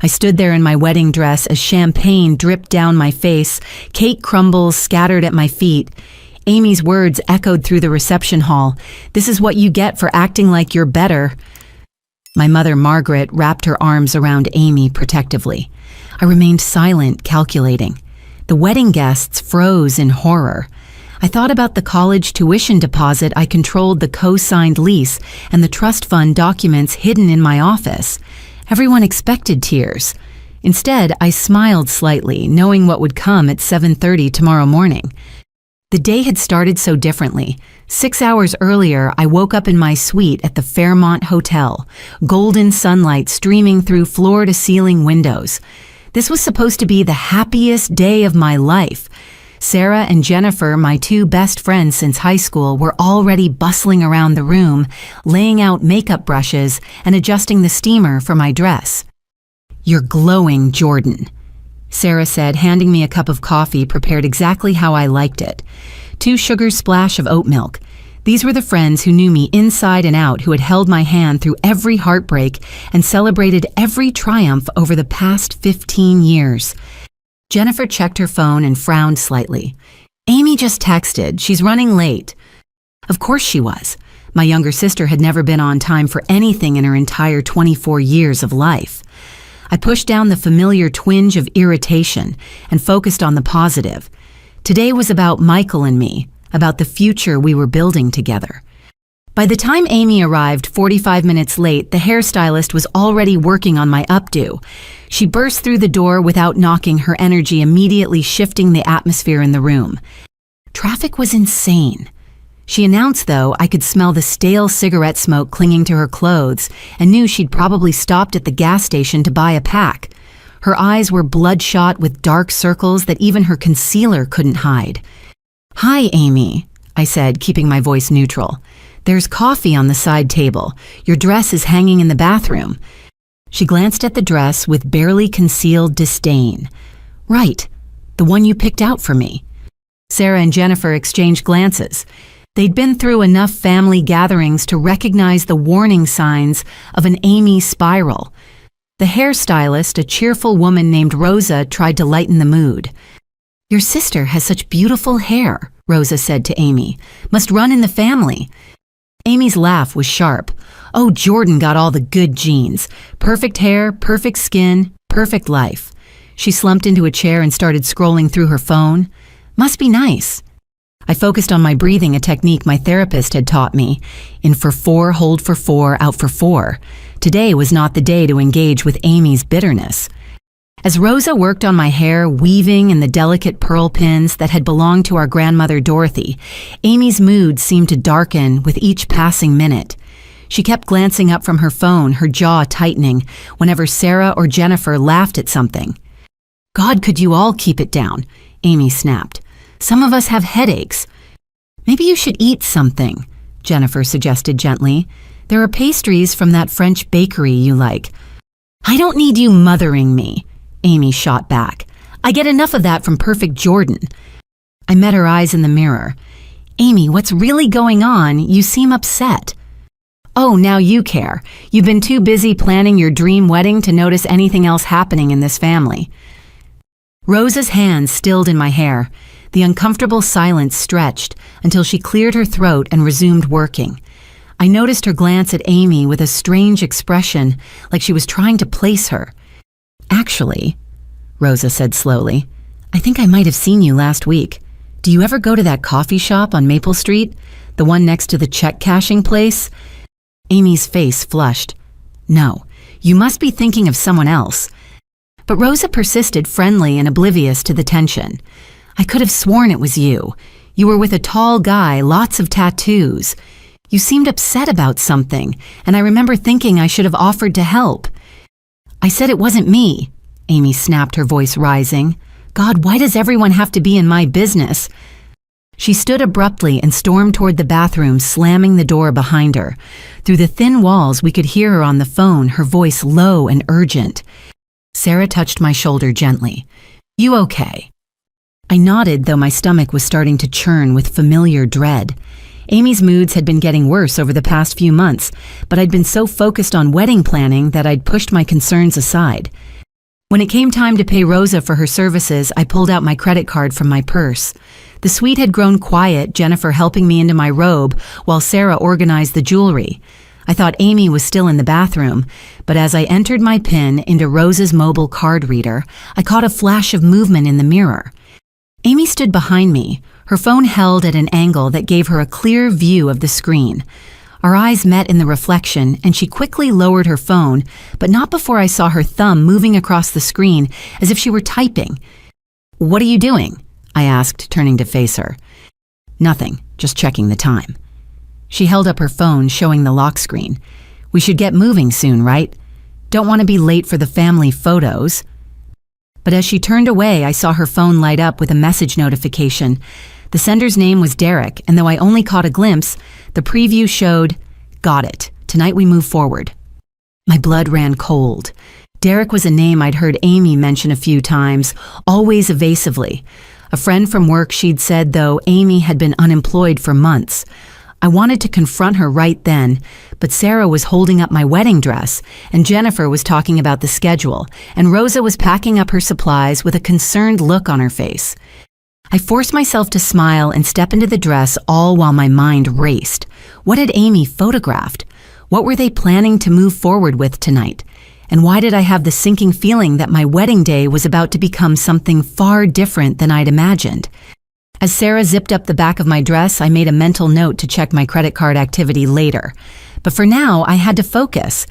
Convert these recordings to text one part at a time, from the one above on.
I stood there in my wedding dress as champagne dripped down my face, cake crumbles scattered at my feet. Amy's words echoed through the reception hall. "This is what you get for acting like you're better." My mother, Margaret, wrapped her arms around Amy protectively. I remained silent, calculating. The wedding guests froze in horror. I thought about the college tuition deposit I controlled, the co-signed lease, and the trust fund documents hidden in my office. Everyone expected tears. Instead, I smiled slightly, knowing what would come at 7:30 tomorrow morning. The day had started so differently. 6 hours earlier, I woke up in my suite at the Fairmont Hotel, golden sunlight streaming through floor-to-ceiling windows. This was supposed to be the happiest day of my life. Sarah and Jennifer, my two best friends since high school, were already bustling around the room, laying out makeup brushes and adjusting the steamer for my dress. "You're glowing, Jordan," Sarah said, handing me a cup of coffee prepared exactly how I liked it. 2 sugars splash of oat milk. These were the friends who knew me inside and out, who had held my hand through every heartbreak and celebrated every triumph over the past 15 years. Jennifer checked her phone and frowned slightly. "Amy just texted. She's running late." Of course she was. My younger sister had never been on time for anything in her entire 24 years of life. I pushed down the familiar twinge of irritation and focused on the positive. Today was about Michael and me, about the future we were building together. By the time Amy arrived 45 minutes late, the hairstylist was already working on my updo. She burst through the door without knocking, her energy immediately shifting the atmosphere in the room. Traffic was insane. She announced, though, I could smell the stale cigarette smoke clinging to her clothes and knew she'd probably stopped at the gas station to buy a pack. Her eyes were bloodshot with dark circles that even her concealer couldn't hide. "Hi, Amy," I said, keeping my voice neutral. "There's coffee on the side table. Your dress is hanging in the bathroom." She glanced at the dress with barely concealed disdain. "Right, the one you picked out for me." Sarah and Jennifer exchanged glances. They'd been through enough family gatherings to recognize the warning signs of an Amy spiral. The hairstylist, a cheerful woman named Rosa, tried to lighten the mood. "Your sister has such beautiful hair," Rosa said to Amy. "Must run in the family." Amy's laugh was sharp. "Oh, Jordan got all the good genes. Perfect hair, perfect skin, perfect life." She slumped into a chair and started scrolling through her phone. "Must be nice." I focused on my breathing, a technique my therapist had taught me. In for 4, hold for 4, out for 4. Today was not the day to engage with Amy's bitterness. As Rosa worked on my hair, weaving in the delicate pearl pins that had belonged to our grandmother Dorothy, Amy's mood seemed to darken with each passing minute. She kept glancing up from her phone, her jaw tightening, whenever Sarah or Jennifer laughed at something. "God, could you all keep it down?" Amy snapped. "Some of us have headaches." "Maybe you should eat something," Jennifer suggested gently. "There are pastries from that French bakery you like." "I don't need you mothering me," Amy shot back. "I get enough of that from perfect Jordan." I met her eyes in the mirror. "Amy, what's really going on? You seem upset." "Oh, now you care. You've been too busy planning your dream wedding to notice anything else happening in this family." Rosa's hands stilled in my hair. The uncomfortable silence stretched until she cleared her throat and resumed working. I noticed her glance at Amy with a strange expression, like she was trying to place her. "Actually," Rosa said slowly, "I think I might have seen you last week. Do you ever go to that coffee shop on Maple Street? The one next to the check cashing place?" Amy's face flushed. "No, you must be thinking of someone else." But Rosa persisted, friendly and oblivious to the tension. "I could have sworn it was you. You were with a tall guy, lots of tattoos. You seemed upset about something, and I remember thinking I should have offered to help." "I said it wasn't me," Amy snapped, her voice rising. "God, why does everyone have to be in my business?" She stood abruptly and stormed toward the bathroom, slamming the door behind her. Through the thin walls, we could hear her on the phone, her voice low and urgent. Sarah touched my shoulder gently. "You okay?" I nodded, though my stomach was starting to churn with familiar dread. Amy's moods had been getting worse over the past few months, but I'd been so focused on wedding planning that I'd pushed my concerns aside. When it came time to pay Rosa for her services, I pulled out my credit card from my purse. The suite had grown quiet, Jennifer helping me into my robe while Sarah organized the jewelry. I thought Amy was still in the bathroom, but as I entered my PIN into Rosa's mobile card reader, I caught a flash of movement in the mirror. Amy stood behind me, her phone held at an angle that gave her a clear view of the screen. Our eyes met in the reflection, and she quickly lowered her phone, but not before I saw her thumb moving across the screen as if she were typing. "What are you doing?" I asked, turning to face her. "Nothing, just checking the time." She held up her phone, showing the lock screen. "We should get moving soon, right? Don't want to be late for the family photos." But as she turned away, I saw her phone light up with a message notification. The sender's name was Derek, and though I only caught a glimpse, the preview showed, "Got it. Tonight we move forward." My blood ran cold. Derek was a name I'd heard Amy mention a few times, always evasively. A friend from work she'd said, though, Amy had been unemployed for months. I wanted to confront her right then, but Sarah was holding up my wedding dress, and Jennifer was talking about the schedule, and Rosa was packing up her supplies with a concerned look on her face. I forced myself to smile and step into the dress, all while my mind raced. What had Amy photographed? What were they planning to move forward with tonight? And why did I have the sinking feeling that my wedding day was about to become something far different than I'd imagined? As Sarah zipped up the back of my dress, I made a mental note to check my credit card activity later. But for now, I had to focus.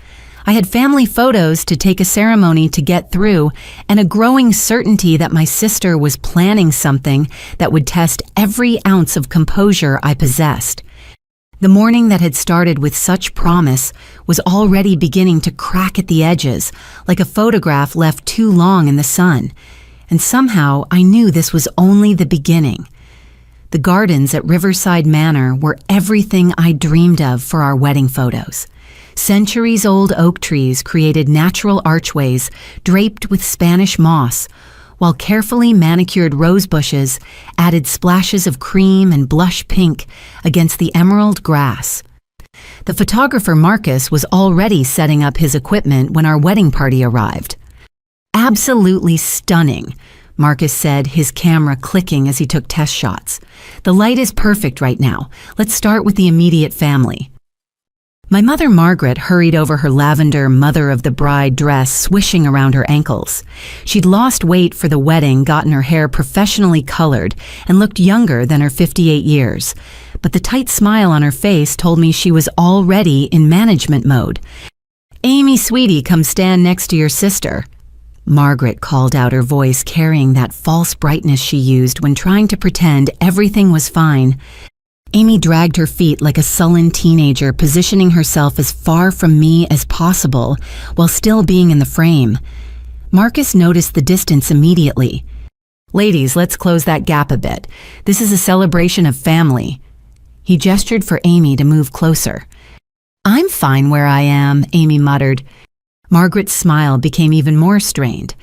I had family photos to take, a ceremony to get through, and a growing certainty that my sister was planning something that would test every ounce of composure I possessed. The morning that had started with such promise was already beginning to crack at the edges, like a photograph left too long in the sun. And somehow I knew this was only the beginning. The gardens at Riverside Manor were everything I dreamed of for our wedding photos. Centuries-old oak trees created natural archways draped with Spanish moss, while carefully manicured rose bushes added splashes of cream and blush pink against the emerald grass. The photographer Marcus was already setting up his equipment when our wedding party arrived. "Absolutely stunning," Marcus said, his camera clicking as he took test shots. "The light is perfect right now. Let's start with the immediate family." My mother Margaret hurried over her lavender mother of the bride dress swishing around her ankles. She'd lost weight for the wedding, gotten her hair professionally colored, and looked younger than her 58 years. But the tight smile on her face told me she was already in management mode. "Amy, sweetie, come stand next to your sister." Margaret called out, her voice carrying that false brightness she used when trying to pretend everything was fine. Amy dragged her feet like a sullen teenager, positioning herself as far from me as possible while still being in the frame. Marcus noticed the distance immediately. "Ladies, let's close that gap a bit. This is a celebration of family." He gestured for Amy to move closer. "I'm fine where I am," Amy muttered. Margaret's smile became even more strained.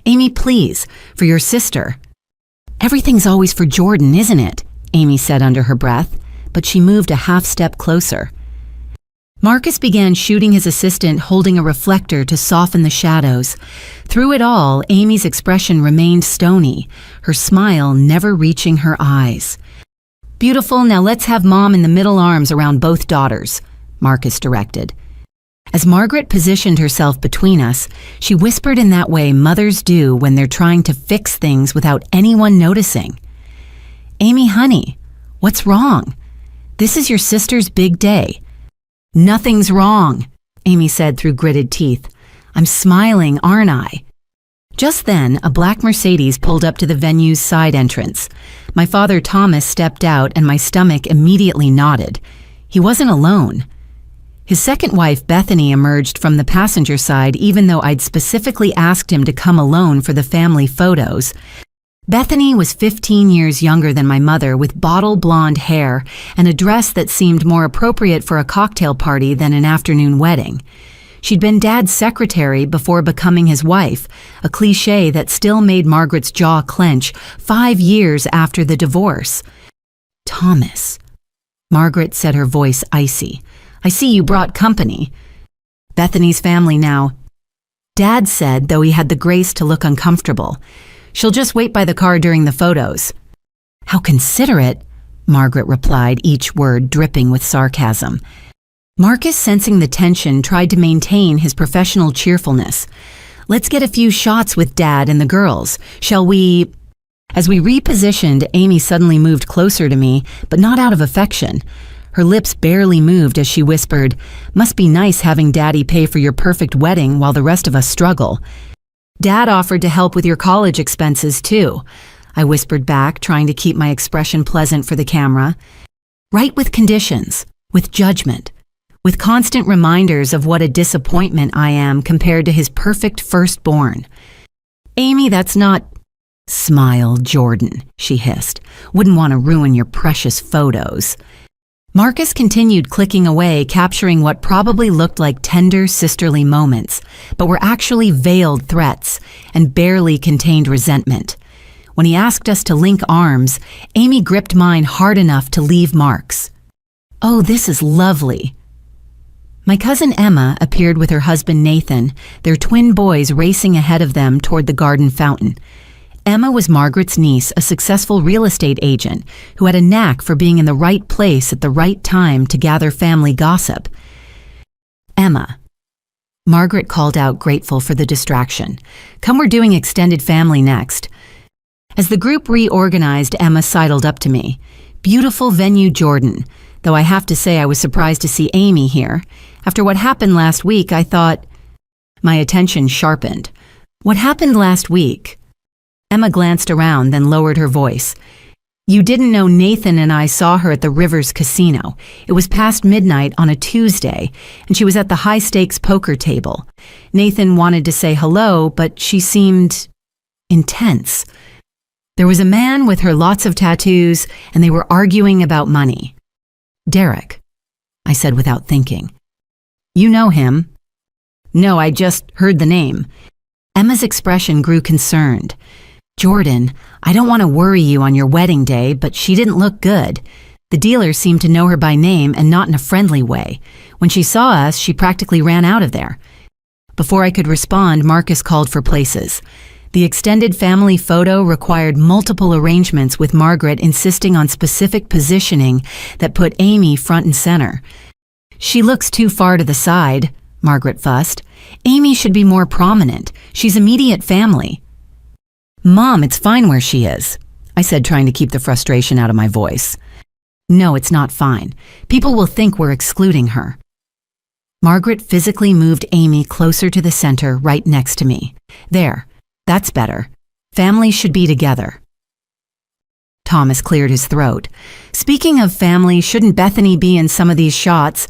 "Amy, please, for your sister." "Everything's always for Jordan, isn't it?" Amy said under her breath, but she moved a half step closer. Marcus began shooting his assistant, holding a reflector to soften the shadows. Through it all, Amy's expression remained stony, her smile never reaching her eyes. "Beautiful, now let's have Mom in the middle, arms around both daughters," Marcus directed. As Margaret positioned herself between us, she whispered in that way mothers do when they're trying to fix things without anyone noticing. "Amy, honey, what's wrong? This is your sister's big day." "Nothing's wrong," Amy said through gritted teeth. "I'm smiling, aren't I?" Just then, a black Mercedes pulled up to the venue's side entrance. My father Thomas stepped out, and my stomach immediately knotted. He wasn't alone. His second wife, Bethany, emerged from the passenger side, even though I'd specifically asked him to come alone for the family photos. Bethany was 15 years younger than my mother, with bottle blonde hair and a dress that seemed more appropriate for a cocktail party than an afternoon wedding. She'd been Dad's secretary before becoming his wife, a cliché that still made Margaret's jaw clench 5 years after the divorce. "Thomas," Margaret said, her voice icy. "I see you brought company." "Bethany's family now." Dad said, though he had the grace to look uncomfortable. "She'll just wait by the car during the photos." "How considerate," Margaret replied, each word dripping with sarcasm. Marcus, sensing the tension, tried to maintain his professional cheerfulness. "Let's get a few shots with Dad and the girls. Shall we?" As we repositioned, Amy suddenly moved closer to me, but not out of affection. Her lips barely moved as she whispered, "Must be nice having Daddy pay for your perfect wedding while the rest of us struggle." "Dad offered to help with your college expenses, too," I whispered back, trying to keep my expression pleasant for the camera. "Right, with conditions, with judgment, with constant reminders of what a disappointment I am compared to his perfect firstborn." "Amy, that's not—" "Smile, Jordan," she hissed. "Wouldn't want to ruin your precious photos." Marcus continued clicking away, capturing what probably looked like tender sisterly moments, but were actually veiled threats and barely contained resentment. When he asked us to link arms, Amy gripped mine hard enough to leave marks. "Oh, this is lovely." My cousin Emma appeared with her husband Nathan, their twin boys racing ahead of them toward the garden fountain. Emma was Margaret's niece, a successful real estate agent who had a knack for being in the right place at the right time to gather family gossip. "Emma," Margaret called out, grateful for the distraction. "Come, we're doing extended family next." As the group reorganized, Emma sidled up to me. "Beautiful venue, Jordan, though I have to say I was surprised to see Amy here. After what happened last week, I thought—" My attention sharpened. "What happened last week?" Emma glanced around, then lowered her voice. "You didn't know Nathan and I saw her at the Rivers Casino. It was past midnight on a Tuesday, and she was at the high-stakes poker table. Nathan wanted to say hello, but she seemed intense. There was a man with her lots of tattoos, and they were arguing about money." "Derek," I said without thinking. "You know him?" "No, I just heard the name." Emma's expression grew concerned. "Jordan, I don't want to worry you on your wedding day, but she didn't look good. The dealer seemed to know her by name and not in a friendly way. When she saw us, she practically ran out of there." Before I could respond, Marcus called for places. The extended family photo required multiple arrangements, with Margaret insisting on specific positioning that put Amy front and center. "She looks too far to the side," Margaret fussed. "Amy should be more prominent. She's immediate family." "Mom, it's fine where she is," I said, trying to keep the frustration out of my voice. "No, it's not fine. People will think we're excluding her." Margaret physically moved Amy closer to the center, right next to me. "There, that's better. Families should be together." Thomas cleared his throat. "Speaking of family, shouldn't Bethany be in some of these shots?"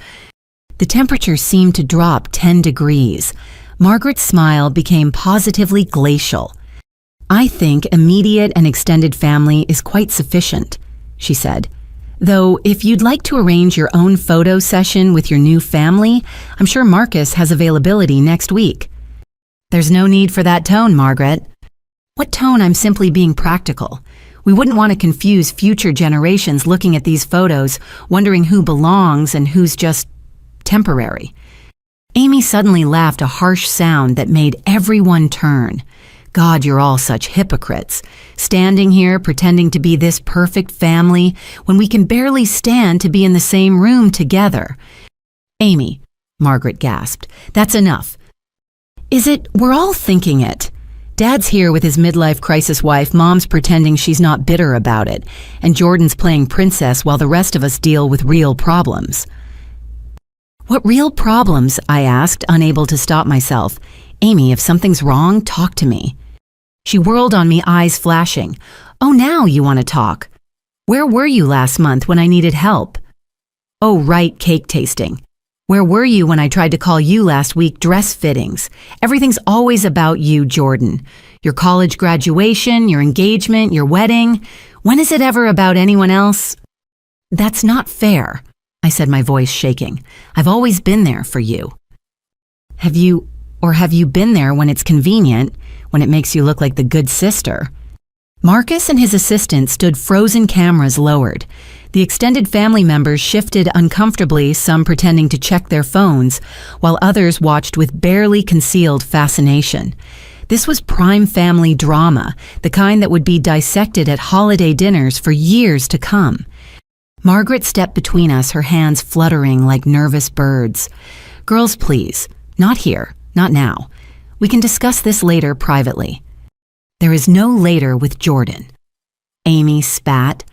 The temperature seemed to drop 10 degrees. Margaret's smile became positively glacial. "I think immediate and extended family is quite sufficient," she said. "Though, if you'd like to arrange your own photo session with your new family, I'm sure Marcus has availability next week." "There's no need for that tone, Margaret." "What tone? I'm simply being practical. We wouldn't want to confuse future generations looking at these photos, wondering who belongs and who's just temporary." Amy suddenly laughed, a harsh sound that made everyone turn. "God, you're all such hypocrites, standing here pretending to be this perfect family when we can barely stand to be in the same room together." "Amy," Margaret gasped, "that's enough." "Is it? We're all thinking it. Dad's here with his midlife crisis wife, Mom's pretending she's not bitter about it, and Jordan's playing princess while the rest of us deal with real problems." "What real problems?" I asked, unable to stop myself. "Amy, if something's wrong, talk to me." She whirled on me, eyes flashing. "Oh, now you want to talk. Where were you last month when I needed help?" "Oh, right, cake tasting. Where were you when I tried to call you last week, dress fittings? Everything's always about you, Jordan. Your college graduation, your engagement, your wedding. When is it ever about anyone else?" "That's not fair," I said, my voice shaking. "I've always been there for you." Have you been there when it's convenient, when it makes you look like the good sister?" Marcus and his assistant stood frozen, cameras lowered. The extended family members shifted uncomfortably, some pretending to check their phones, while others watched with barely concealed fascination. This was prime family drama, the kind that would be dissected at holiday dinners for years to come. Margaret stepped between us, her hands fluttering like nervous birds. "Girls, please. Not here. Not now. We can discuss this later privately." "There is no later with Jordan." Amy spat.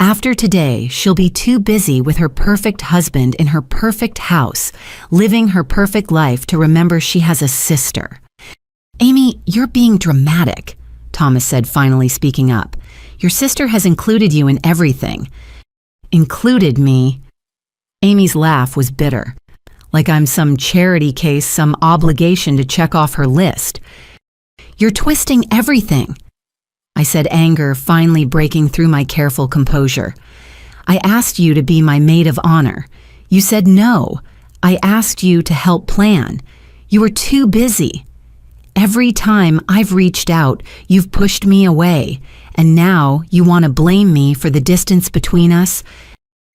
"After today, she'll be too busy with her perfect husband in her perfect house, living her perfect life to remember she has a sister." "Amy, you're being dramatic," Thomas said, finally speaking up. "Your sister has included you in everything." "Included me?" Amy's laugh was bitter. "Like I'm some charity case, some obligation to check off her list." "You're twisting everything," I said, anger finally breaking through my careful composure. "I asked you to be my maid of honor. You said no. I asked you to help plan. You were too busy. Every time I've reached out, you've pushed me away, and now you want to blame me for the distance between us?"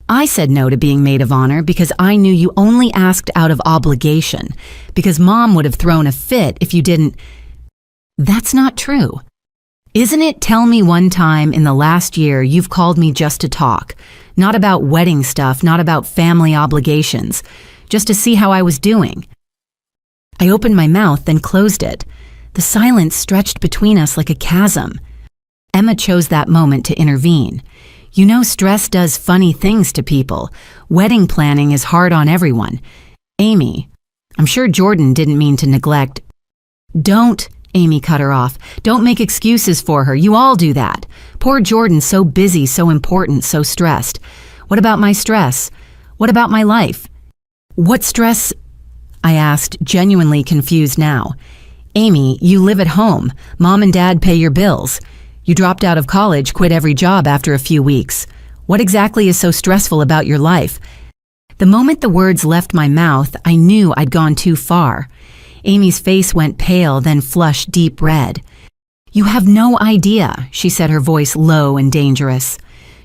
"I said no to being maid of honor because I knew you only asked out of obligation, because Mom would have thrown a fit if you didn't." "That's not true. Isn't it? Tell me one time in the last year you've called me just to talk, not about wedding stuff, not about family obligations, just to see how I was doing." I opened my mouth, then closed it. The silence stretched between us like a chasm. Emma chose that moment to intervene. "You know, stress does funny things to people. Wedding planning is hard on everyone. Amy, I'm sure Jordan didn't mean to neglect." "Don't," Amy cut her off. "Don't make excuses for her. You all do that. Poor Jordan, so busy, so important, so stressed. What about my stress? What about my life?" "What stress?" I asked, genuinely confused now. "Amy, you live at home. Mom and Dad pay your bills. You dropped out of college, quit every job after a few weeks. What exactly is so stressful about your life?" The moment the words left my mouth, I knew I'd gone too far. Amy's face went pale, then flushed deep red. "You have no idea," she said, her voice low and dangerous.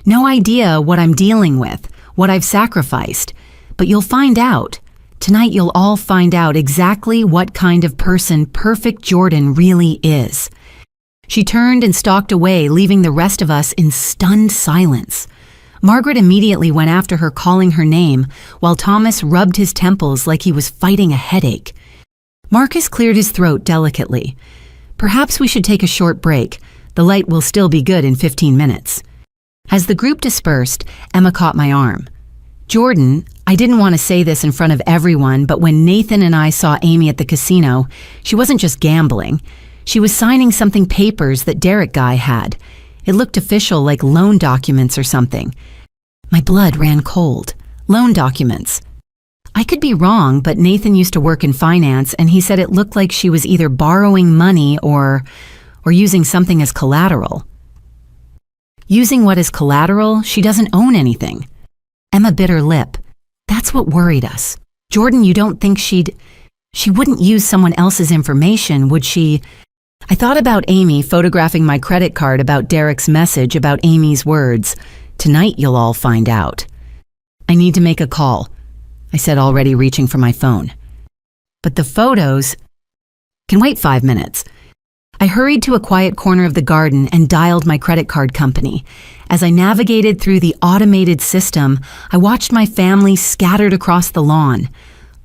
"No idea what I'm dealing with, what I've sacrificed. But you'll find out. Tonight you'll all find out exactly what kind of person perfect Jordan really is." She turned and stalked away, leaving the rest of us in stunned silence. Margaret immediately went after her, calling her name, while Thomas rubbed his temples like he was fighting a headache. Marcus cleared his throat delicately. "Perhaps we should take a short break. The light will still be good in 15 minutes. As the group dispersed, Emma caught my arm. "Jordan, I didn't want to say this in front of everyone, but when Nathan and I saw Amy at the casino, she wasn't just gambling. She was signing something papers that Derek guy had. It looked official, like loan documents or something." My blood ran cold. Loan documents. I could be wrong, but Nathan used to work in finance, and he said it looked like she was either borrowing money or using something as collateral. Using what as collateral? She doesn't own anything. Emma bit her lip. "That's what worried us. Jordan, you don't think she wouldn't use someone else's information, would she?" I thought about Amy photographing my credit card, about Derek's message, about Amy's words. "Tonight you'll all find out." "I need to make a call," I said, already reaching for my phone. "But the photos can wait 5 minutes." I hurried to a quiet corner of the garden and dialed my credit card company. As I navigated through the automated system, I watched my family scattered across the lawn.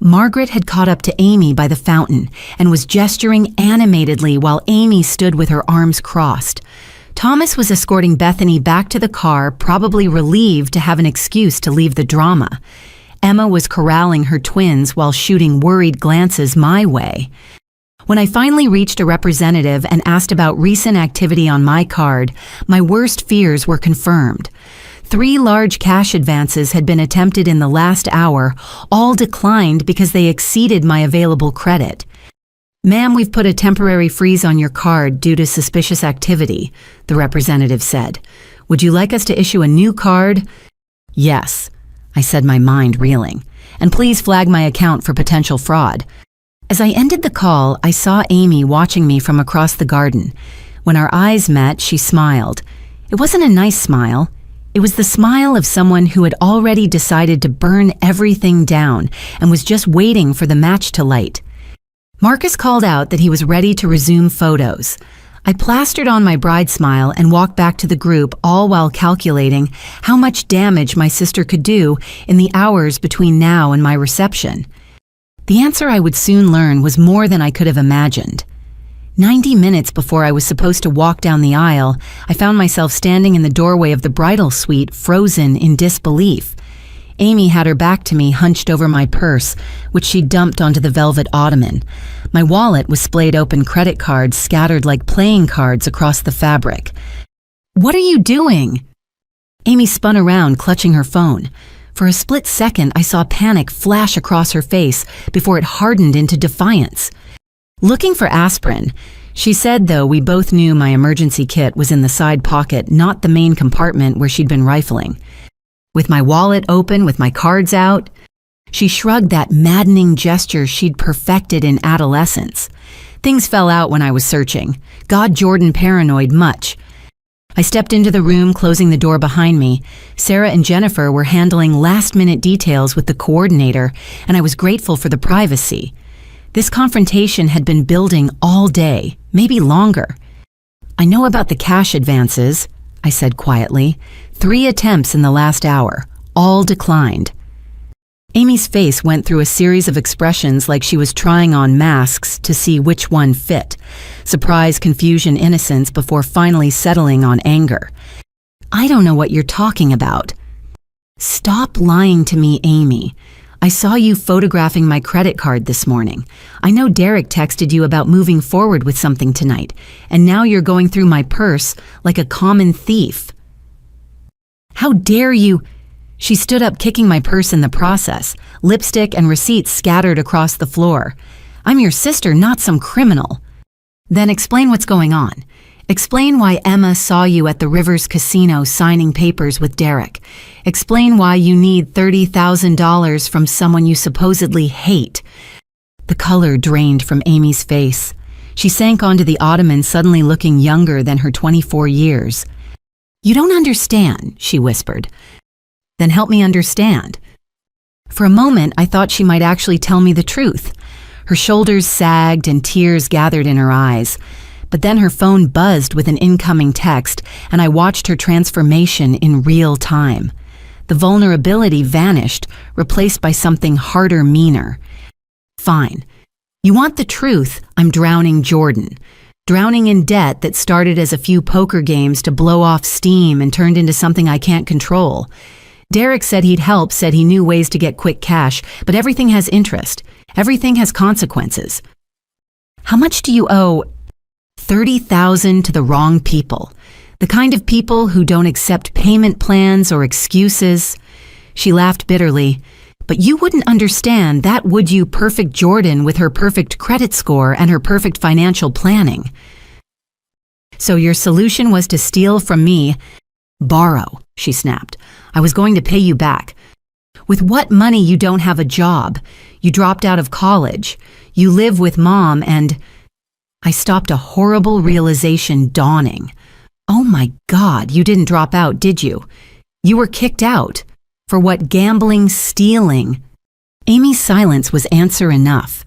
Margaret had caught up to Amy by the fountain and was gesturing animatedly while Amy stood with her arms crossed. Thomas was escorting Bethany back to the car, probably relieved to have an excuse to leave the drama. Emma was corralling her twins while shooting worried glances my way. When I finally reached a representative and asked about recent activity on my card, my worst fears were confirmed. 3 large cash advances had been attempted in the last hour, all declined because they exceeded my available credit. "Ma'am, we've put a temporary freeze on your card due to suspicious activity," the representative said. "Would you like us to issue a new card?" "Yes," I said, my mind reeling. "And please flag my account for potential fraud." As I ended the call, I saw Amy watching me from across the garden. When our eyes met, she smiled. It wasn't a nice smile. It was the smile of someone who had already decided to burn everything down and was just waiting for the match to light. Marcus called out that he was ready to resume photos. I plastered on my bride smile and walked back to the group, all while calculating how much damage my sister could do in the hours between now and my reception. The answer I would soon learn was more than I could have imagined. 90 minutes before I was supposed to walk down the aisle, I found myself standing in the doorway of the bridal suite, frozen in disbelief. Amy had her back to me, hunched over my purse, which she dumped onto the velvet ottoman. My wallet was splayed open, credit cards scattered like playing cards across the fabric. "What are you doing?" Amy spun around, clutching her phone. For a split second, I saw panic flash across her face before it hardened into defiance. "Looking for aspirin." She said, though we both knew my emergency kit was in the side pocket, not the main compartment where she'd been rifling. With my wallet open, with my cards out, she shrugged, that maddening gesture she'd perfected in adolescence. Things fell out when I was searching. God, Jordan paranoid much. I stepped into the room, closing the door behind me. Sarah and Jennifer were handling last-minute details with the coordinator, and I was grateful for the privacy. This confrontation had been building all day, maybe longer. "I know about the cash advances," I said quietly. 3 attempts in the last hour, all declined. Amy's face went through a series of expressions like she was trying on masks to see which one fit. Surprise, confusion, innocence, before finally settling on anger. "I don't know what you're talking about." "Stop lying to me, Amy. I saw you photographing my credit card this morning. I know Derek texted you about moving forward with something tonight, and now you're going through my purse like a common thief." "How dare you?" She stood up, kicking my purse in the process. Lipstick and receipts scattered across the floor. "I'm your sister, not some criminal." "Then explain what's going on. Explain why Emma saw you at the Rivers Casino signing papers with Derek. Explain why you need $30,000 from someone you supposedly hate." The color drained from Amy's face. She sank onto the ottoman, suddenly looking younger than her 24 years. "You don't understand," she whispered. "Then help me understand." For a moment, I thought she might actually tell me the truth. Her shoulders sagged and tears gathered in her eyes. But then her phone buzzed with an incoming text, and I watched her transformation in real time. The vulnerability vanished, replaced by something harder, meaner. "Fine. You want the truth? I'm drowning Jordan. Drowning in debt that started as a few poker games to blow off steam and turned into something I can't control. Derek said he'd help, said he knew ways to get quick cash, but everything has interest. Everything has consequences. How much do you owe?" $30,000 to the wrong people. The kind of people who don't accept payment plans or excuses. She laughed bitterly. "But you wouldn't understand that, would you, perfect Jordan with her perfect credit score and her perfect financial planning?" "So your solution was to steal from me?" "Borrow," she snapped. "I was going to pay you back. With what money? You don't have a job. You dropped out of college. You live with Mom and—" I stopped, a horrible realization dawning. "Oh my God, you didn't drop out, did you? You were kicked out. For what? Gambling, stealing?" Amy's silence was answer enough.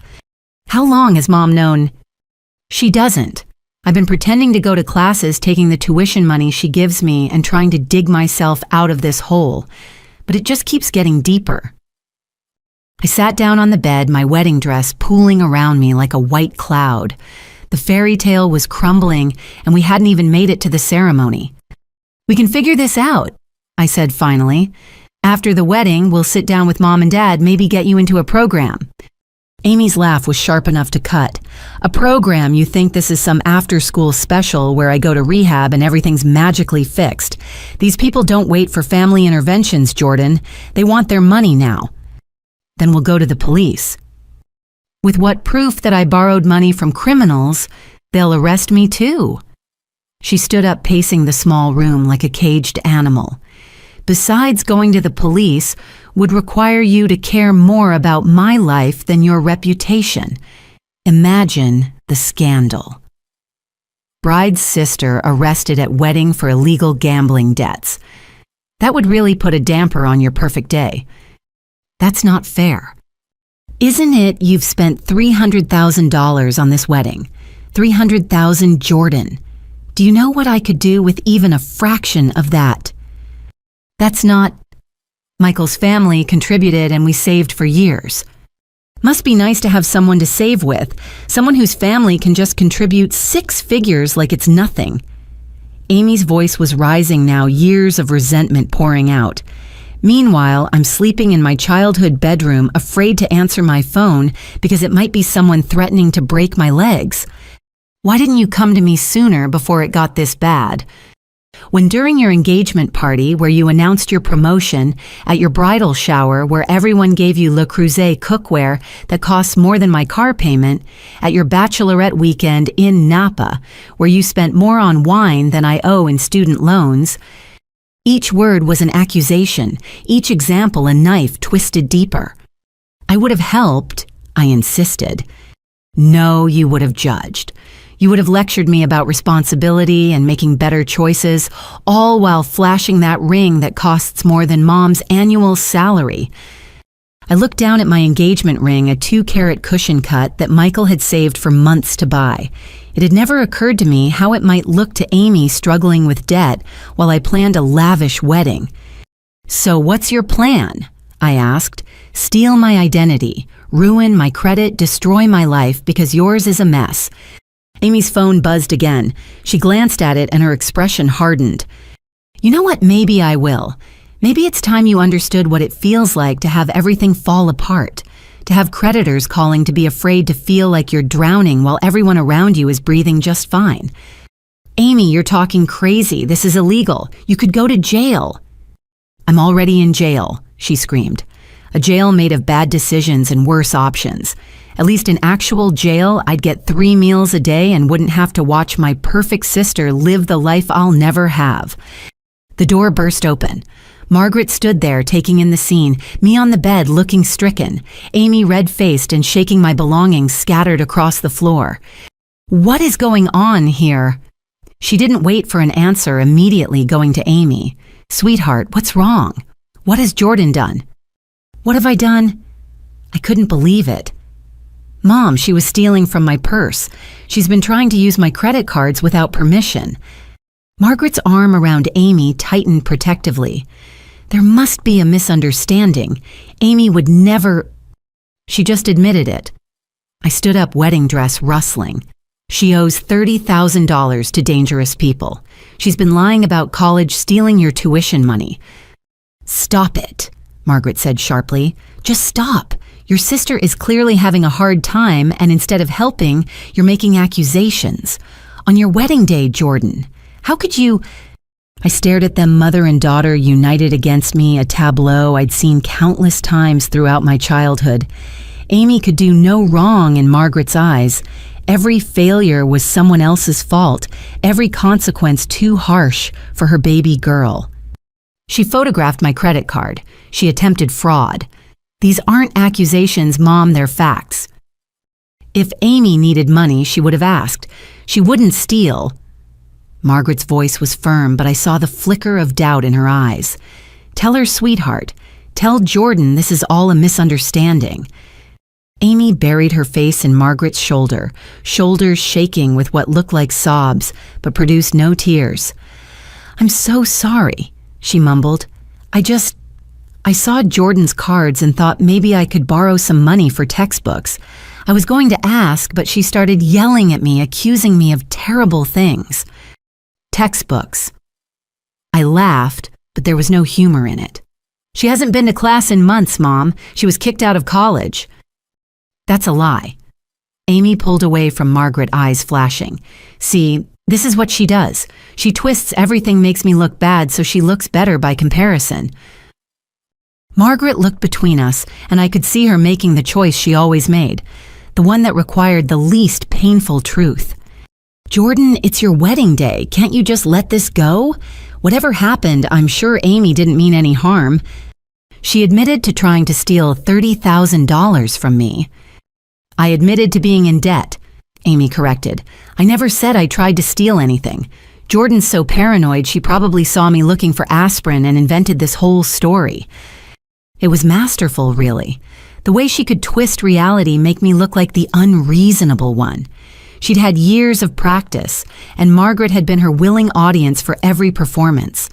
"How long has Mom known?" "She doesn't. I've been pretending to go to classes, taking the tuition money she gives me and trying to dig myself out of this hole. But it just keeps getting deeper." I sat down on the bed, my wedding dress pooling around me like a white cloud. The fairy tale was crumbling, and we hadn't even made it to the ceremony. "We can figure this out," I said finally. "After the wedding, we'll sit down with Mom and Dad, maybe get you into a program." Amy's laugh was sharp enough to cut. "A program? You think this is some after-school special where I go to rehab and everything's magically fixed? These people don't wait for family interventions, Jordan. They want their money now." "Then we'll go to the police." "With what proof that I borrowed money from criminals? They'll arrest me too." She stood up, pacing the small room like a caged animal. "Besides, going to the police would require you to care more about my life than your reputation. Imagine the scandal." Bride's sister arrested at wedding for illegal gambling debts. That would really put a damper on your perfect day. That's not fair. Isn't it you've spent $300,000 on this wedding? $300,000, Jordan. Do you know what I could do with even a fraction of that? That's not... Michael's family contributed and we saved for years. Must be nice to have someone to save with, someone whose family can just contribute 6 figures like it's nothing. Amy's voice was rising now, years of resentment pouring out. Meanwhile, I'm sleeping in my childhood bedroom, afraid to answer my phone because it might be someone threatening to break my legs. Why didn't you come to me sooner before it got this bad? When during your engagement party where you announced your promotion, at your bridal shower where everyone gave you Le Creuset cookware that costs more than my car payment, at your bachelorette weekend in Napa where you spent more on wine than I owe in student loans, each word was an accusation, each example a knife twisted deeper. I would have helped, I insisted. No, you would have judged. You would have lectured me about responsibility and making better choices, all while flashing that ring that costs more than Mom's annual salary. I looked down at my engagement ring, a 2-carat cushion cut that Michael had saved for months to buy. It had never occurred to me how it might look to Amy struggling with debt while I planned a lavish wedding. So what's your plan? I asked. Steal my identity, ruin my credit, destroy my life because yours is a mess. Amy's phone buzzed again. She glanced at it and her expression hardened. You know what? Maybe I will. Maybe it's time you understood what it feels like to have everything fall apart, to have creditors calling to be afraid to feel like you're drowning while everyone around you is breathing just fine. Amy, you're talking crazy. This is illegal. You could go to jail. I'm already in jail, she screamed. A jail made of bad decisions and worse options. At least in actual jail, I'd get 3 meals a day and wouldn't have to watch my perfect sister live the life I'll never have. The door burst open. Margaret stood there taking in the scene, me on the bed looking stricken, Amy red-faced and shaking my belongings scattered across the floor. What is going on here? She didn't wait for an answer, immediately going to Amy. Sweetheart, what's wrong? What has Jordan done? What have I done? I couldn't believe it. Mom, she was stealing from my purse. She's been trying to use my credit cards without permission. Margaret's arm around Amy tightened protectively. There must be a misunderstanding. Amy would never... She just admitted it. I stood up, wedding dress rustling. She owes $30,000 to dangerous people. She's been lying about college, stealing your tuition money. Stop it, Margaret said sharply. Just stop. Your sister is clearly having a hard time, and instead of helping, you're making accusations. On your wedding day, Jordan. How could you... I stared at them, mother and daughter united against me, a tableau I'd seen countless times throughout my childhood. Amy could do no wrong in Margaret's eyes. Every failure was someone else's fault, every consequence too harsh for her baby girl. She photographed my credit card. She attempted fraud. These aren't accusations, Mom, they're facts. If Amy needed money, she would have asked. She wouldn't steal. Margaret's voice was firm, but I saw the flicker of doubt in her eyes. Tell her, sweetheart. Tell Jordan this is all a misunderstanding. Amy buried her face in Margaret's shoulder, shoulders shaking with what looked like sobs, but produced no tears. I'm so sorry, she mumbled. I saw Jordan's cards and thought maybe I could borrow some money for textbooks. I was going to ask, but she started yelling at me, accusing me of terrible things. Textbooks. I laughed, but there was no humor in it. She hasn't been to class in months, Mom. She was kicked out of college. That's a lie. Amy pulled away from Margaret, eyes flashing. See, this is what she does. She twists everything, makes me look bad so she looks better by comparison. Margaret looked between us, and I could see her making the choice she always made, the one that required the least painful truth. Jordan, it's your wedding day. Can't you just let this go? Whatever happened, I'm sure Amy didn't mean any harm. She admitted to trying to steal $30,000 from me. I admitted to being in debt. Amy corrected. I never said I tried to steal anything. Jordan's so paranoid she probably saw me looking for aspirin and invented this whole story. It was masterful, really. The way she could twist reality make me look like the unreasonable one. She'd had years of practice, and Margaret had been her willing audience for every performance.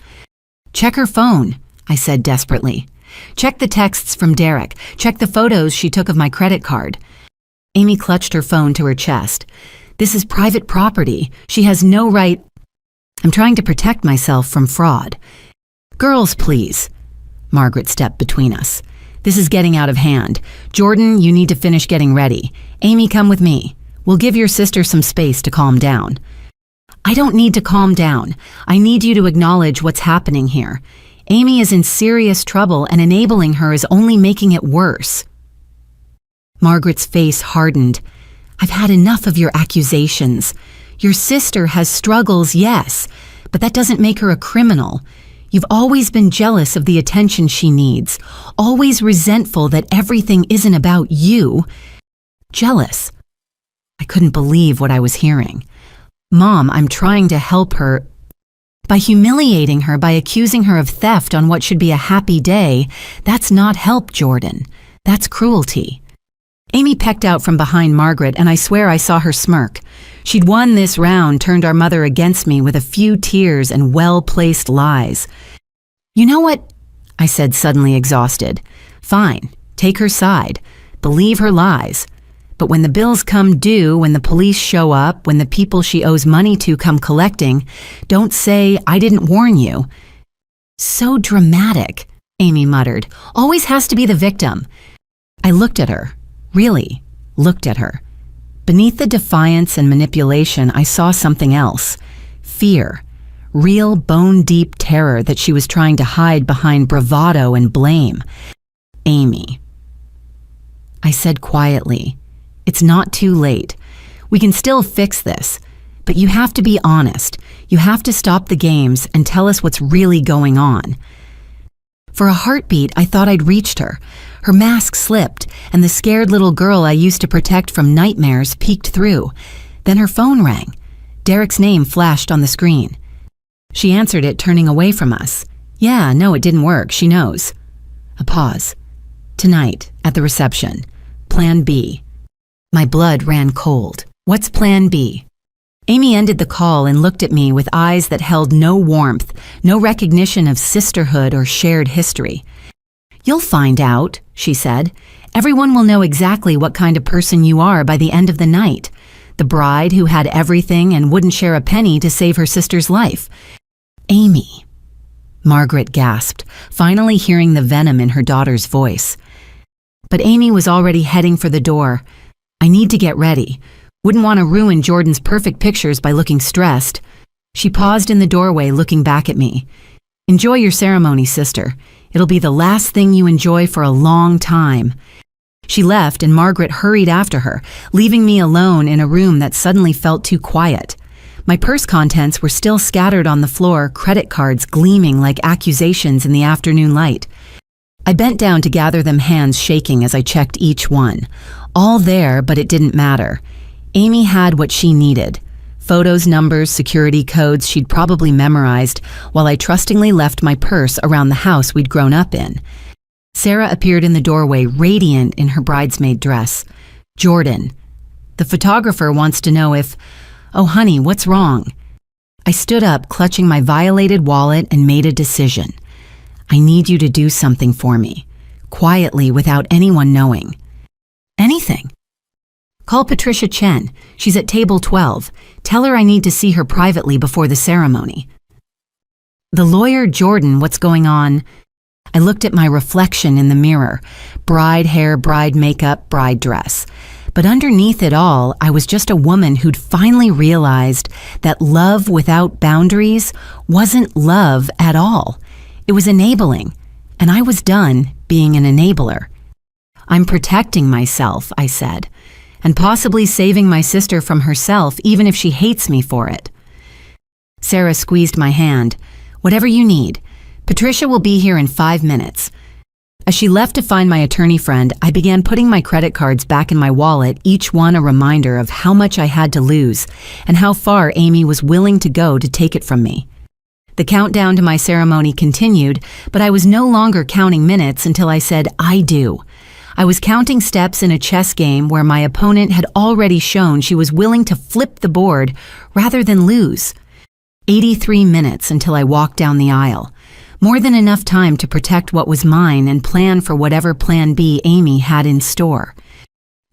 Check her phone, I said desperately. Check the texts from Derek. Check the photos she took of my credit card. Amy clutched her phone to her chest. This is private property. She has no right. I'm trying to protect myself from fraud. Girls, please. Margaret stepped between us. This is getting out of hand. Jordan, you need to finish getting ready. Amy, come with me. We'll give your sister some space to calm down. I don't need to calm down. I need you to acknowledge what's happening here. Amy is in serious trouble, and enabling her is only making it worse. Margaret's face hardened. I've had enough of your accusations. Your sister has struggles, yes, but that doesn't make her a criminal. You've always been jealous of the attention she needs, always resentful that everything isn't about you. Jealous. I couldn't believe what I was hearing. Mom, I'm trying to help her. By humiliating her, by accusing her of theft on what should be a happy day, that's not help, Jordan. That's cruelty. Amy pecked out from behind Margaret, and I swear I saw her smirk. She'd won this round, turned our mother against me with a few tears and well-placed lies. You know what? I said, suddenly exhausted. Fine, take her side. Believe her lies. But when the bills come due, when the police show up, when the people she owes money to come collecting, don't say, I didn't warn you. So dramatic, Amy muttered. Always has to be the victim. I looked at her. Really looked at her. Beneath the defiance and manipulation, I saw something else. Fear. Real bone-deep terror that she was trying to hide behind bravado and blame. Amy. I said quietly, it's not too late. We can still fix this, but you have to be honest. You have to stop the games and tell us what's really going on. For a heartbeat, I thought I'd reached her. Her mask slipped, and the scared little girl I used to protect from nightmares peeked through. Then her phone rang. Derek's name flashed on the screen. She answered it, turning away from us. Yeah, no, it didn't work. She knows. A pause. Tonight, at the reception. Plan B. My blood ran cold. What's Plan B? Amy ended the call and looked at me with eyes that held no warmth, no recognition of sisterhood or shared history. You'll find out, she said. Everyone will know exactly what kind of person you are by the end of the night. The bride who had everything and wouldn't share a penny to save her sister's life. Amy. Margaret gasped, finally hearing the venom in her daughter's voice. But Amy was already heading for the door. I need to get ready. Wouldn't want to ruin Jordan's perfect pictures by looking stressed. She paused in the doorway, looking back at me. Enjoy your ceremony, sister. It'll be the last thing you enjoy for a long time. She left, and Margaret hurried after her, leaving me alone in a room that suddenly felt too quiet. My purse contents were still scattered on the floor, credit cards gleaming like accusations in the afternoon light. I bent down to gather them, hands shaking as I checked each one. All there, but it didn't matter. Amy had what she needed. Photos, numbers, security codes she'd probably memorized, while I trustingly left my purse around the house we'd grown up in. Sarah appeared in the doorway, radiant in her bridesmaid dress. Jordan. The photographer wants to know if... Oh, honey, what's wrong? I stood up, clutching my violated wallet, and made a decision. I need you to do something for me. Quietly, without anyone knowing. Anything. Call Patricia Chen. She's at table 12. Tell her I need to see her privately before the ceremony. The lawyer, Jordan, what's going on? I looked at my reflection in the mirror. Bride hair, bride makeup, bride dress. But underneath it all, I was just a woman who'd finally realized that love without boundaries wasn't love at all. It was enabling, and I was done being an enabler. I'm protecting myself, I said, and possibly saving my sister from herself, even if she hates me for it. Sarah squeezed my hand. Whatever you need. Patricia will be here in 5 minutes. As she left to find my attorney friend, I began putting my credit cards back in my wallet, each one a reminder of how much I had to lose and how far Amy was willing to go to take it from me. The countdown to my ceremony continued, but I was no longer counting minutes until I said, "I do." I was counting steps in a chess game where my opponent had already shown she was willing to flip the board rather than lose. 83 minutes until I walked down the aisle. More than enough time to protect what was mine and plan for whatever plan B Amy had in store.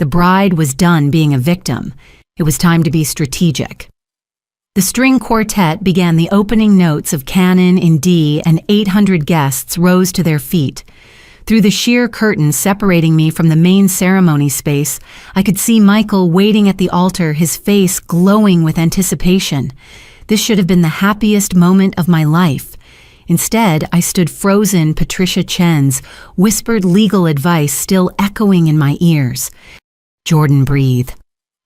The bride was done being a victim. It was time to be strategic. The string quartet began the opening notes of Canon in D, and 800 guests rose to their feet. Through the sheer curtains separating me from the main ceremony space, I could see Michael waiting at the altar, his face glowing with anticipation. This should have been the happiest moment of my life. Instead, I stood frozen, Patricia Chen's whispered legal advice still echoing in my ears. "Jordan, breathe,"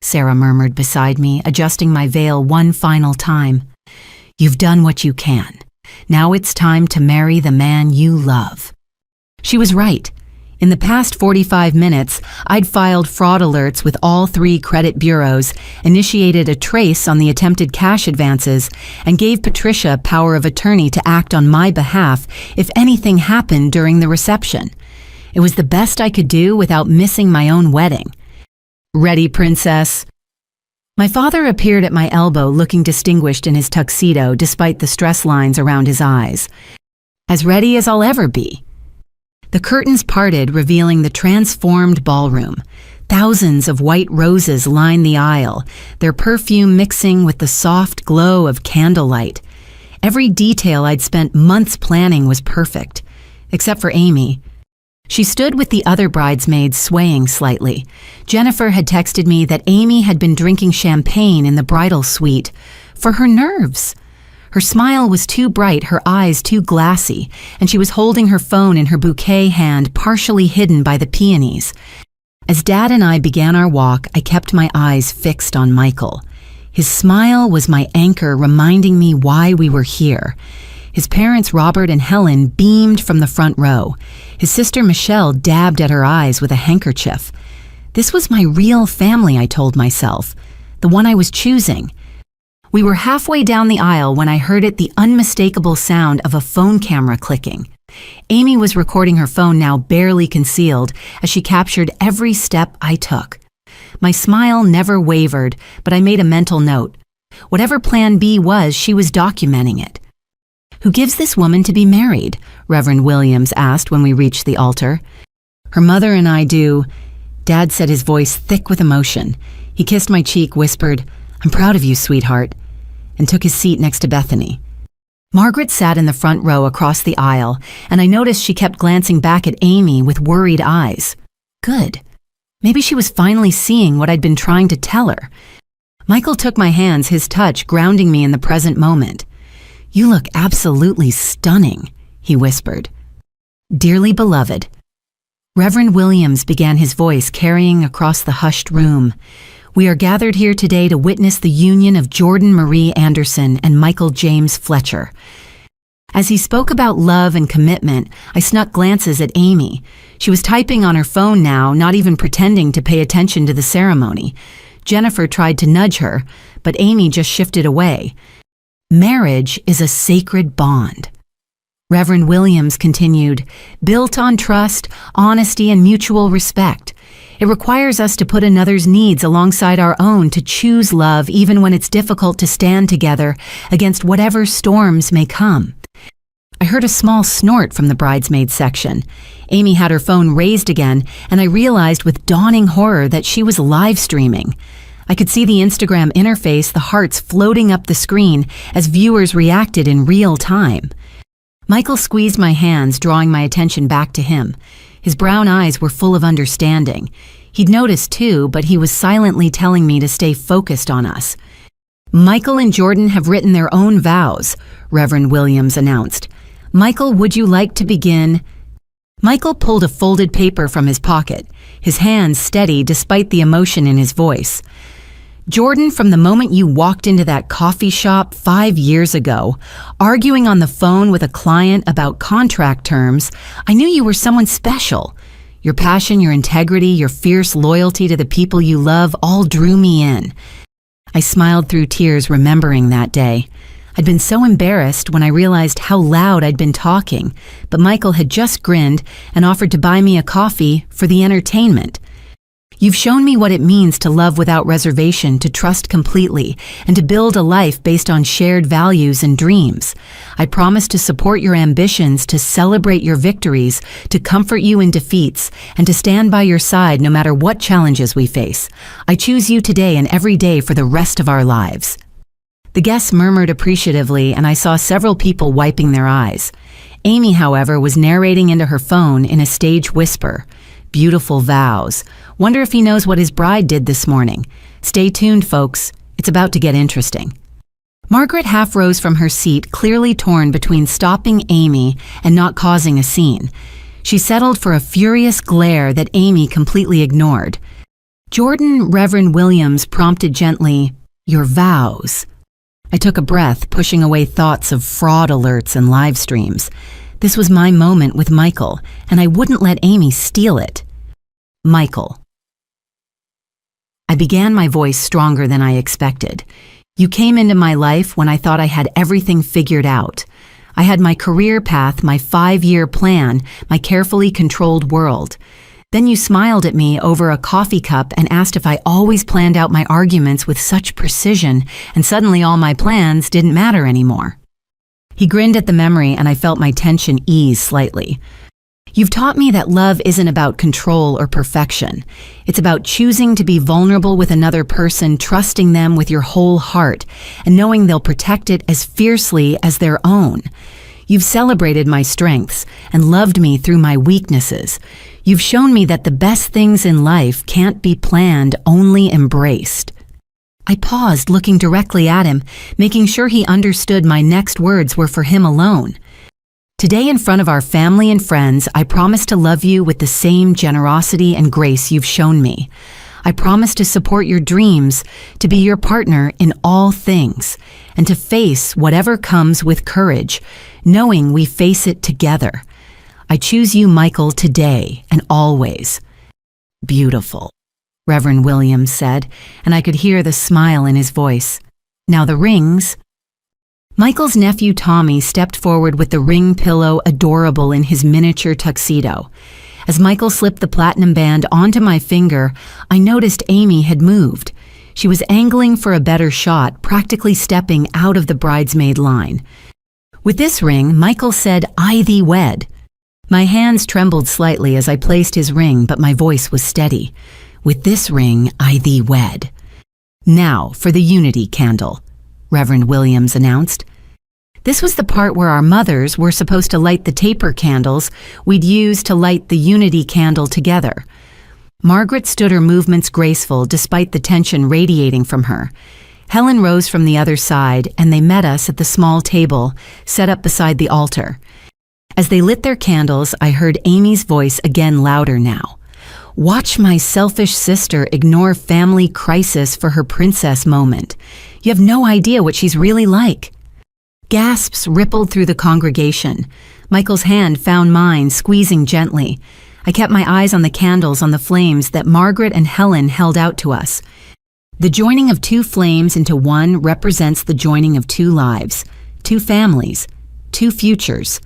Sarah murmured beside me, adjusting my veil one final time. "You've done what you can. Now it's time to marry the man you love." She was right. In the past 45 minutes, I'd filed fraud alerts with all 3 credit bureaus, initiated a trace on the attempted cash advances, and gave Patricia power of attorney to act on my behalf if anything happened during the reception. It was the best I could do without missing my own wedding. "Ready, princess?" My father appeared at my elbow, looking distinguished in his tuxedo despite the stress lines around his eyes. "As ready as I'll ever be." The curtains parted, revealing the transformed ballroom. Thousands of white roses lined the aisle, their perfume mixing with the soft glow of candlelight. Every detail I'd spent months planning was perfect, except for Amy. She stood with the other bridesmaids, swaying slightly. Jennifer had texted me that Amy had been drinking champagne in the bridal suite for her nerves. Her smile was too bright, her eyes too glassy, and she was holding her phone in her bouquet hand, partially hidden by the peonies. As Dad and I began our walk, I kept my eyes fixed on Michael. His smile was my anchor, reminding me why we were here. His parents, Robert and Helen, beamed from the front row. His sister, Michelle, dabbed at her eyes with a handkerchief. This was my real family, I told myself, the one I was choosing. We were halfway down the aisle when I heard the unmistakable sound of a phone camera clicking. Amy was recording her phone, now barely concealed, as she captured every step I took. My smile never wavered, but I made a mental note. Whatever plan B was, she was documenting it. "Who gives this woman to be married?" Reverend Williams asked when we reached the altar. "Her mother and I do," Dad said, his voice thick with emotion. He kissed my cheek, whispered, "I'm proud of you, sweetheart," and took his seat next to Bethany. Margaret sat in the front row across the aisle, and I noticed she kept glancing back at Amy with worried eyes. Good. Maybe she was finally seeing what I'd been trying to tell her. Michael took my hands, his touch grounding me in the present moment. "You look absolutely stunning," he whispered. "Dearly beloved." Reverend Williams began, his voice carrying across the hushed room. "We are gathered here today to witness the union of Jordan Marie Anderson and Michael James Fletcher." As he spoke about love and commitment, I snuck glances at Amy. She was typing on her phone now, not even pretending to pay attention to the ceremony. Jennifer tried to nudge her, but Amy just shifted away. "Marriage is a sacred bond." Reverend Williams continued, "built on trust, honesty, and mutual respect. It requires us to put another's needs alongside our own, to choose love even when it's difficult to stand together against whatever storms may come." I heard a small snort from the bridesmaid section. Amy had her phone raised again, and I realized with dawning horror that she was live streaming. I could see the Instagram interface, the hearts floating up the screen as viewers reacted in real time. Michael squeezed my hands, drawing my attention back to him. His brown eyes were full of understanding. He'd noticed too, but he was silently telling me to stay focused on us. "Michael and Jordan have written their own vows," Reverend Williams announced. "Michael, would you like to begin?" Michael pulled a folded paper from his pocket, his hands steady despite the emotion in his voice. Jordan, from the moment you walked into that coffee shop 5 years ago, arguing on the phone with a client about contract terms, I knew you were someone special. Your passion, your integrity, your fierce loyalty to the people you love all drew me in. I smiled through tears remembering that day. I'd been so embarrassed when I realized how loud I'd been talking, but Michael had just grinned and offered to buy me a coffee for the entertainment. You've shown me what it means to love without reservation, to trust completely, and to build a life based on shared values and dreams. I promise to support your ambitions, to celebrate your victories, to comfort you in defeats, and to stand by your side no matter what challenges we face. I choose you today and every day for the rest of our lives. The guests murmured appreciatively, and I saw several people wiping their eyes. Amy, however, was narrating into her phone in a stage whisper. Beautiful vows. Wonder if he knows what his bride did this morning. Stay tuned, folks. It's about to get interesting. Margaret half rose from her seat, clearly torn between stopping Amy and not causing a scene. She settled for a furious glare that Amy completely ignored. Jordan, Reverend Williams prompted gently, "Your vows." I took a breath, pushing away thoughts of fraud alerts and live streams. This was my moment with Michael, and I wouldn't let Amy steal it. Michael. I began, my voice stronger than I expected. You came into my life when I thought I had everything figured out. I had my career path, my 5-year plan, my carefully controlled world. Then you smiled at me over a coffee cup and asked if I always planned out my arguments with such precision, and suddenly all my plans didn't matter anymore. He grinned at the memory, and I felt my tension ease slightly. You've taught me that love isn't about control or perfection. It's about choosing to be vulnerable with another person, trusting them with your whole heart, and knowing they'll protect it as fiercely as their own. You've celebrated my strengths and loved me through my weaknesses. You've shown me that the best things in life can't be planned, only embraced. I paused, looking directly at him, making sure he understood my next words were for him alone. Today, in front of our family and friends, I promise to love you with the same generosity and grace you've shown me. I promise to support your dreams, to be your partner in all things, and to face whatever comes with courage, knowing we face it together. I choose you, Michael, today and always. Beautiful, Reverend Williams said, and I could hear the smile in his voice. Now the rings. Michael's nephew Tommy stepped forward with the ring pillow adorable in his miniature tuxedo. As Michael slipped the platinum band onto my finger, I noticed Amy had moved. She was angling for a better shot, practically stepping out of the bridesmaid line. With this ring, Michael said, "I thee wed." My hands trembled slightly as I placed his ring, but my voice was steady. With this ring, I thee wed. Now for the unity candle, Reverend Williams announced. This was the part where our mothers were supposed to light the taper candles we'd use to light the unity candle together. Margaret stood, her movements graceful despite the tension radiating from her. Helen rose from the other side, and they met us at the small table set up beside the altar. As they lit their candles, I heard Amy's voice again, louder now. Watch my selfish sister ignore family crisis for her princess moment. You have no idea what she's really like. Gasps rippled through the congregation. Michael's hand found mine, squeezing gently. I kept my eyes on the candles, on the flames that Margaret and Helen held out to us. The joining of two flames into one represents the joining of two lives, two families, two futures.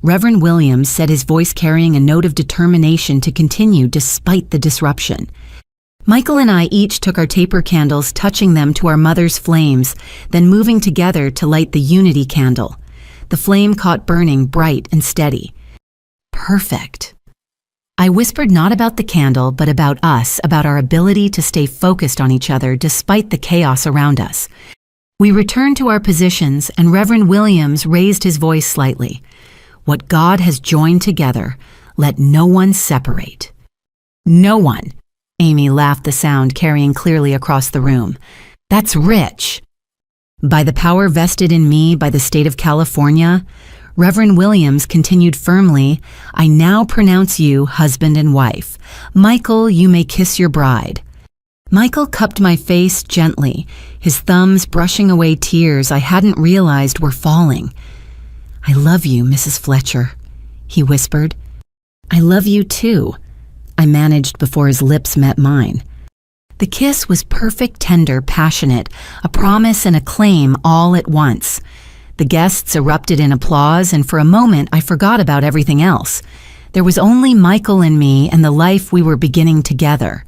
Reverend Williams said, his voice carrying a note of determination to continue despite the disruption. Michael and I each took our taper candles, touching them to our mother's flames, then moving together to light the unity candle. The flame caught burning bright and steady. Perfect. I whispered not about the candle, but about us, about our ability to stay focused on each other despite the chaos around us. We returned to our positions, and Reverend Williams raised his voice slightly. What God has joined together, let no one separate. No one. Amy laughed, the sound carrying clearly across the room. That's rich. By the power vested in me by the state of California, Reverend Williams continued firmly, I now pronounce you husband and wife. Michael, you may kiss your bride. Michael cupped my face gently, his thumbs brushing away tears I hadn't realized were falling. "I love you, Mrs. Fletcher," he whispered. "I love you too," I managed before his lips met mine. The kiss was perfect, tender, passionate, a promise and a claim all at once. The guests erupted in applause, and for a moment I forgot about everything else. There was only Michael and me and the life we were beginning together.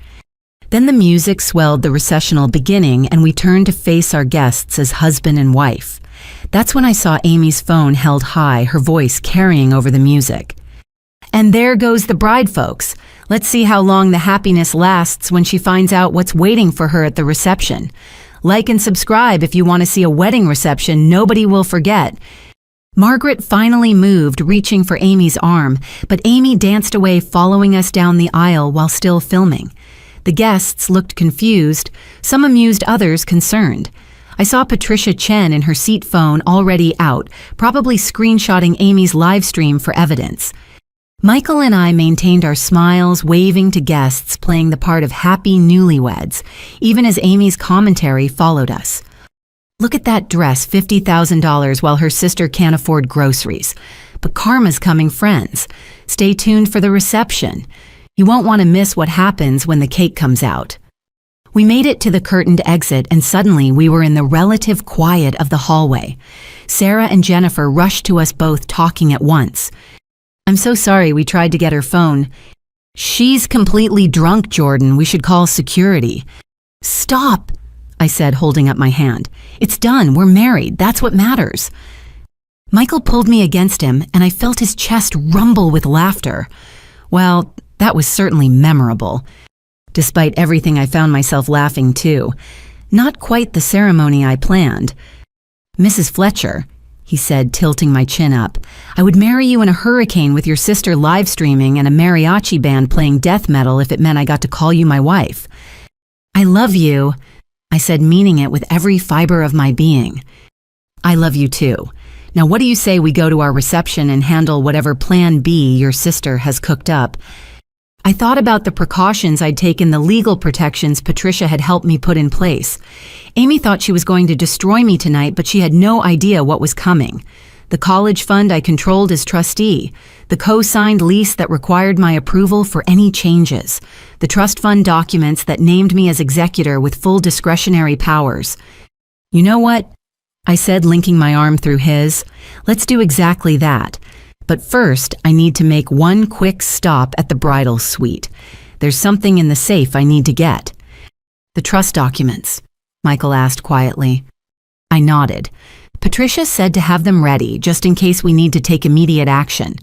Then the music swelled the recessional beginning, and we turned to face our guests as husband and wife. That's when I saw Amy's phone held high, her voice carrying over the music. "And there goes the bride, folks. Let's see how long the happiness lasts when she finds out what's waiting for her at the reception. Like and subscribe if you want to see a wedding reception nobody will forget." Margaret finally moved, reaching for Amy's arm, but Amy danced away, following us down the aisle while still filming. The guests looked confused, some amused, others concerned. I saw Patricia Chen in her seat phone already out, probably screenshotting Amy's live stream for evidence. Michael and I maintained our smiles, waving to guests, playing the part of happy newlyweds, even as Amy's commentary followed us. "Look at that dress, $50,000, while her sister can't afford groceries. But karma's coming, friends. Stay tuned for the reception. You won't want to miss what happens when the cake comes out." We made it to the curtained exit, and suddenly we were in the relative quiet of the hallway. Sarah and Jennifer rushed to us both, talking at once. "I'm so sorry, we tried to get her phone." "She's completely drunk, Jordan. We should call security." "Stop," I said, holding up my hand. "It's done. We're married. That's what matters." Michael pulled me against him, and I felt his chest rumble with laughter. Well, that was certainly memorable. Despite everything, I found myself laughing too. Not quite the ceremony I planned. "Mrs. Fletcher," he said, tilting my chin up, "I would marry you in a hurricane with your sister live streaming and a mariachi band playing death metal if it meant I got to call you my wife." "I love you," I said, meaning it with every fiber of my being. "I love you too. Now what do you say we go to our reception and handle whatever plan B your sister has cooked up?" I thought about the precautions I'd taken, the legal protections Patricia had helped me put in place. Amy thought she was going to destroy me tonight, but she had no idea what was coming. The college fund I controlled as trustee, the co-signed lease that required my approval for any changes, the trust fund documents that named me as executor with full discretionary powers. "You know what?" I said, linking my arm through his. "Let's do exactly that. But first, I need to make one quick stop at the bridal suite. There's something in the safe I need to get." "The trust documents?" Michael asked quietly. I nodded. Patricia said to have them ready, just in case we need to take immediate action.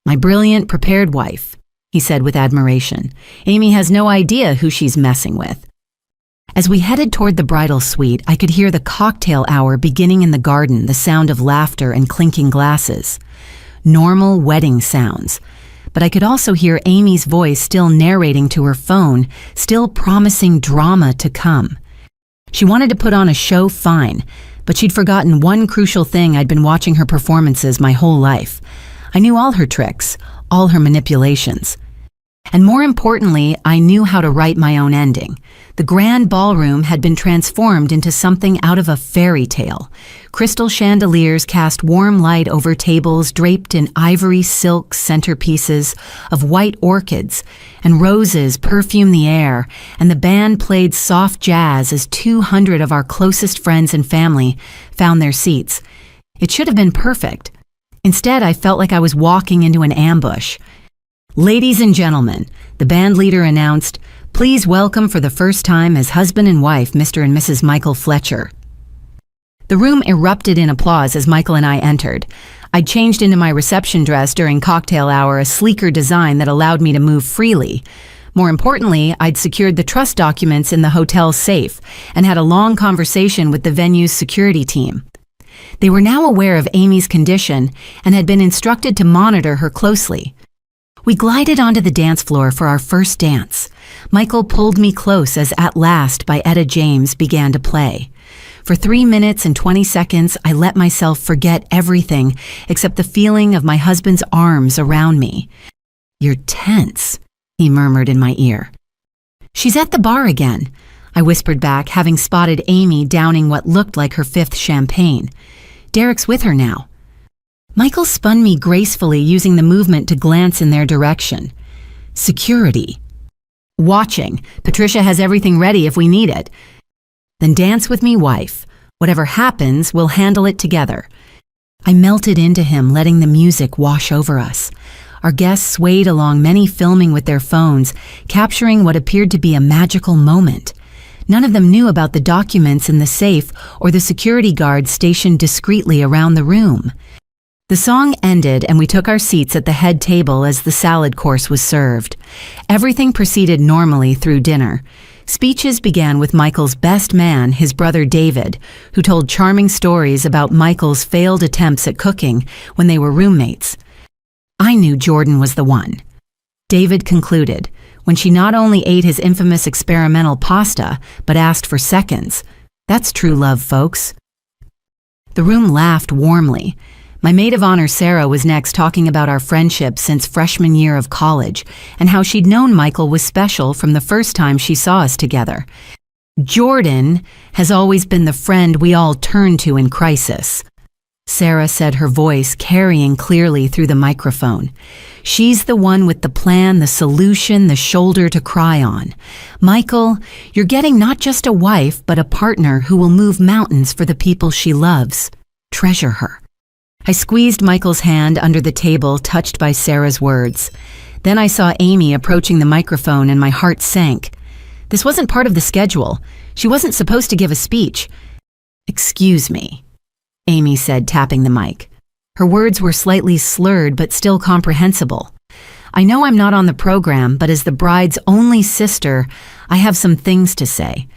"My brilliant, prepared wife," he said with admiration. "Amy has no idea who she's messing with." As we headed toward the bridal suite, I could hear the cocktail hour beginning in the garden, the sound of laughter and clinking glasses. Normal wedding sounds. But I could also hear Amy's voice still narrating to her phone, still promising drama to come. She wanted to put on a show, fine, but she'd forgotten one crucial thing. I'd been watching her performances my whole life. I knew all her tricks, all her manipulations. And more importantly, I knew how to write my own ending. The grand ballroom had been transformed into something out of a fairy tale. Crystal chandeliers cast warm light over tables draped in ivory silk centerpieces of white orchids, and roses perfumed the air, and the band played soft jazz as 200 of our closest friends and family found their seats. It should have been perfect. Instead, I felt like I was walking into an ambush. "Ladies and gentlemen," the band leader announced, "please welcome for the first time as husband and wife, Mr. and Mrs. Michael Fletcher." The room erupted in applause as Michael and I entered. I'd changed into my reception dress during cocktail hour, a sleeker design that allowed me to move freely. More importantly, I'd secured the trust documents in the hotel's safe and had a long conversation with the venue's security team. They were now aware of Amy's condition and had been instructed to monitor her closely. We glided onto the dance floor for our first dance. Michael pulled me close as At Last by Etta James began to play. For 3 minutes and 20 seconds, I let myself forget everything except the feeling of my husband's arms around me. "You're tense," he murmured in my ear. "She's at the bar again," I whispered back, having spotted Amy downing what looked like her 5th champagne. "Derek's with her now." Michael spun me gracefully, using the movement to glance in their direction. "Security." "Watching. Patricia has everything ready if we need it." "Then dance with me, wife. Whatever happens, we'll handle it together." I melted into him, letting the music wash over us. Our guests swayed along, many filming with their phones, capturing what appeared to be a magical moment. None of them knew about the documents in the safe or the security guards stationed discreetly around the room. The song ended and we took our seats at the head table as the salad course was served. Everything proceeded normally through dinner. Speeches began with Michael's best man, his brother David, who told charming stories about Michael's failed attempts at cooking when they were roommates. I knew Jordan was the one. David concluded, when she not only ate his infamous experimental pasta, but asked for seconds. That's true love, folks. The room laughed warmly. My maid of honor, Sarah, was next, talking about our friendship since freshman year of college and how she'd known Michael was special from the first time she saw us together. "Jordan has always been the friend we all turn to in crisis," Sarah said, her voice carrying clearly through the microphone. "She's the one with the plan, the solution, the shoulder to cry on. Michael, you're getting not just a wife, but a partner who will move mountains for the people she loves. Treasure her." I squeezed Michael's hand under the table, touched by Sarah's words. Then I saw Amy approaching the microphone and my heart sank. This wasn't part of the schedule. She wasn't supposed to give a speech. "Excuse me," Amy said, tapping the mic. Her words were slightly slurred but still comprehensible. "I know I'm not on the program, but as the bride's only sister, I have some things to say."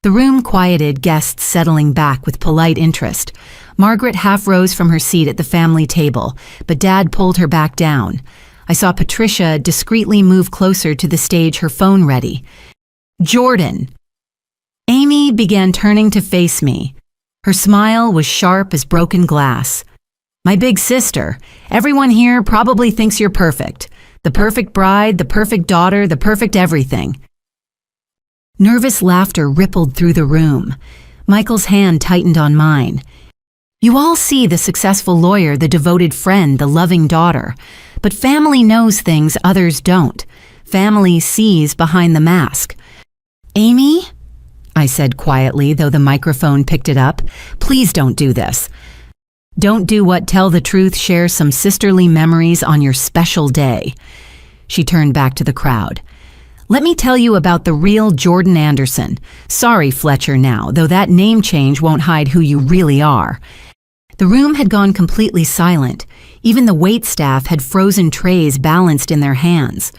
The room quieted, guests settling back with polite interest. Margaret half rose from her seat at the family table, but Dad pulled her back down. I saw Patricia discreetly move closer to the stage, her phone ready. "Jordan." Amy began turning to face me. Her smile was sharp as broken glass. "My big sister, everyone here probably thinks you're perfect. The perfect bride, the perfect daughter, the perfect everything." Nervous laughter rippled through the room. Michael's hand tightened on mine. "You all see the successful lawyer, the devoted friend, the loving daughter. But family knows things others don't. Family sees behind the mask." "Amy," I said quietly, though the microphone picked it up, "please don't do this." "Don't do what? Tell the truth, share some sisterly memories on your special day." She turned back to the crowd. "Let me tell you about the real Jordan Anderson. Sorry, Fletcher now, though that name change won't hide who you really are." The room had gone completely silent. Even the wait staff had frozen trays balanced in their hands.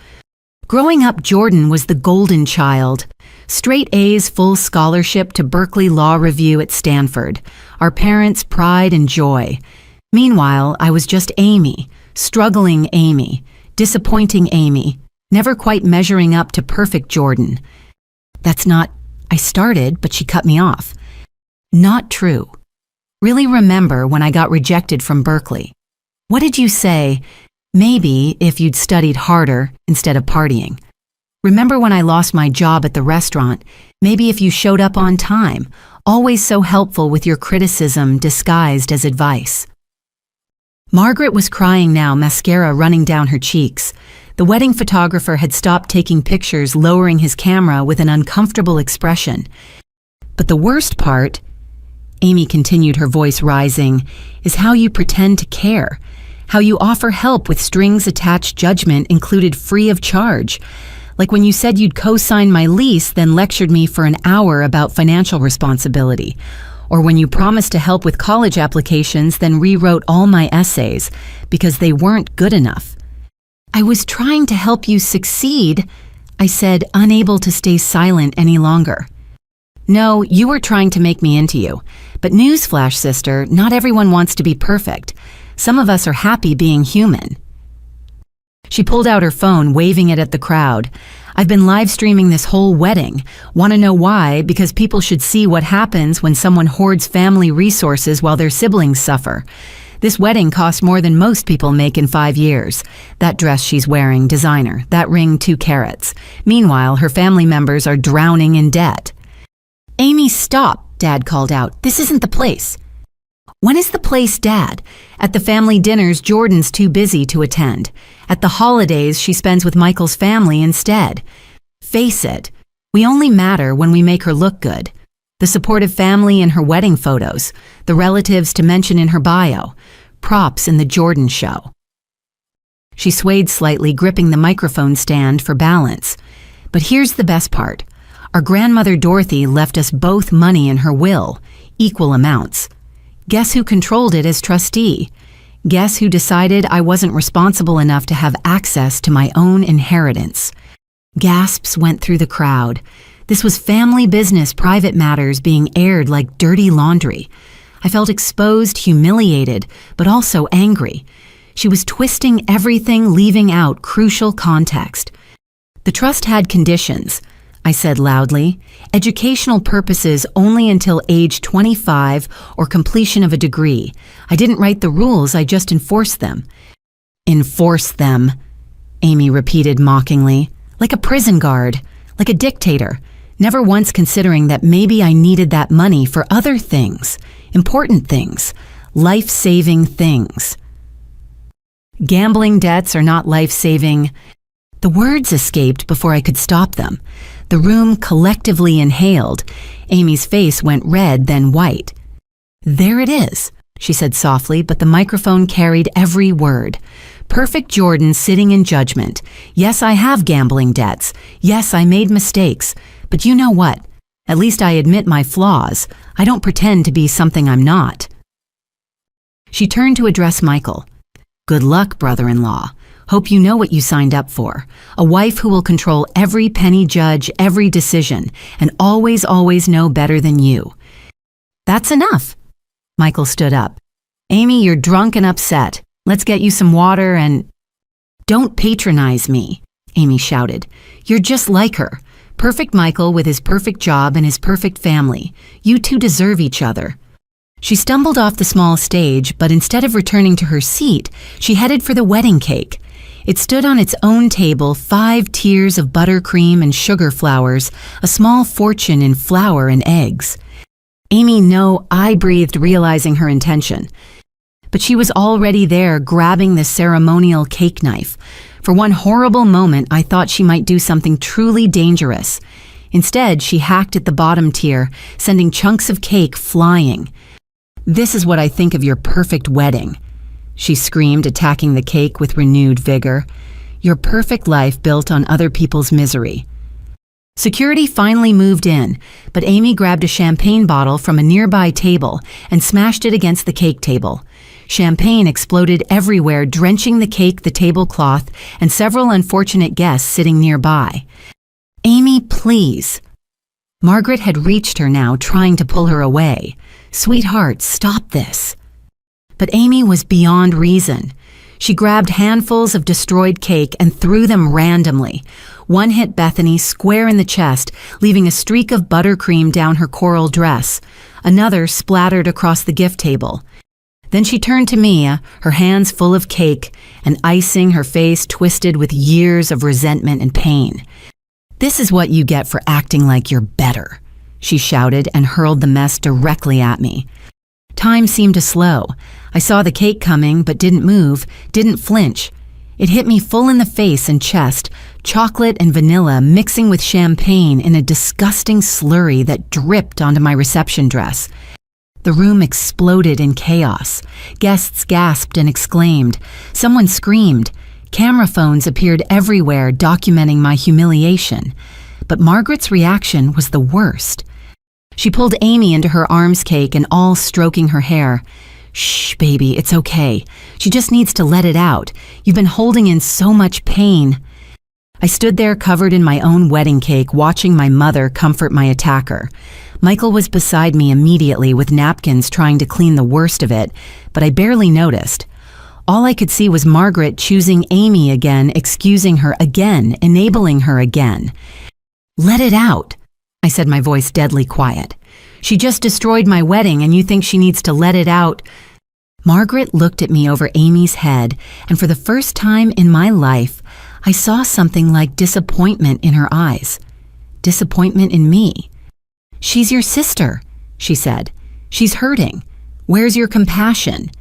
Growing up, Jordan was the golden child. Straight A's, full scholarship to Berkeley Law Review at Stanford. Our parents' pride and joy. Meanwhile, I was just Amy, struggling Amy, disappointing Amy, never quite measuring up to perfect Jordan. "That's not," I started, but she cut me off. "Not true. Really remember when I got rejected from Berkeley. What did you say? Maybe if you'd studied harder instead of partying. Remember when I lost my job at the restaurant? Maybe if you showed up on time, always so helpful with your criticism disguised as advice." Margaret was crying now, mascara running down her cheeks. The wedding photographer had stopped taking pictures, lowering his camera with an uncomfortable expression. "But the worst part," Amy continued, her voice rising, "is how you pretend to care. How you offer help with strings attached, judgment included, free of charge. Like when you said you'd co-sign my lease, then lectured me for an hour about financial responsibility. Or when you promised to help with college applications, then rewrote all my essays because they weren't good enough." "I was trying to help you succeed," I said, unable to stay silent any longer. "No, you were trying to make me into you. But newsflash, sister, not everyone wants to be perfect. Some of us are happy being human." She pulled out her phone, waving it at the crowd. "I've been live streaming this whole wedding. Want to know why? Because people should see what happens when someone hoards family resources while their siblings suffer. This wedding cost more than most people make in 5 years. That dress she's wearing, designer. That ring, 2 carats. Meanwhile, her family members are drowning in debt. Amy, stop, Dad called out. This isn't the place. When is the place, Dad? At the family dinners, Jordan's too busy to attend. At the holidays, she spends with Michael's family instead. Face it, we only matter when we make her look good. The supportive family in her wedding photos, the relatives to mention in her bio, props in the Jordan show. She swayed slightly, gripping the microphone stand for balance. But here's the best part. Our grandmother Dorothy left us both money in her will, equal amounts. Guess who controlled it as trustee? Guess who decided I wasn't responsible enough to have access to my own inheritance? Gasps went through the crowd. This was family business, private matters being aired like dirty laundry. I felt exposed, humiliated, but also angry. She was twisting everything, leaving out crucial context. The trust had conditions, I said loudly. Educational purposes only until age 25 or completion of a degree. I didn't write the rules, I just enforced them. Enforce them, Amy repeated mockingly, like a prison guard, like a dictator, never once considering that maybe I needed that money for other things, important things, life-saving things. Gambling debts are not life-saving. The words escaped before I could stop them. The room collectively inhaled. Amy's face went red, then white. There it is, she said softly, but the microphone carried every word. Perfect Jordan sitting in judgment. Yes, I have gambling debts. Yes, I made mistakes. But you know what? At least I admit my flaws. I don't pretend to be something I'm not. She turned to address Michael. Good luck, brother-in-law. Hope you know what you signed up for. A wife who will control every penny, judge every decision, and always know better than you. That's enough. Michael stood up. Amy, you're drunk and upset. Let's get you some water and... Don't patronize me, Amy shouted. You're just like her. Perfect Michael with his perfect job and his perfect family. You two deserve each other. She stumbled off the small stage, but instead of returning to her seat, she headed for the wedding cake. It stood on its own table, 5 tiers of buttercream and sugar flowers, a small fortune in flour and eggs. Amy, no, I breathed, realizing her intention. But she was already there, grabbing the ceremonial cake knife. For one horrible moment, I thought she might do something truly dangerous. Instead, she hacked at the bottom tier, sending chunks of cake flying. This is what I think of your perfect wedding, she screamed, attacking the cake with renewed vigor. Your perfect life built on other people's misery. Security finally moved in, but Amy grabbed a champagne bottle from a nearby table and smashed it against the cake table. Champagne exploded everywhere, drenching the cake, the tablecloth, and several unfortunate guests sitting nearby. Amy, please. Margaret had reached her now, trying to pull her away. Sweetheart, stop this. But Amy was beyond reason. She grabbed handfuls of destroyed cake and threw them randomly. One hit Bethany square in the chest, leaving a streak of buttercream down her coral dress. Another splattered across the gift table. Then she turned to me, her hands full of cake and icing, her face twisted with years of resentment and pain. This is what you get for acting like you're better, she shouted and hurled the mess directly at me. Time seemed to slow. I saw the cake coming, but didn't move, didn't flinch. It hit me full in the face and chest, chocolate and vanilla mixing with champagne in a disgusting slurry that dripped onto my reception dress. The room exploded in chaos. Guests gasped and exclaimed. Someone screamed. Camera phones appeared everywhere, documenting my humiliation. But Margaret's reaction was the worst. She pulled Amy into her arms, cake and all stroking her hair. Shh, baby, it's okay. She just needs to let it out. You've been holding in so much pain. I stood there covered in my own wedding cake, watching my mother comfort my attacker. Michael was beside me immediately with napkins trying to clean the worst of it, but I barely noticed. All I could see was Margaret choosing Amy again, excusing her again, enabling her again. Let it out, I said, my voice deadly quiet. She just destroyed my wedding and you think she needs to let it out? Margaret looked at me over Amy's head, and for the first time in my life, I saw something like disappointment in her eyes. Disappointment in me. "She's your sister," she said. "She's hurting. Where's your compassion?"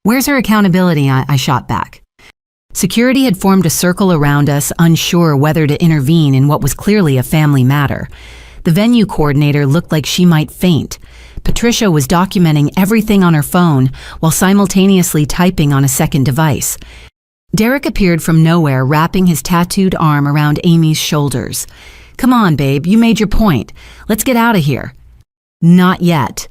"Where's her accountability?" I shot back. Security had formed a circle around us, unsure whether to intervene in what was clearly a family matter. The venue coordinator looked like she might faint. Patricia was documenting everything on her phone while simultaneously typing on a second device. Derek appeared from nowhere, wrapping his tattooed arm around Amy's shoulders. "Come on, babe, you made your point. Let's get out of here." "Not yet,"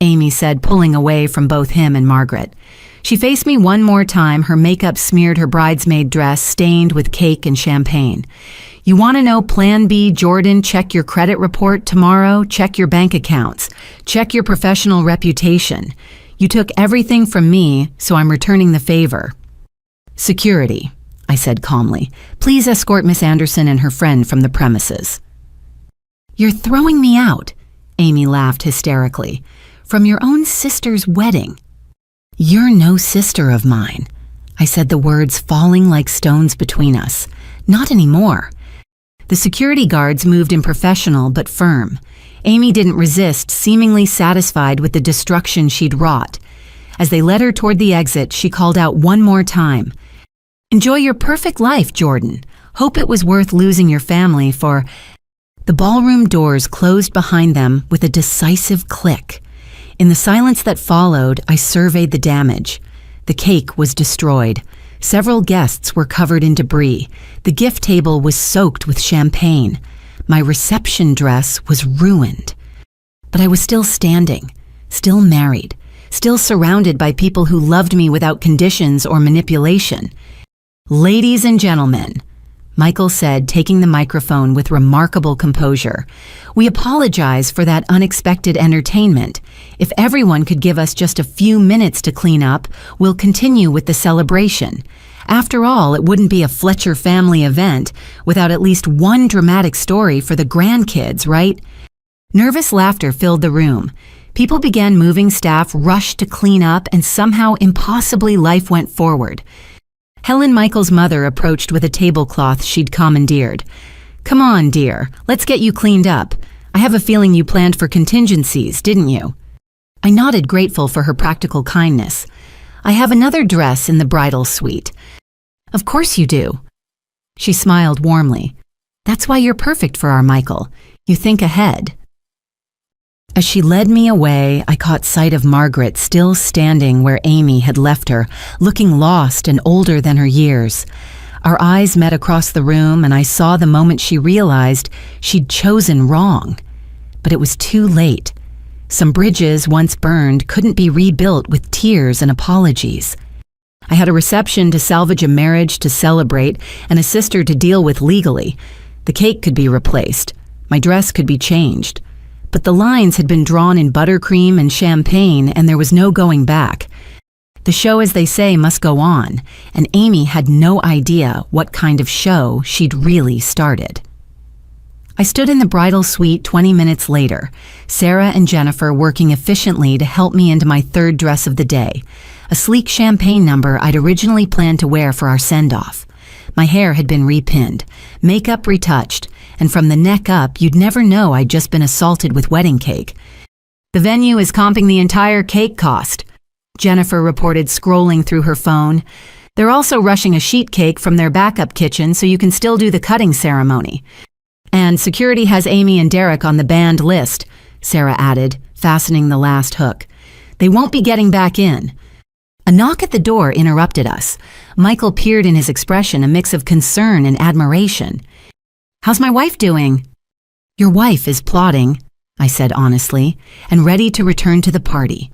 Amy said, pulling away from both him and Margaret. She faced me one more time, her makeup smeared her bridesmaid dress, stained with cake and champagne. "You want to know Plan B, Jordan? Check your credit report tomorrow, check your bank accounts, check your professional reputation. You took everything from me, so I'm returning the favor." "Security," I said calmly. "Please escort Miss Anderson and her friend from the premises." "You're throwing me out," Amy laughed hysterically. "From your own sister's wedding." "You're no sister of mine," I said, the words falling like stones between us. "Not anymore." The security guards moved in professional but firm. Amy didn't resist, seemingly satisfied with the destruction she'd wrought. As they led her toward the exit, she called out one more time, "Enjoy your perfect life, Jordan. Hope it was worth losing your family for—" The ballroom doors closed behind them with a decisive click. In the silence that followed, I surveyed the damage. The cake was destroyed. Several guests were covered in debris. The gift table was soaked with champagne. My reception dress was ruined. But I was still standing, still married, still surrounded by people who loved me without conditions or manipulation. "Ladies and gentlemen," Michael said, taking the microphone with remarkable composure, "we apologize for that unexpected entertainment. If everyone could give us just a few minutes to clean up, we'll continue with the celebration. After all, it wouldn't be a Fletcher family event without at least one dramatic story for the grandkids, right?" Nervous laughter filled the room. People began moving, staff rushed to clean up, and somehow impossibly life went forward. Helen, Michael's mother, approached with a tablecloth she'd commandeered. "Come on, dear, let's get you cleaned up. I have a feeling you planned for contingencies, didn't you?" I nodded, grateful for her practical kindness. "I have another dress in the bridal suite." "Of course you do." She smiled warmly. "That's why you're perfect for our Michael. You think ahead." As she led me away, I caught sight of Margaret still standing where Amy had left her, looking lost and older than her years. Our eyes met across the room, and I saw the moment she realized she'd chosen wrong. But it was too late. Some bridges, once burned, couldn't be rebuilt with tears and apologies. I had a reception to salvage, a marriage to celebrate, and a sister to deal with legally. The cake could be replaced. My dress could be changed. But the lines had been drawn in buttercream and champagne, and there was no going back. The show, as they say, must go on, and Amy had no idea what kind of show she'd really started. I stood in the bridal suite 20 minutes later, Sarah and Jennifer working efficiently to help me into my third dress of the day, a sleek champagne number I'd originally planned to wear for our send-off. My hair had been repinned, makeup retouched, and from the neck up, you'd never know I'd just been assaulted with wedding cake. "The venue is comping the entire cake cost," Jennifer reported, scrolling through her phone. "They're also rushing a sheet cake from their backup kitchen so you can still do the cutting ceremony. And security has Amy and Derek on the banned list," Sarah added, fastening the last hook. "They won't be getting back in." A knock at the door interrupted us. Michael peered, in his expression a mix of concern and admiration. "How's my wife doing?" "Your wife is plotting," I said honestly, "and ready to return to the party."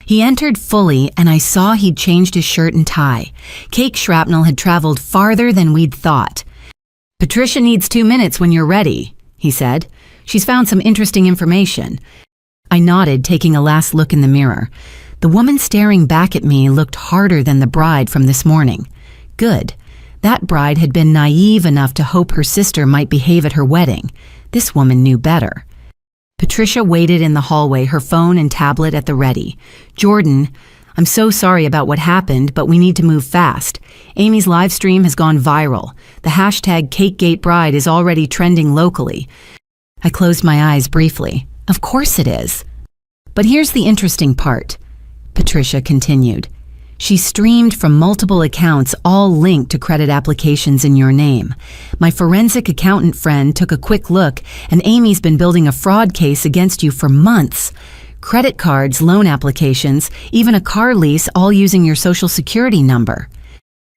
He entered fully, and I saw he'd changed his shirt and tie. Cake shrapnel had traveled farther than we'd thought. "Patricia needs 2 minutes when you're ready," he said. "She's found some interesting information." I nodded, taking a last look in the mirror. The woman staring back at me looked harder than the bride from this morning. Good. That bride had been naive enough to hope her sister might behave at her wedding. This woman knew better. Patricia waited in the hallway, her phone and tablet at the ready. "Jordan," I'm so sorry about what happened, but we need to move fast. Amy's live stream has gone viral. The hashtag CakeGateBride is already trending locally. I closed my eyes briefly. Of course it is. But here's the interesting part, Patricia continued. She streamed from multiple accounts, all linked to credit applications in your name. My forensic accountant friend took a quick look, and Amy's been building a fraud case against you for months. Credit cards, loan applications, even a car lease, all using your social security number.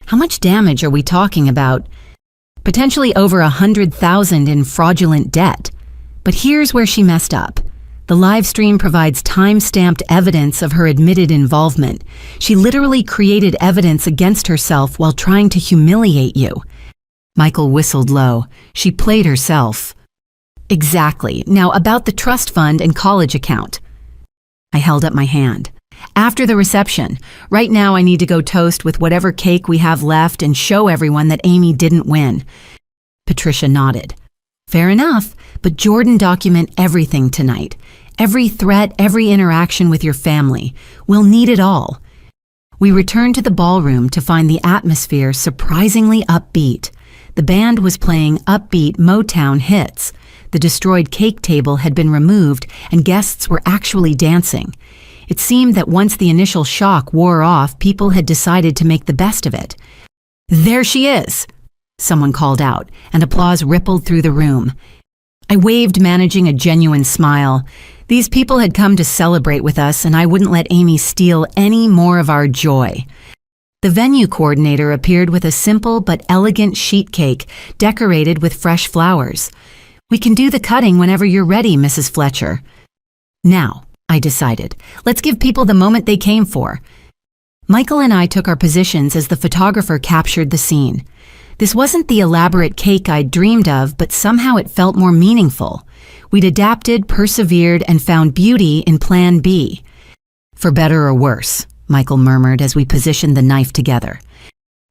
How much damage are we talking about? Potentially over 100,000 in fraudulent debt. But here's where she messed up. The live stream provides time-stamped evidence of her admitted involvement. She literally created evidence against herself while trying to humiliate you. Michael whistled low. She played herself. Exactly. Now about the trust fund and college account. I held up my hand. After the reception. Right now I need to go toast with whatever cake we have left and show everyone that Amy didn't win. Patricia nodded. Fair enough, but Jordan, document everything tonight. Every threat, every interaction with your family. We'll need it all. We returned to the ballroom to find the atmosphere surprisingly upbeat. The band was playing upbeat Motown hits. The destroyed cake table had been removed and guests were actually dancing. It seemed that once the initial shock wore off, people had decided to make the best of it. There she is! Someone called out, and applause rippled through the room. I waved, managing a genuine smile. These people had come to celebrate with us, and I wouldn't let Amy steal any more of our joy. The venue coordinator appeared with a simple but elegant sheet cake decorated with fresh flowers. We can do the cutting whenever you're ready, Mrs. Fletcher. Now, I decided, let's give people the moment they came for. Michael and I took our positions as the photographer captured the scene. This wasn't the elaborate cake I'd dreamed of, but somehow it felt more meaningful. We'd adapted, persevered, and found beauty in Plan B. For better or worse, Michael murmured as we positioned the knife together.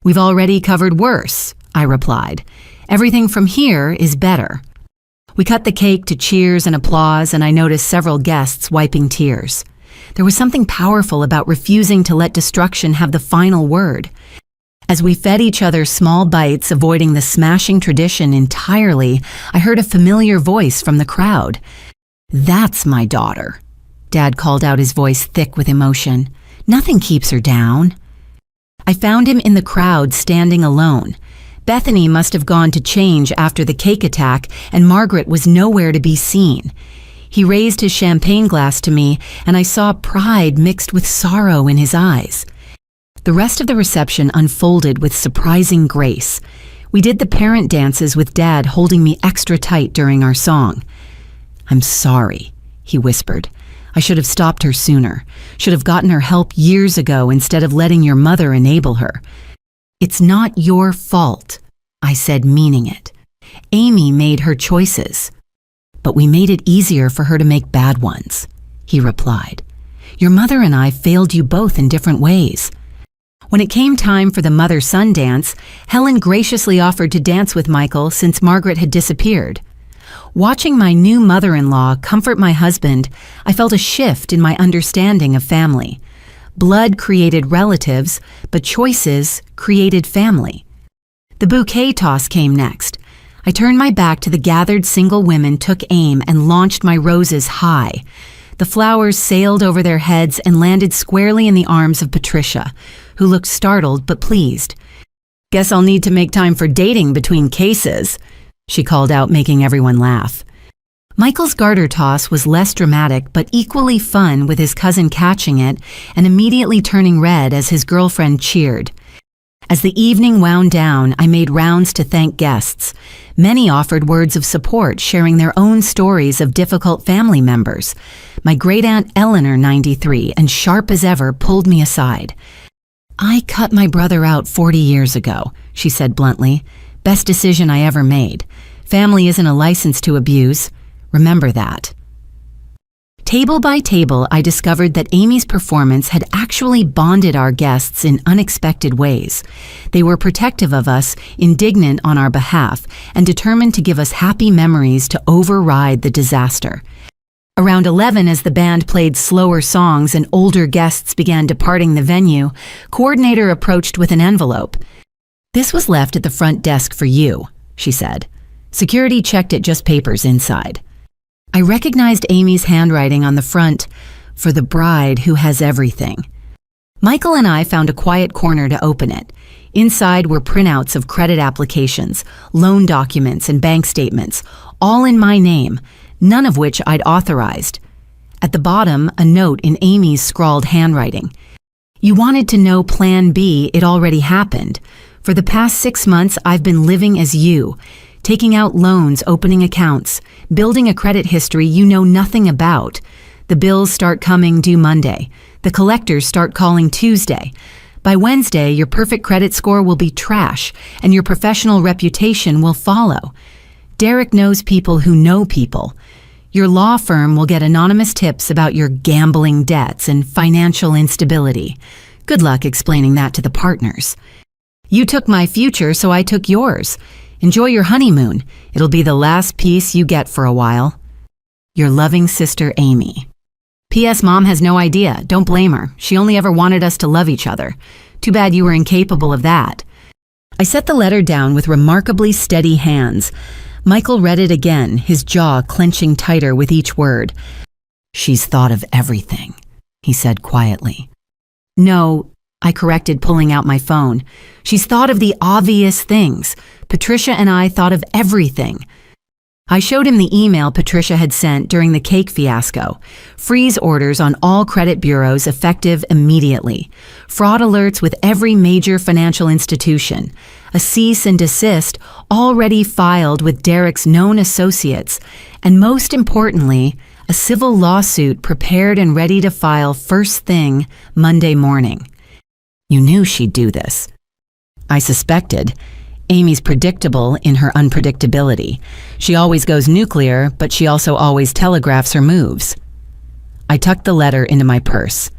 We've already covered worse, I replied. Everything from here is better. We cut the cake to cheers and applause, and I noticed several guests wiping tears. There was something powerful about refusing to let destruction have the final word. As we fed each other small bites, avoiding the smashing tradition entirely, I heard a familiar voice from the crowd. That's my daughter. Dad called out, his voice thick with emotion. Nothing keeps her down. I found him in the crowd, standing alone. Bethany must have gone to change after the cake attack, and Margaret was nowhere to be seen. He raised his champagne glass to me, and I saw pride mixed with sorrow in his eyes. The rest of the reception unfolded with surprising grace. We did the parent dances with Dad holding me extra tight during our song. I'm sorry, he whispered. I should have stopped her sooner. Should have gotten her help years ago instead of letting your mother enable her. It's not your fault, I said, meaning it. Amy made her choices. But we made it easier for her to make bad ones, he replied. Your mother and I failed you both in different ways. When it came time for the mother-son dance, Helen graciously offered to dance with Michael since Margaret had disappeared. Watching my new mother-in-law comfort my husband, I felt a shift in my understanding of family. Blood created relatives, but choices created family. The bouquet toss came next. I turned my back to the gathered single women, took aim, and launched my roses high. The flowers sailed over their heads and landed squarely in the arms of Patricia, who looked startled but pleased. Guess I'll need to make time for dating between cases, she called out, making everyone laugh. Michael's garter toss was less dramatic but equally fun, with his cousin catching it and immediately turning red as his girlfriend cheered. As the evening wound down, I made rounds to thank guests. Many offered words of support, sharing their own stories of difficult family members. My great-aunt Eleanor, 93, and sharp as ever, pulled me aside. I cut my brother out 40 years ago, she said bluntly. Best decision I ever made. Family isn't a license to abuse. Remember that. Table by table, I discovered that Amy's performance had actually bonded our guests in unexpected ways. They were protective of us, indignant on our behalf, and determined to give us happy memories to override the disaster. Around 11, as the band played slower songs and older guests began departing the venue, coordinator approached with an envelope. "This was left at the front desk for you," she said. "Security checked it, just papers inside." I recognized Amy's handwriting on the front, "For the bride who has everything." Michael and I found a quiet corner to open it. Inside were printouts of credit applications, loan documents, and bank statements, all in my name, none of which I'd authorized. At the bottom, a note in Amy's scrawled handwriting. "You wanted to know Plan B, it already happened. For the past 6 months, I've been living as you, taking out loans, opening accounts, building a credit history you know nothing about. The bills start coming due Monday. The collectors start calling Tuesday. By Wednesday, your perfect credit score will be trash, and your professional reputation will follow. Derek knows people who know people. Your law firm will get anonymous tips about your gambling debts and financial instability. Good luck explaining that to the partners. You took my future, so I took yours. Enjoy your honeymoon. It'll be the last piece you get for a while. Your loving sister, Amy. P.S. Mom has no idea. Don't blame her. She only ever wanted us to love each other. Too bad you were incapable of that." I set the letter down with remarkably steady hands. Michael read it again, his jaw clenching tighter with each word. "She's thought of everything," he said quietly. "No," I corrected, pulling out my phone. "She's thought of the obvious things. Patricia and I thought of everything." I showed him the email Patricia had sent during the cake fiasco. Freeze orders on all credit bureaus effective immediately. Fraud alerts with every major financial institution. A cease and desist already filed with Derek's known associates. And most importantly, a civil lawsuit prepared and ready to file first thing Monday morning. "You knew she'd do this." I suspected. Amy's predictable in her unpredictability. She always goes nuclear, but she also always telegraphs her moves. I tucked the letter into my purse.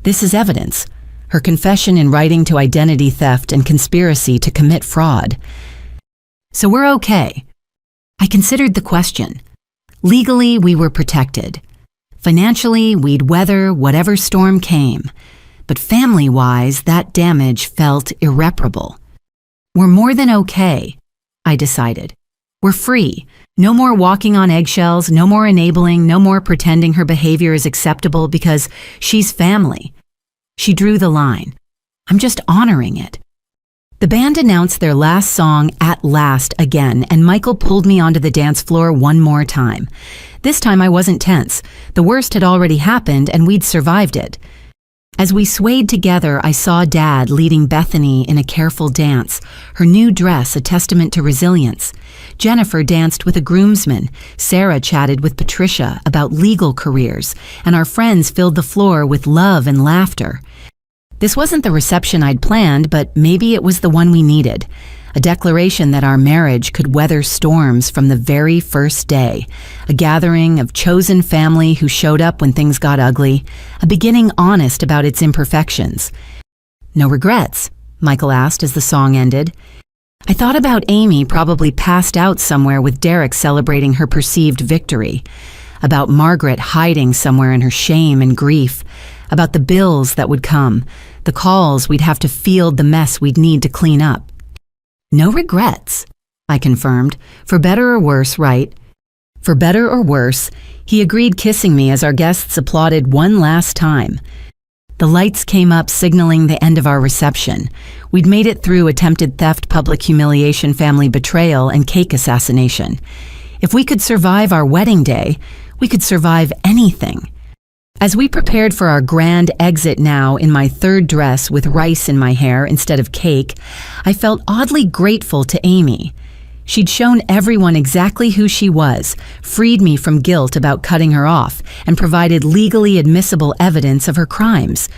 This is evidence. Her confession in writing to identity theft and conspiracy to commit fraud. So we're okay. I considered the question. Legally, we were protected. Financially, we'd weather whatever storm came. But family-wise, that damage felt irreparable. We're more than okay, I decided. We're free. No more walking on eggshells, no more enabling, no more pretending her behavior is acceptable because she's family. She drew the line. I'm just honoring it. The band announced their last song, At Last, again, and Michael pulled me onto the dance floor one more time. This time I wasn't tense. The worst had already happened and we'd survived it. As we swayed together, I saw Dad leading Bethany in a careful dance, her new dress a testament to resilience. Jennifer danced with a groomsman, Sarah chatted with Patricia about legal careers, and our friends filled the floor with love and laughter. This wasn't the reception I'd planned, but maybe it was the one we needed. A declaration that our marriage could weather storms from the very first day. A gathering of chosen family who showed up when things got ugly. A beginning honest about its imperfections. "No regrets?" Michael asked as the song ended. I thought about Amy probably passed out somewhere with Derek celebrating her perceived victory. About Margaret hiding somewhere in her shame and grief. About the bills that would come. The calls we'd have to field, the mess we'd need to clean up. "No regrets," I confirmed. "For better or worse, right?" For better or worse, he agreed, kissing me as our guests applauded one last time. The lights came up, signaling the end of our reception. We'd made it through attempted theft, public humiliation, family betrayal, and cake assassination. If we could survive our wedding day, we could survive anything. As we prepared for our grand exit now in my third dress with rice in my hair instead of cake, I felt oddly grateful to Amy. She'd shown everyone exactly who she was, freed me from guilt about cutting her off, and provided legally admissible evidence of her crimes.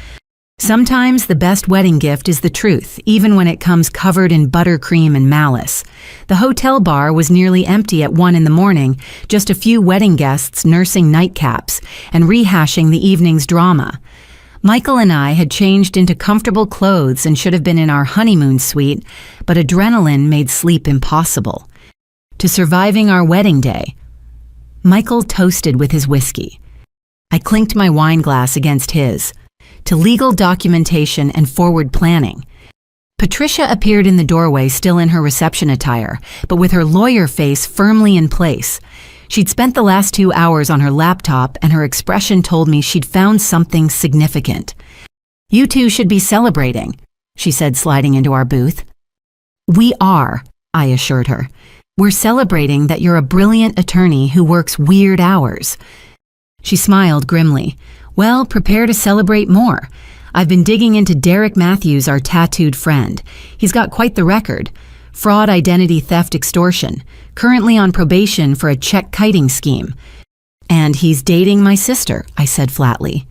Sometimes the best wedding gift is the truth, even when it comes covered in buttercream and malice. The hotel bar was nearly empty at 1 a.m, just a few wedding guests nursing nightcaps and rehashing the evening's drama. Michael and I had changed into comfortable clothes and should have been in our honeymoon suite, but adrenaline made sleep impossible. To surviving our wedding day. Michael toasted with his whiskey. I clinked my wine glass against his. To legal documentation and forward planning. Patricia appeared in the doorway, still in her reception attire, but with her lawyer face firmly in place. She'd spent the last 2 hours on her laptop, and her expression told me she'd found something significant. "You two should be celebrating," she said, sliding into our booth. "We are," I assured her. "We're celebrating that you're a brilliant attorney who works weird hours." She smiled grimly. "Well, prepare to celebrate more. I've been digging into Derek Matthews, our tattooed friend. He's got quite the record. Fraud, identity theft, extortion. Currently on probation for a check kiting scheme. And he's dating my sister," I said flatly.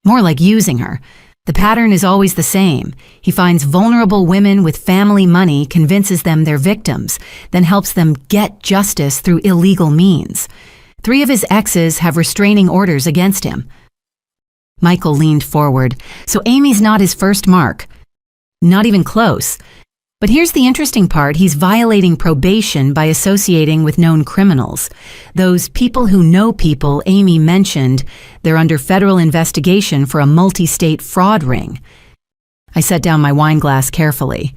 "More like using her. The pattern is always the same. He finds vulnerable women with family money, convinces them they're victims, then helps them get justice through illegal means. 3 of his exes have restraining orders against him." Michael leaned forward. "So Amy's not his first mark?" "Not even close. But here's the interesting part. He's violating probation by associating with known criminals. Those people who know people Amy mentioned, they're under federal investigation for a multi-state fraud ring." I set down my wine glass carefully.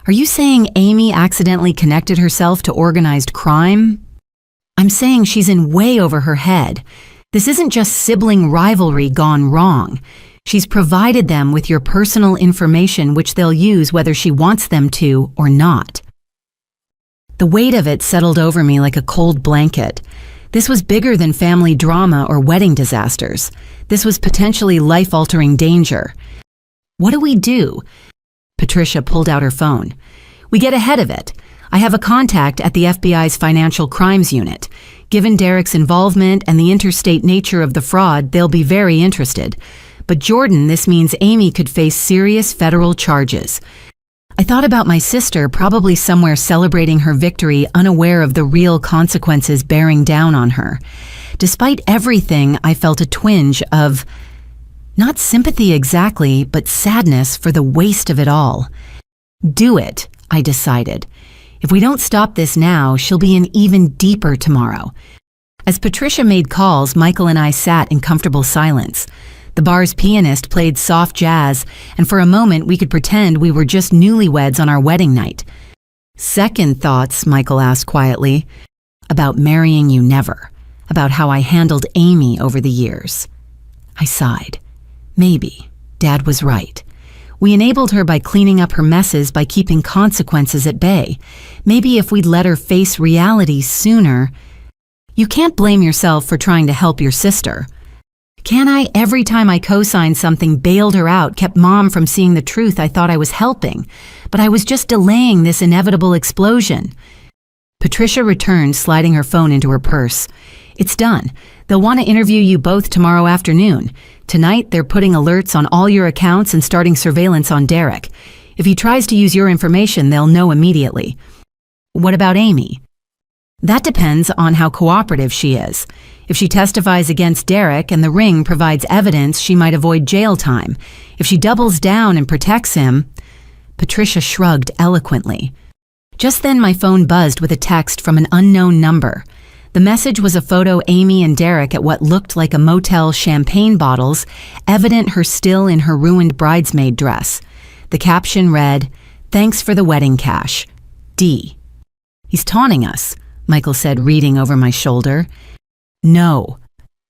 "Are you saying Amy accidentally connected herself to organized crime?" "I'm saying she's in way over her head. This isn't just sibling rivalry gone wrong. She's provided them with your personal information, which they'll use whether she wants them to or not." The weight of it settled over me like a cold blanket. This was bigger than family drama or wedding disasters. This was potentially life-altering danger. "What do we do?" Patricia pulled out her phone. "We get ahead of it. I have a contact at the FBI's Financial Crimes Unit. Given Derek's involvement and the interstate nature of the fraud, they'll be very interested. But Jordan, this means Amy could face serious federal charges." I thought about my sister, probably somewhere celebrating her victory, unaware of the real consequences bearing down on her. Despite everything, I felt a twinge of, not sympathy exactly, but sadness for the waste of it all. "Do it," I decided. "If we don't stop this now, she'll be in even deeper tomorrow." As Patricia made calls, Michael and I sat in comfortable silence. The bar's pianist played soft jazz, and for a moment we could pretend we were just newlyweds on our wedding night. "Second thoughts," Michael asked quietly. "About marrying you never. About how I handled Amy over the years." I sighed. Maybe. Dad was right. We enabled her by cleaning up her messes, by keeping consequences at bay. Maybe if we'd let her face reality sooner. "You can't blame yourself for trying to help your sister." "Can I? Every time I co-signed something, bailed her out, kept Mom from seeing the truth I thought I was helping. But I was just delaying this inevitable explosion." Patricia returned, sliding her phone into her purse. "It's done. They'll want to interview you both tomorrow afternoon. Tonight, they're putting alerts on all your accounts and starting surveillance on Derek. If he tries to use your information, they'll know immediately." "What about Amy?" "That depends on how cooperative she is. If she testifies against Derek and the ring provides evidence, she might avoid jail time. If she doubles down and protects him..." Patricia shrugged eloquently. Just then my phone buzzed with a text from an unknown number. The message was a photo Amy and Derek at what looked like a motel champagne bottles, evident her still in her ruined bridesmaid dress. The caption read, "Thanks for the wedding cash. D." "He's taunting us," Michael said, reading over my shoulder. "No,"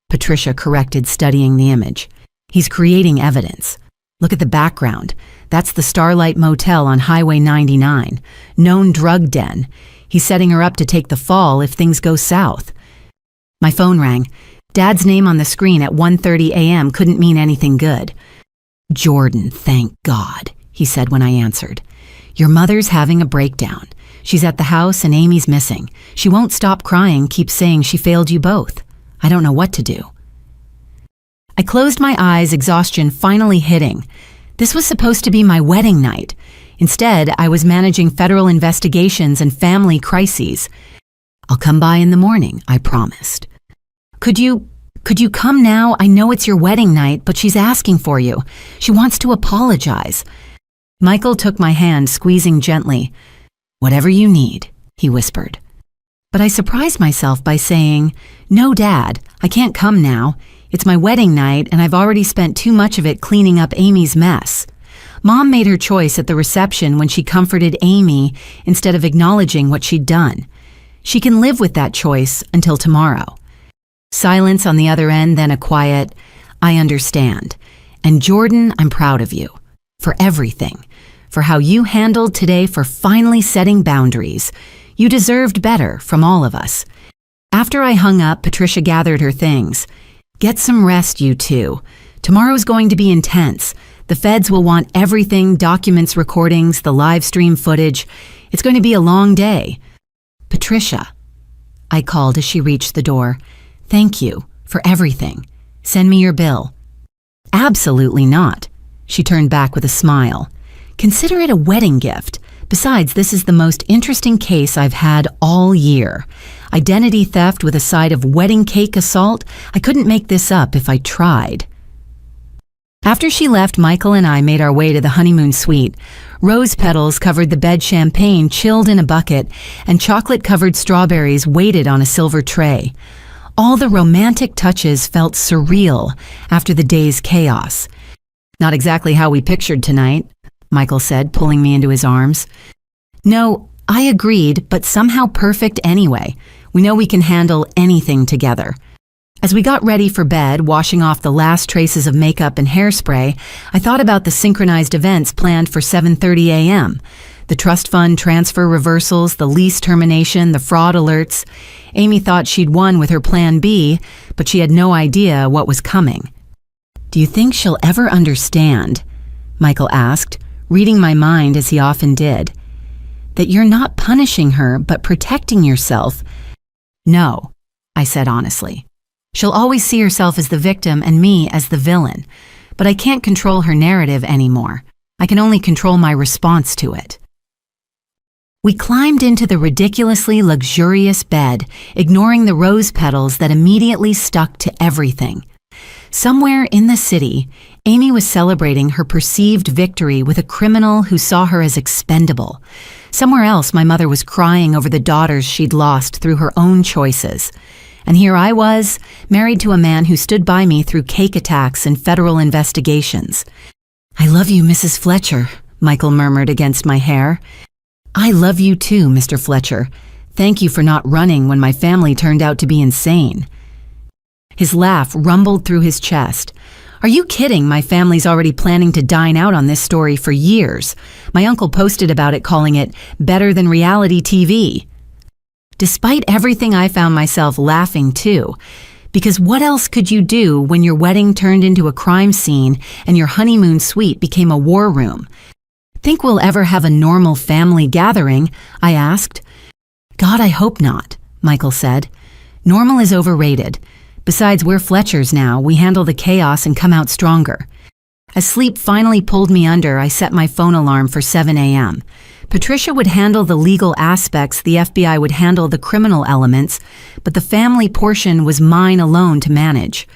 Patricia corrected, studying the image. "He's creating evidence. Look at the background. That's the Starlight Motel on Highway 99. Known drug den. He's setting her up to take the fall if things go south." My phone rang. Dad's name on the screen at 1:30 a.m. couldn't mean anything good. "Jordan, thank God," he said when I answered. "Your mother's having a breakdown. She's at the house and Amy's missing. She won't stop crying, keeps saying she failed you both. I don't know what to do." I closed my eyes, exhaustion finally hitting. This was supposed to be my wedding night. Instead, I was managing federal investigations and family crises. "I'll come by in the morning," I promised. Could you come now? I know it's your wedding night, but she's asking for you. She wants to apologize." Michael took my hand, squeezing gently. "Whatever you need," he whispered. But I surprised myself by saying, "No, Dad, I can't come now. It's my wedding night, and I've already spent too much of it cleaning up Amy's mess. Mom made her choice at the reception when she comforted Amy instead of acknowledging what she'd done. She can live with that choice until tomorrow. Silence on the other end, then a quiet, "I understand. And Jordan, I'm proud of you. For everything. For how you handled today, for finally setting boundaries. You deserved better from all of us." After I hung up, Patricia gathered her things. "Get some rest, you two. Tomorrow's going to be intense. The feds will want everything, documents, recordings, the live stream footage. It's going to be a long day." "Patricia," I called as she reached the door. "Thank you for everything. Send me your bill." "Absolutely not." She turned back with a smile. "Consider it a wedding gift. Besides, this is the most interesting case I've had all year. Identity theft with a side of wedding cake assault. I couldn't make this up if I tried." After she left, Michael and I made our way to the honeymoon suite. Rose petals covered the bed, champagne chilled in a bucket, and chocolate-covered strawberries waited on a silver tray. All the romantic touches felt surreal after the day's chaos. "Not exactly how we pictured tonight," Michael said, pulling me into his arms. "No, I agreed, but somehow perfect anyway. We know we can handle anything together." As we got ready for bed, washing off the last traces of makeup and hairspray, I thought about the synchronized events planned for 7:30 a.m. The trust fund transfer reversals, the lease termination, the fraud alerts. Amy thought she'd won with her plan B, but she had no idea what was coming. "Do you think she'll ever understand?" Michael asked, reading my mind as he often did. "That you're not punishing her, but protecting yourself?" "No," I said honestly. "She'll always see herself as the victim and me as the villain, but I can't control her narrative anymore. I can only control my response to it." We climbed into the ridiculously luxurious bed, ignoring the rose petals that immediately stuck to everything. Somewhere in the city, Amy was celebrating her perceived victory with a criminal who saw her as expendable. Somewhere else, my mother was crying over the daughters she'd lost through her own choices. And here I was, married to a man who stood by me through cake attacks and federal investigations. "I love you, Mrs. Fletcher," Michael murmured against my hair. "I love you too, Mr. Fletcher. Thank you for not running when my family turned out to be insane." His laugh rumbled through his chest. "Are you kidding? My family's already planning to dine out on this story for years. My uncle posted about it, calling it better than reality TV." Despite everything, I found myself laughing too, because what else could you do when your wedding turned into a crime scene and your honeymoon suite became a war room? "Think we'll ever have a normal family gathering?" I asked. "God, I hope not," Michael said. "Normal is overrated. Besides, we're Fletchers now. We handle the chaos and come out stronger." As sleep finally pulled me under, I set my phone alarm for 7 a.m. Patricia would handle the legal aspects, the FBI would handle the criminal elements, but the family portion was mine alone to manage.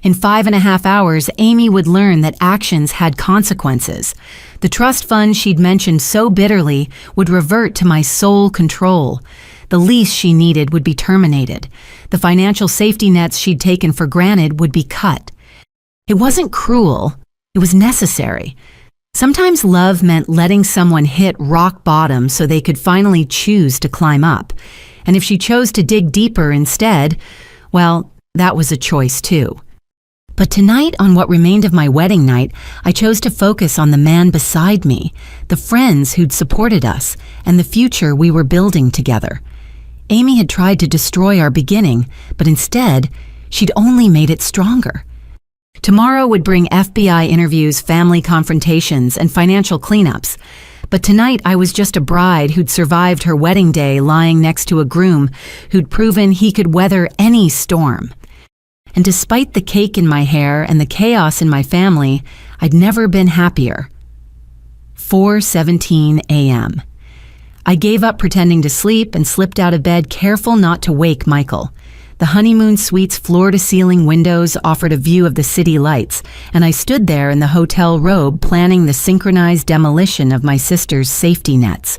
In 5.5 hours, Amy would learn that actions had consequences. The trust fund she'd mentioned so bitterly would revert to my sole control. The lease she needed would be terminated. The financial safety nets she'd taken for granted would be cut. It wasn't cruel. It was necessary. Sometimes love meant letting someone hit rock bottom so they could finally choose to climb up. And if she chose to dig deeper instead, well, that was a choice too. But tonight, on what remained of my wedding night, I chose to focus on the man beside me, the friends who'd supported us, and the future we were building together. Amy had tried to destroy our beginning, but instead, she'd only made it stronger. Tomorrow would bring FBI interviews, family confrontations, and financial cleanups. But tonight I was just a bride who'd survived her wedding day lying next to a groom who'd proven he could weather any storm. And despite the cake in my hair and the chaos in my family, I'd never been happier. 4:17 a.m. I gave up pretending to sleep and slipped out of bed, careful not to wake Michael. The honeymoon suite's floor-to-ceiling windows offered a view of the city lights, and I stood there in the hotel robe planning the synchronized demolition of my sister's safety nets.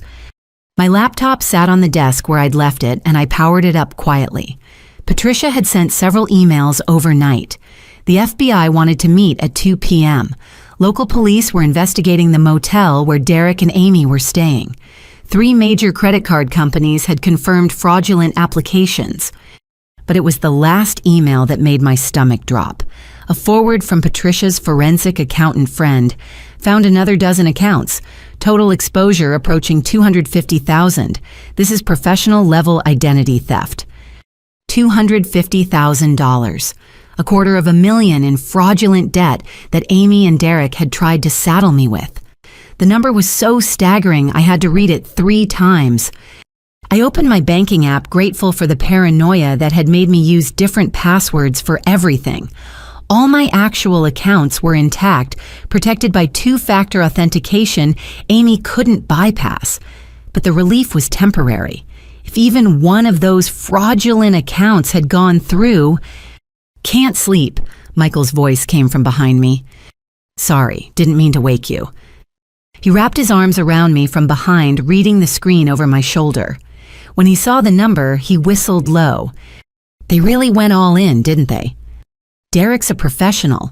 My laptop sat on the desk where I'd left it, and I powered it up quietly. Patricia had sent several emails overnight. The FBI wanted to meet at 2 p.m. Local police were investigating the motel where Derek and Amy were staying. 3 major credit card companies had confirmed fraudulent applications. But it was the last email that made my stomach drop. A forward from Patricia's forensic accountant friend found another dozen accounts, total exposure approaching $250,000. This is professional level identity theft. $250,000. $250,000 in fraudulent debt that Amy and Derek had tried to saddle me with. The number was so staggering I had to read it 3 times. I opened my banking app, grateful for the paranoia that had made me use different passwords for everything. All my actual accounts were intact, protected by 2-factor authentication Amy couldn't bypass. But the relief was temporary. If even one of those fraudulent accounts had gone through... "Can't sleep," Michael's voice came from behind me. "Sorry, didn't mean to wake you." He wrapped his arms around me from behind, reading the screen over my shoulder. When he saw the number, he whistled low. They really went all in, didn't they? Derek's a professional.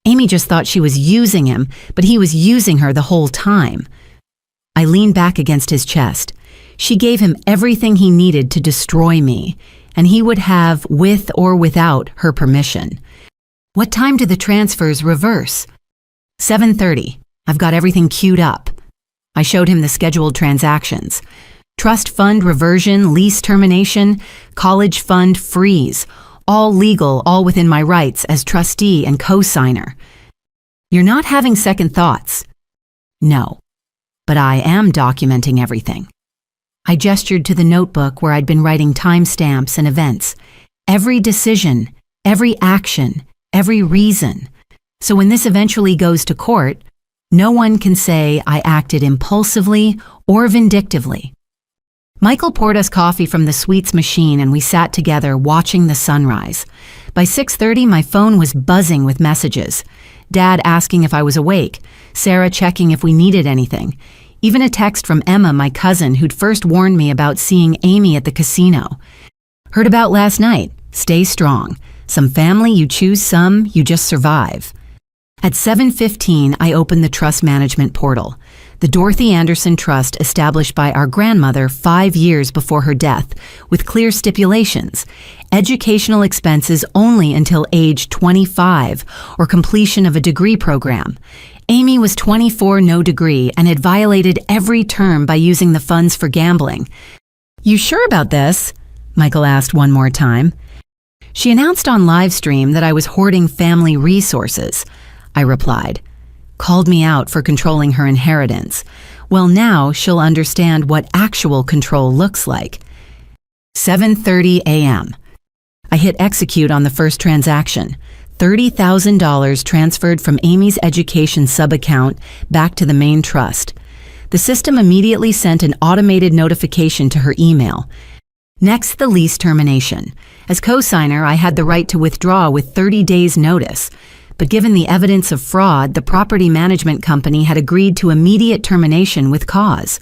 Amy just thought she was using him, but he was using her the whole time. I leaned back against his chest. She gave him everything he needed to destroy me, and he would have, with or without her permission. "What time do the transfers reverse?" 7:30. I've got everything queued up. I showed him the scheduled transactions. Trust fund reversion, lease termination, college fund freeze. All legal, all within my rights as trustee and co-signer. "You're not having second thoughts?" "No, but I am documenting everything." I gestured to the notebook where I'd been writing timestamps and events. Every decision, every action, every reason. So when this eventually goes to court, no one can say I acted impulsively or vindictively. Michael poured us coffee from the sweets machine and we sat together watching the sunrise. By 6:30, my phone was buzzing with messages. Dad asking if I was awake, Sarah checking if we needed anything, even a text from Emma, my cousin, who'd first warned me about seeing Amy at the casino. "Heard about last night. Stay strong. Some family you choose, some you just survive." At 7:15, I opened the trust management portal. The Dorothy Anderson Trust established by our grandmother 5 years before her death, with clear stipulations. Educational expenses only until age 25 or completion of a degree program. Amy was 24, no degree, and had violated every term by using the funds for gambling. "You sure about this?" Michael asked one more time. "She announced on livestream that I was hoarding family resources," I replied. "Called me out for controlling her inheritance. Well, now she'll understand what actual control looks like." 7:30 a.m. I hit execute on the first transaction. $30,000 transferred from Amy's education sub-account back to the main trust. The system immediately sent an automated notification to her email. Next, the lease termination. As co-signer, I had the right to withdraw with 30 days' notice. But given the evidence of fraud, the property management company had agreed to immediate termination with cause.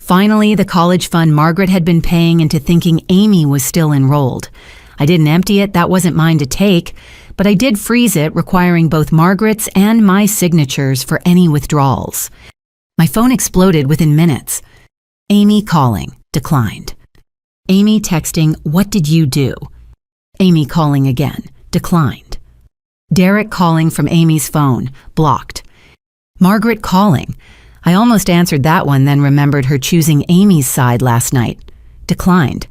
Finally, the college fund Margaret had been paying into thinking Amy was still enrolled. I didn't empty it, that wasn't mine to take, but I did freeze it, requiring both Margaret's and my signatures for any withdrawals. My phone exploded within minutes. Amy calling, declined. Amy texting, "What did you do?" Amy calling again, declined. Derek calling from Amy's phone, blocked. Margaret calling. I almost answered that one, then remembered her choosing Amy's side last night. Declined.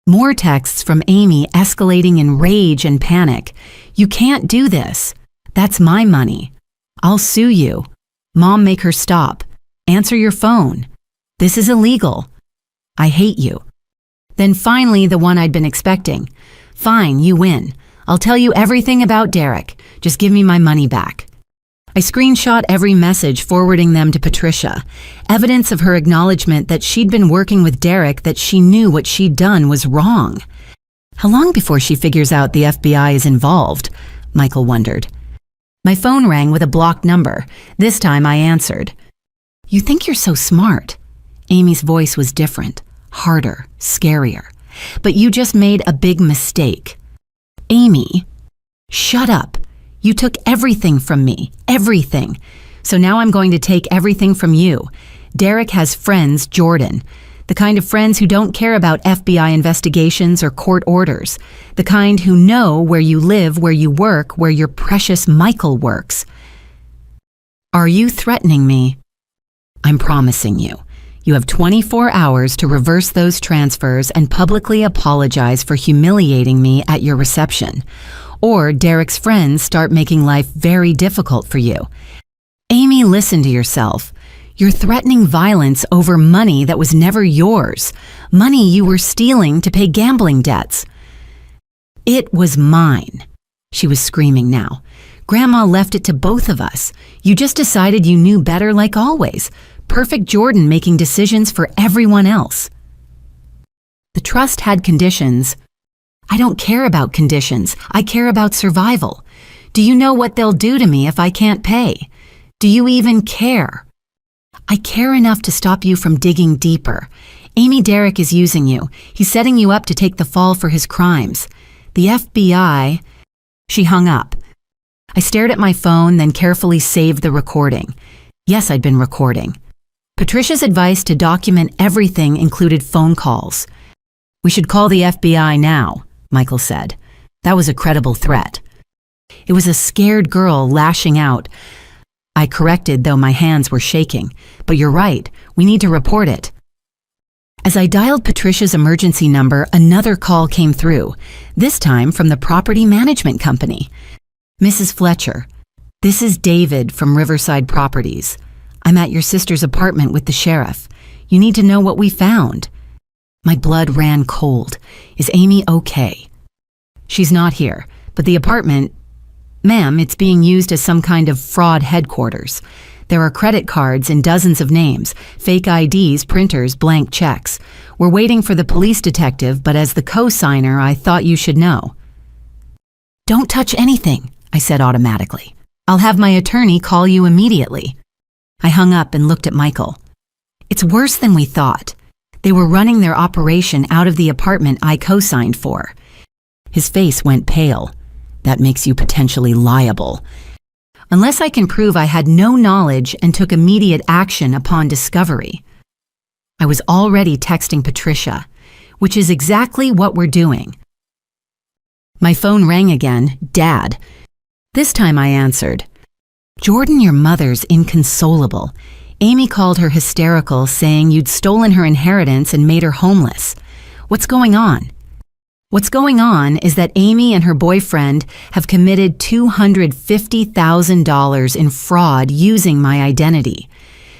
More texts from Amy escalating in rage and panic. "You can't do this. That's my money. I'll sue you. Mom, make her stop. Answer your phone. This is illegal. I hate you." Then finally, the one I'd been expecting. "Fine, you win. I'll tell you everything about Derek. Just give me my money back." I screenshot every message, forwarding them to Patricia. Evidence of her acknowledgement that she'd been working with Derek, that she knew what she'd done was wrong. How long before she figures out the FBI is involved? Michael wondered. My phone rang with a blocked number. This time I answered. "You think you're so smart." Amy's voice was different, harder, scarier. "But you just made a big mistake." "Amy." "Shut up. You took everything from me, everything. So now I'm going to take everything from you. Derek has friends, Jordan. The kind of friends who don't care about FBI investigations or court orders. The kind who know where you live, where you work, where your precious Michael works. Are you threatening me? I'm promising you. You have 24 hours to reverse those transfers and publicly apologize for humiliating me at your reception. Or Derek's friends start making life very difficult for you. Amy, listen to yourself. You're threatening violence over money that was never yours. Money you were stealing to pay gambling debts. It was mine. She was screaming now. Grandma left it to both of us. You just decided you knew better like always. Perfect Jordan making decisions for everyone else. The trust had conditions. I don't care about conditions. I care about survival. Do you know what they'll do to me if I can't pay? Do you even care? I care enough to stop you from digging deeper. Amy, Derek is using you. He's setting you up to take the fall for his crimes. The FBI... She hung up. I stared at my phone, then carefully saved the recording. Yes, I'd been recording. Patricia's advice to document everything included phone calls. We should call the FBI now, Michael said. That was a credible threat. It was a scared girl lashing out. I corrected, though my hands were shaking. But you're right, we need to report it. As I dialed Patricia's emergency number, another call came through, this time from the property management company. Mrs. Fletcher, this is David from Riverside Properties. I'm at your sister's apartment with the sheriff. You need to know what we found. My blood ran cold. Is Amy okay? She's not here, but the apartment... Ma'am, it's being used as some kind of fraud headquarters. There are credit cards in dozens of names, fake IDs, printers, blank checks. We're waiting for the police detective, but as the co-signer, I thought you should know. Don't touch anything, I said automatically. I'll have my attorney call you immediately. I hung up and looked at Michael. It's worse than we thought. They were running their operation out of the apartment I co-signed for. His face went pale. That makes you potentially liable. Unless I can prove I had no knowledge and took immediate action upon discovery. I was already texting Patricia, which is exactly what we're doing. My phone rang again, Dad. This time I answered. Jordan, your mother's inconsolable. Amy called her hysterical, saying you'd stolen her inheritance and made her homeless. What's going on? What's going on is that Amy and her boyfriend have committed $250,000 in fraud using my identity.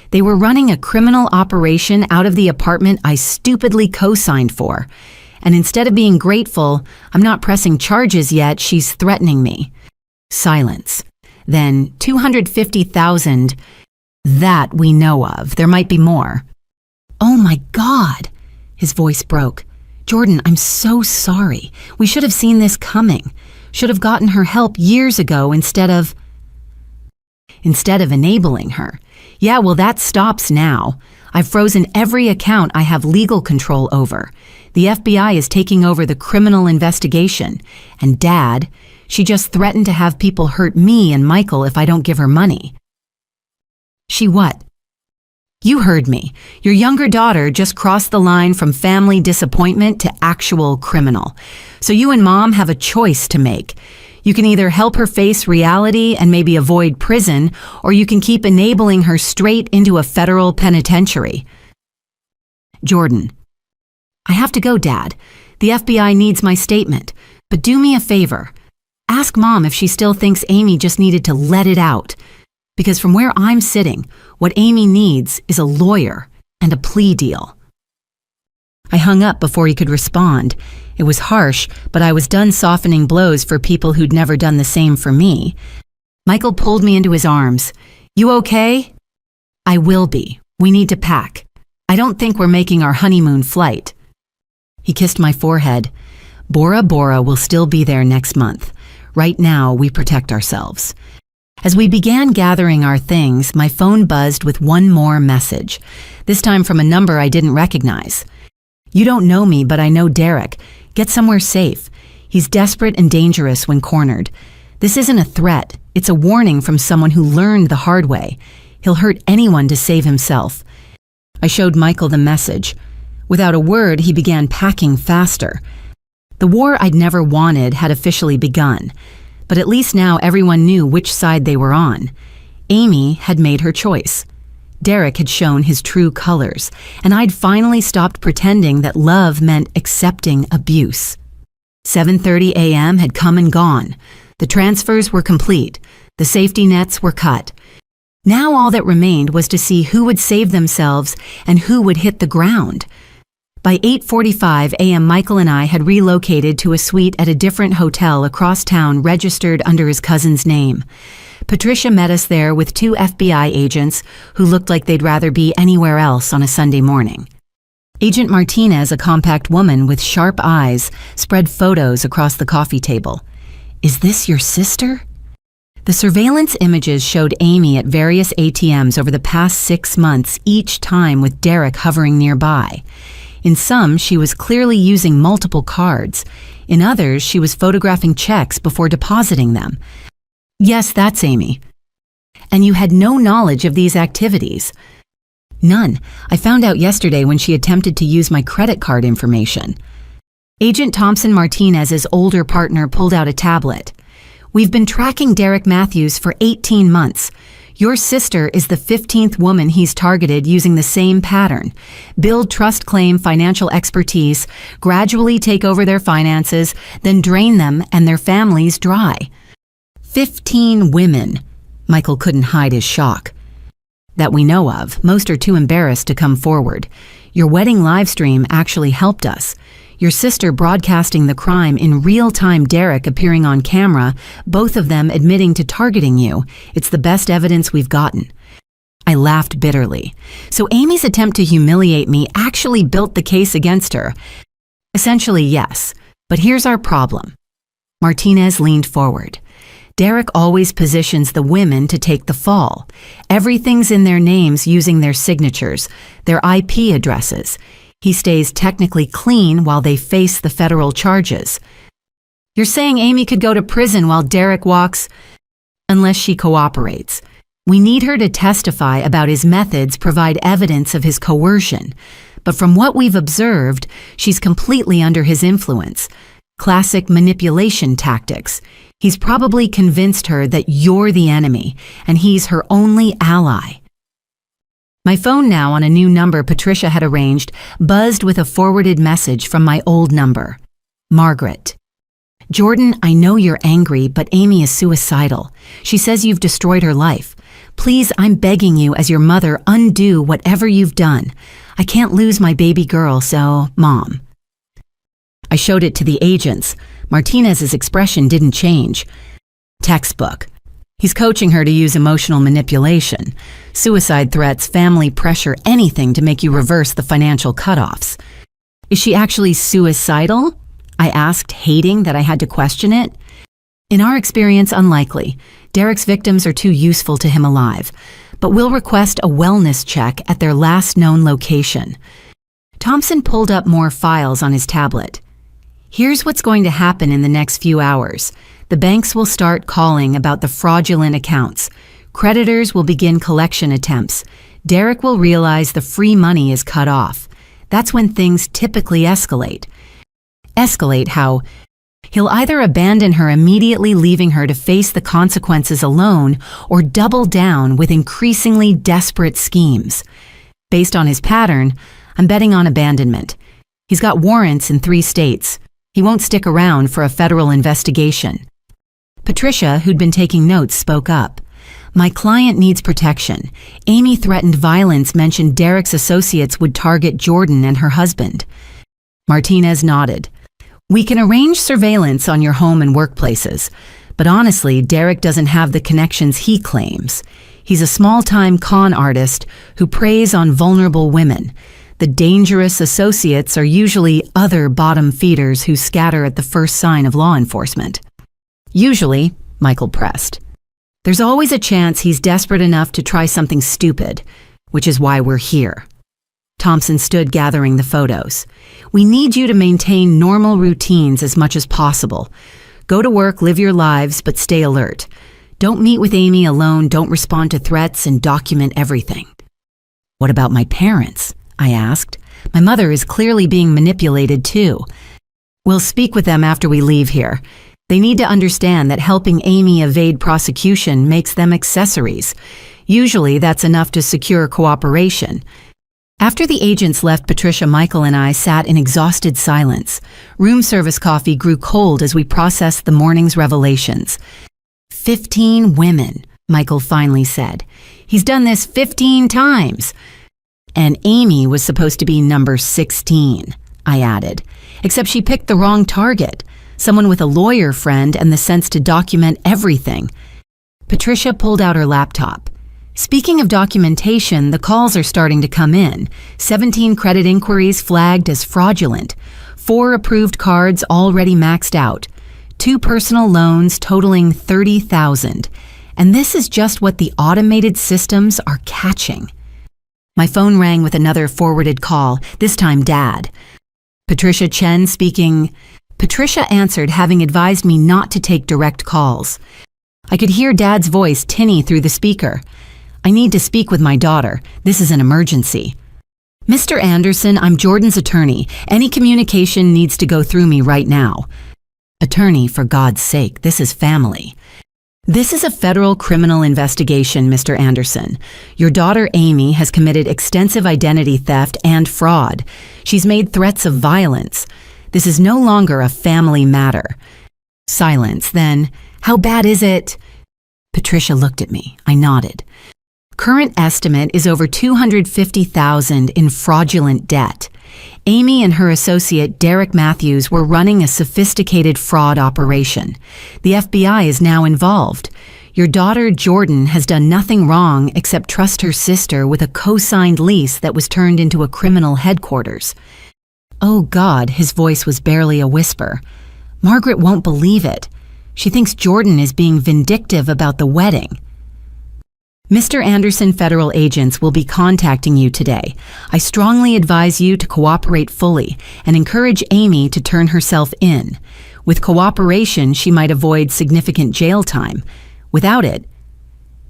They were running a criminal operation out of the apartment I stupidly co-signed for. And instead of being grateful, I'm not pressing charges yet, she's threatening me. Silence. Then $250,000, that we know of. There might be more. Oh my God, his voice broke. Jordan, I'm so sorry. We should have seen this coming. Should have gotten her help years ago instead of enabling her. Yeah, well, that stops now. I've frozen every account I have legal control over. The FBI is taking over the criminal investigation. And Dad, she just threatened to have people hurt me and Michael if I don't give her money. She what? You heard me. Your younger daughter just crossed the line from family disappointment to actual criminal. So you and Mom have a choice to make. You can either help her face reality and maybe avoid prison, or you can keep enabling her straight into a federal penitentiary. Jordan. I have to go, Dad. The FBI needs my statement. But do me a favor. Ask Mom if she still thinks Amy just needed to let it out. Because from where I'm sitting, what Amy needs is a lawyer and a plea deal. I hung up before he could respond. It was harsh, but I was done softening blows for people who'd never done the same for me. Michael pulled me into his arms. You okay? I will be. We need to pack. I don't think we're making our honeymoon flight. He kissed my forehead. Bora Bora will still be there next month. Right now, we protect ourselves. As we began gathering our things, my phone buzzed with one more message, this time from a number I didn't recognize. You don't know me, but I know Derek. Get somewhere safe. He's desperate and dangerous when cornered. This isn't a threat. It's a warning from someone who learned the hard way. He'll hurt anyone to save himself. I showed Michael the message. Without a word, he began packing faster. The war I'd never wanted had officially begun, but at least now everyone knew which side they were on. Amy had made her choice. Derek had shown his true colors, and I'd finally stopped pretending that love meant accepting abuse. 7:30 a.m. had come and gone. The transfers were complete. The safety nets were cut. Now all that remained was to see who would save themselves and who would hit the ground. By 8:45 a.m., Michael and I had relocated to a suite at a different hotel across town registered under his cousin's name. Patricia met us there with 2 FBI agents who looked like they'd rather be anywhere else on a Sunday morning. Agent Martinez, a compact woman with sharp eyes, spread photos across the coffee table. "Is this your sister?" The surveillance images showed Amy at various ATMs over the past 6 months, each time with Derek hovering nearby. In some, she was clearly using multiple cards. In others, she was photographing checks before depositing them. "Yes, that's Amy." "And you had no knowledge of these activities?" "None. I found out yesterday when she attempted to use my credit card information." Agent Thompson Martinez's older partner pulled out a tablet. "We've been tracking Derek Matthews for 18 months. Your sister is the 15th woman he's targeted using the same pattern. Build trust, claim financial expertise, gradually take over their finances, then drain them and their families dry." 15 women. Michael couldn't hide his shock. "That we know of. Most are too embarrassed to come forward. Your wedding livestream actually helped us. Your sister broadcasting the crime in real time, Derek appearing on camera, both of them admitting to targeting you. It's the best evidence we've gotten." I laughed bitterly. So Amy's attempt to humiliate me actually built the case against her. Essentially, yes. But here's our problem. Martinez leaned forward. "Derek always positions the women to take the fall. Everything's in their names using their signatures, their IP addresses. He stays technically clean while they face the federal charges." "You're saying Amy could go to prison while Derek walks?" "Unless she cooperates. We need her to testify about his methods, provide evidence of his coercion. But from what we've observed, she's completely under his influence. Classic manipulation tactics. He's probably convinced her that you're the enemy, and he's her only ally." My phone now, on a new number Patricia had arranged, buzzed with a forwarded message from my old number. "Margaret. Jordan, I know you're angry, but Amy is suicidal. She says you've destroyed her life. Please, I'm begging you as your mother, undo whatever you've done. I can't lose my baby girl, so, Mom." I showed it to the agents. Martinez's expression didn't change. Textbook. He's coaching her to use emotional manipulation. Suicide threats, family pressure, anything to make you reverse the financial cutoffs. "Is she actually suicidal?" I asked, hating that I had to question it. "In our experience, unlikely. Derek's victims are too useful to him alive. But we'll request a wellness check at their last known location." Thompson pulled up more files on his tablet. "Here's what's going to happen in the next few hours. The banks will start calling about the fraudulent accounts. Creditors will begin collection attempts. Derek will realize the free money is cut off. That's when things typically escalate. Escalate how? He'll either abandon her, immediately leaving her to face the consequences alone, or double down with increasingly desperate schemes. Based on his pattern, I'm betting on abandonment. He's got warrants in 3 states. He won't stick around for a federal investigation." Patricia, who'd been taking notes, spoke up. "My client needs protection. Amy threatened violence, mentioned Derek's associates would target Jordan and her husband." Martinez nodded. "We can arrange surveillance on your home and workplaces. But honestly, Derek doesn't have the connections he claims. He's a small-time con artist who preys on vulnerable women. The dangerous associates are usually other bottom feeders who scatter at the first sign of law enforcement." "Usually," Michael pressed. "There's always a chance he's desperate enough to try something stupid, which is why we're here." Thompson stood gathering the photos. "We need you to maintain normal routines as much as possible. Go to work, live your lives, but stay alert. Don't meet with Amy alone, don't respond to threats, and document everything." "What about my parents?" I asked. "My mother is clearly being manipulated too." "We'll speak with them after we leave here. They need to understand that helping Amy evade prosecution makes them accessories. Usually that's enough to secure cooperation." After the agents left, Patricia, Michael, and I sat in exhausted silence. Room service coffee grew cold as we processed the morning's revelations. 15 women, Michael finally said. "He's done this 15 times. And Amy was supposed to be number 16, I added. Except she picked the wrong target, someone with a lawyer friend and the sense to document everything. Patricia pulled out her laptop. "Speaking of documentation, the calls are starting to come in. 17 credit inquiries flagged as fraudulent. 4 approved cards already maxed out. 2 personal loans totaling $30,000. And this is just what the automated systems are catching." My phone rang with another forwarded call, this time Dad. "Patricia Chen speaking." Patricia answered, having advised me not to take direct calls. I could hear Dad's voice tinny through the speaker. "I need to speak with my daughter. This is an emergency." "Mr. Anderson, I'm Jordan's attorney. Any communication needs to go through me right now." "Attorney, for God's sake, this is family." "This is a federal criminal investigation, Mr. Anderson. Your daughter Amy has committed extensive identity theft and fraud. She's made threats of violence. This is no longer a family matter." Silence. Then, "How bad is it?" Patricia looked at me. I nodded. "Current estimate is over $250,000 in fraudulent debt. Amy and her associate Derek Matthews were running a sophisticated fraud operation. The FBI is now involved. Your daughter Jordan has done nothing wrong except trust her sister with a co-signed lease that was turned into a criminal headquarters." "Oh God," his voice was barely a whisper. "Margaret won't believe it. She thinks Jordan is being vindictive about the wedding." "Mr. Anderson, federal agents will be contacting you today. I strongly advise you to cooperate fully and encourage Amy to turn herself in. With cooperation, she might avoid significant jail time. Without it..."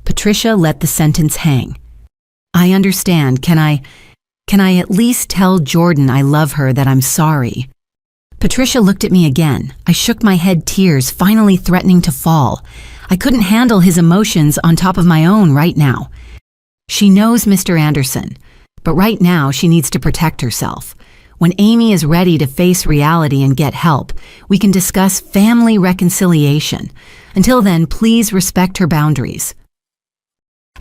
Patricia let the sentence hang. "I understand. Can I at least tell Jordan I love her, that I'm sorry?" Patricia looked at me again. I shook my head, tears finally threatening to fall. I couldn't handle his emotions on top of my own right now. "She knows, Mr. Anderson, but right now she needs to protect herself. When Amy is ready to face reality and get help, we can discuss family reconciliation. Until then, please respect her boundaries."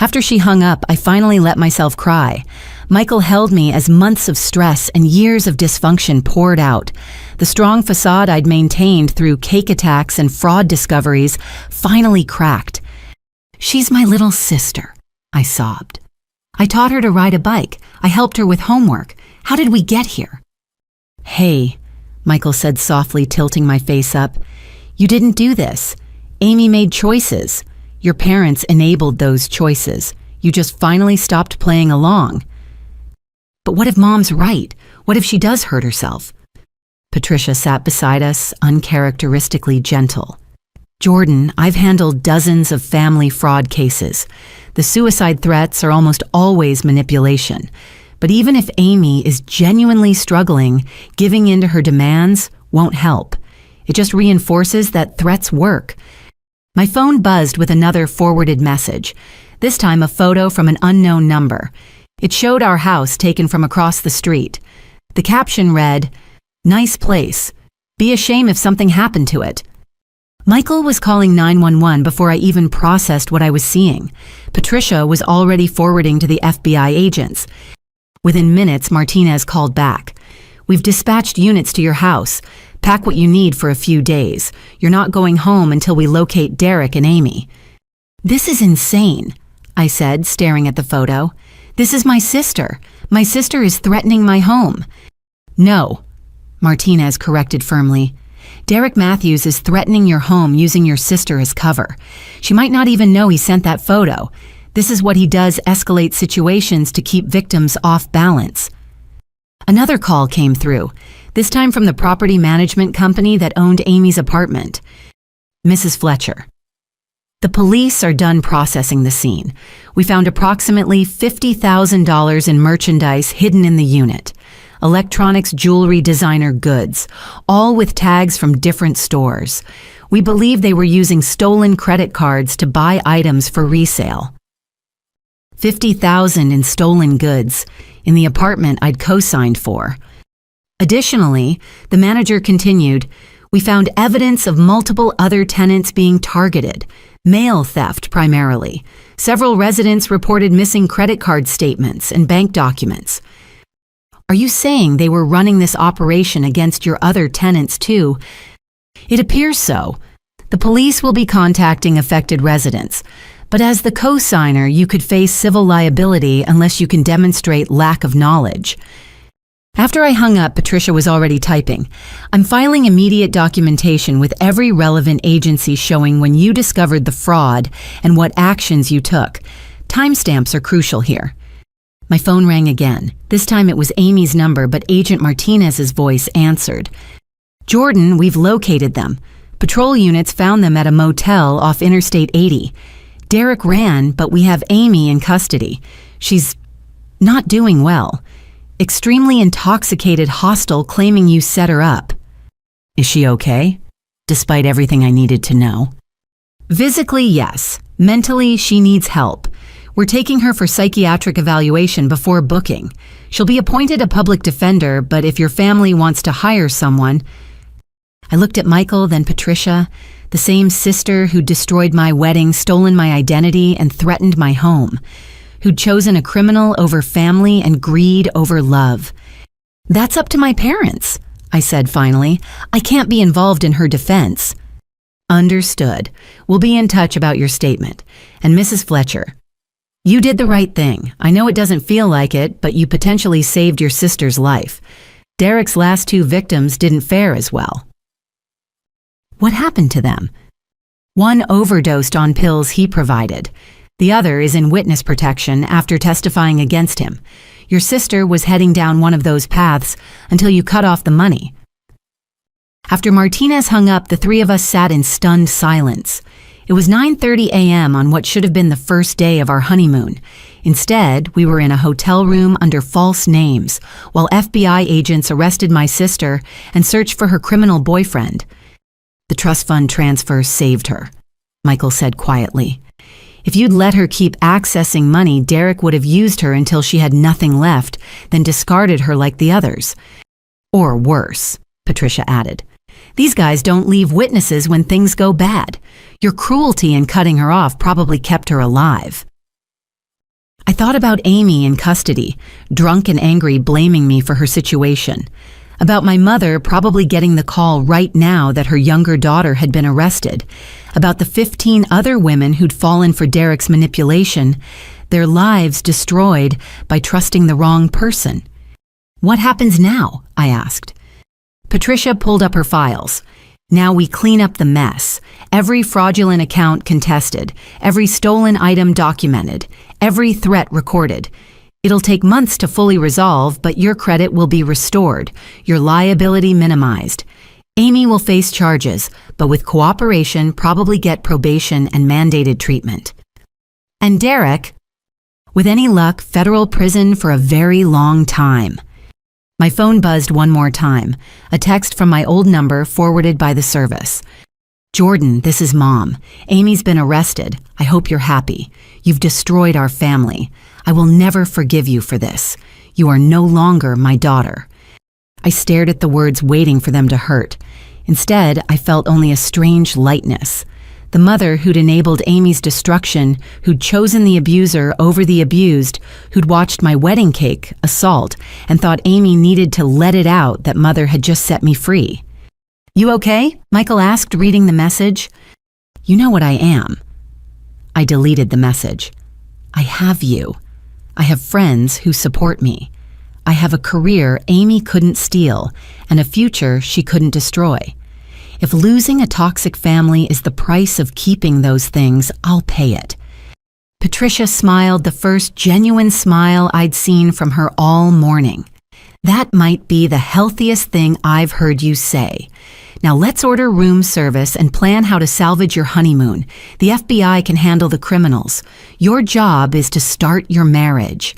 After she hung up, I finally let myself cry. Michael held me as months of stress and years of dysfunction poured out. The strong facade I'd maintained through cake attacks and fraud discoveries finally cracked. "She's my little sister," I sobbed. "I taught her to ride a bike. I helped her with homework. How did we get here?" "Hey," Michael said softly, tilting my face up. "You didn't do this. Amy made choices. Your parents enabled those choices. You just finally stopped playing along." "But what if Mom's right? What if she does hurt herself?" Patricia sat beside us, uncharacteristically gentle. "Jordan, I've handled dozens of family fraud cases. The suicide threats are almost always manipulation. But even if Amy is genuinely struggling, giving in to her demands won't help. It just reinforces that threats work." My phone buzzed with another forwarded message, this time a photo from an unknown number. It showed our house taken from across the street. The caption read, "Nice place. Be a shame if something happened to it." Michael was calling 911 before I even processed what I was seeing. Patricia was already forwarding to the FBI agents. Within minutes, Martinez called back. "We've dispatched units to your house. Pack what you need for a few days. You're not going home until we locate Derek and Amy." "This is insane," I said, staring at the photo. "This is my sister. My sister is threatening my home." "No," Martinez corrected firmly. "Derek Matthews is threatening your home using your sister as cover. She might not even know he sent that photo. This is what he does, escalate situations to keep victims off balance." Another call came through, this time from the property management company that owned Amy's apartment. Mrs. Fletcher. The police are done processing the scene. We found approximately $50,000 in merchandise hidden in the unit. Electronics, jewelry, designer goods, all with tags from different stores. We believe they were using stolen credit cards to buy items for resale. $50,000 in stolen goods in the apartment I'd co-signed for. Additionally, the manager continued, we found evidence of multiple other tenants being targeted, mail theft primarily. Several residents reported missing credit card statements and bank documents. Are you saying they were running this operation against your other tenants too? It appears so. The police will be contacting affected residents, but as the co-signer, you could face civil liability unless you can demonstrate lack of knowledge. After I hung up, Patricia was already typing. I'm filing immediate documentation with every relevant agency showing when you discovered the fraud and what actions you took. Timestamps are crucial here. My phone rang again. This time it was Amy's number, but Agent Martinez's voice answered. Jordan, we've located them. Patrol units found them at a motel off Interstate 80. Derek ran, but we have Amy in custody. She's not doing well. Extremely intoxicated, hostile, claiming you set her up. Is she okay? Despite everything I needed to know. Physically, yes. Mentally, she needs help. We're taking her for psychiatric evaluation before booking. She'll be appointed a public defender, but if your family wants to hire someone... I looked at Michael, then Patricia, the same sister who'd destroyed my wedding, stolen my identity, and threatened my home, who'd chosen a criminal over family and greed over love. That's up to my parents, I said finally. I can't be involved in her defense. Understood. We'll be in touch about your statement. And Mrs. Fletcher, you did the right thing. I know it doesn't feel like it, but you potentially saved your sister's life. Derek's last two victims didn't fare as well. What happened to them? One overdosed on pills he provided. The other is in witness protection after testifying against him. Your sister was heading down one of those paths until you cut off the money. After Martinez hung up, the three of us sat in stunned silence. It was 9:30 a.m. on what should have been the first day of our honeymoon. Instead, we were in a hotel room under false names, while FBI agents arrested my sister and searched for her criminal boyfriend. The trust fund transfer saved her, Michael said quietly. If you'd let her keep accessing money, Derek would have used her until she had nothing left, then discarded her like the others. Or worse, Patricia added. These guys don't leave witnesses when things go bad. Your cruelty in cutting her off probably kept her alive. I thought about Amy in custody, drunk and angry, blaming me for her situation. About my mother probably getting the call right now that her younger daughter had been arrested. About the 15 other women who'd fallen for Derek's manipulation, their lives destroyed by trusting the wrong person. What happens now? I asked. Patricia pulled up her files. Now we clean up the mess. Every fraudulent account contested, every stolen item documented, every threat recorded. It'll take months to fully resolve, but your credit will be restored, your liability minimized. Amy will face charges, but with cooperation, probably get probation and mandated treatment. And Derek, with any luck, federal prison for a very long time. My phone buzzed one more time, a text from my old number forwarded by the service. Jordan, this is Mom. Amy's been arrested. I hope you're happy. You've destroyed our family. I will never forgive you for this. You are no longer my daughter. I stared at the words, waiting for them to hurt. Instead, I felt only a strange lightness. The mother who'd enabled Amy's destruction, who'd chosen the abuser over the abused, who'd watched my wedding cake assault and thought Amy needed to let it out that Mother had just set me free. You okay? Michael asked, reading the message. You know what I am. I deleted the message. I have you. I have friends who support me. I have a career Amy couldn't steal and a future she couldn't destroy. If losing a toxic family is the price of keeping those things, I'll pay it. Patricia smiled, the first genuine smile I'd seen from her all morning. That might be the healthiest thing I've heard you say. Now let's order room service and plan how to salvage your honeymoon. The FBI can handle the criminals. Your job is to start your marriage."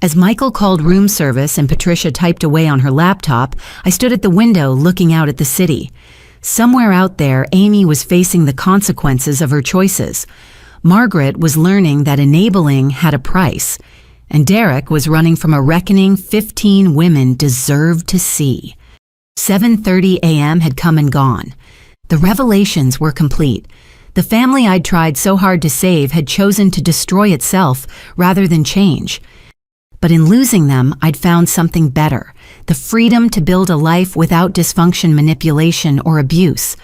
As Michael called room service and Patricia typed away on her laptop, I stood at the window looking out at the city. Somewhere out there, Amy was facing the consequences of her choices. Margaret was learning that enabling had a price, and Derek was running from a reckoning 15 women deserved to see. 7:30 a.m. had come and gone. The revelations were complete. The family I'd tried so hard to save had chosen to destroy itself rather than change. But in losing them, I'd found something better: the freedom to build a life without dysfunction, manipulation, or abuse.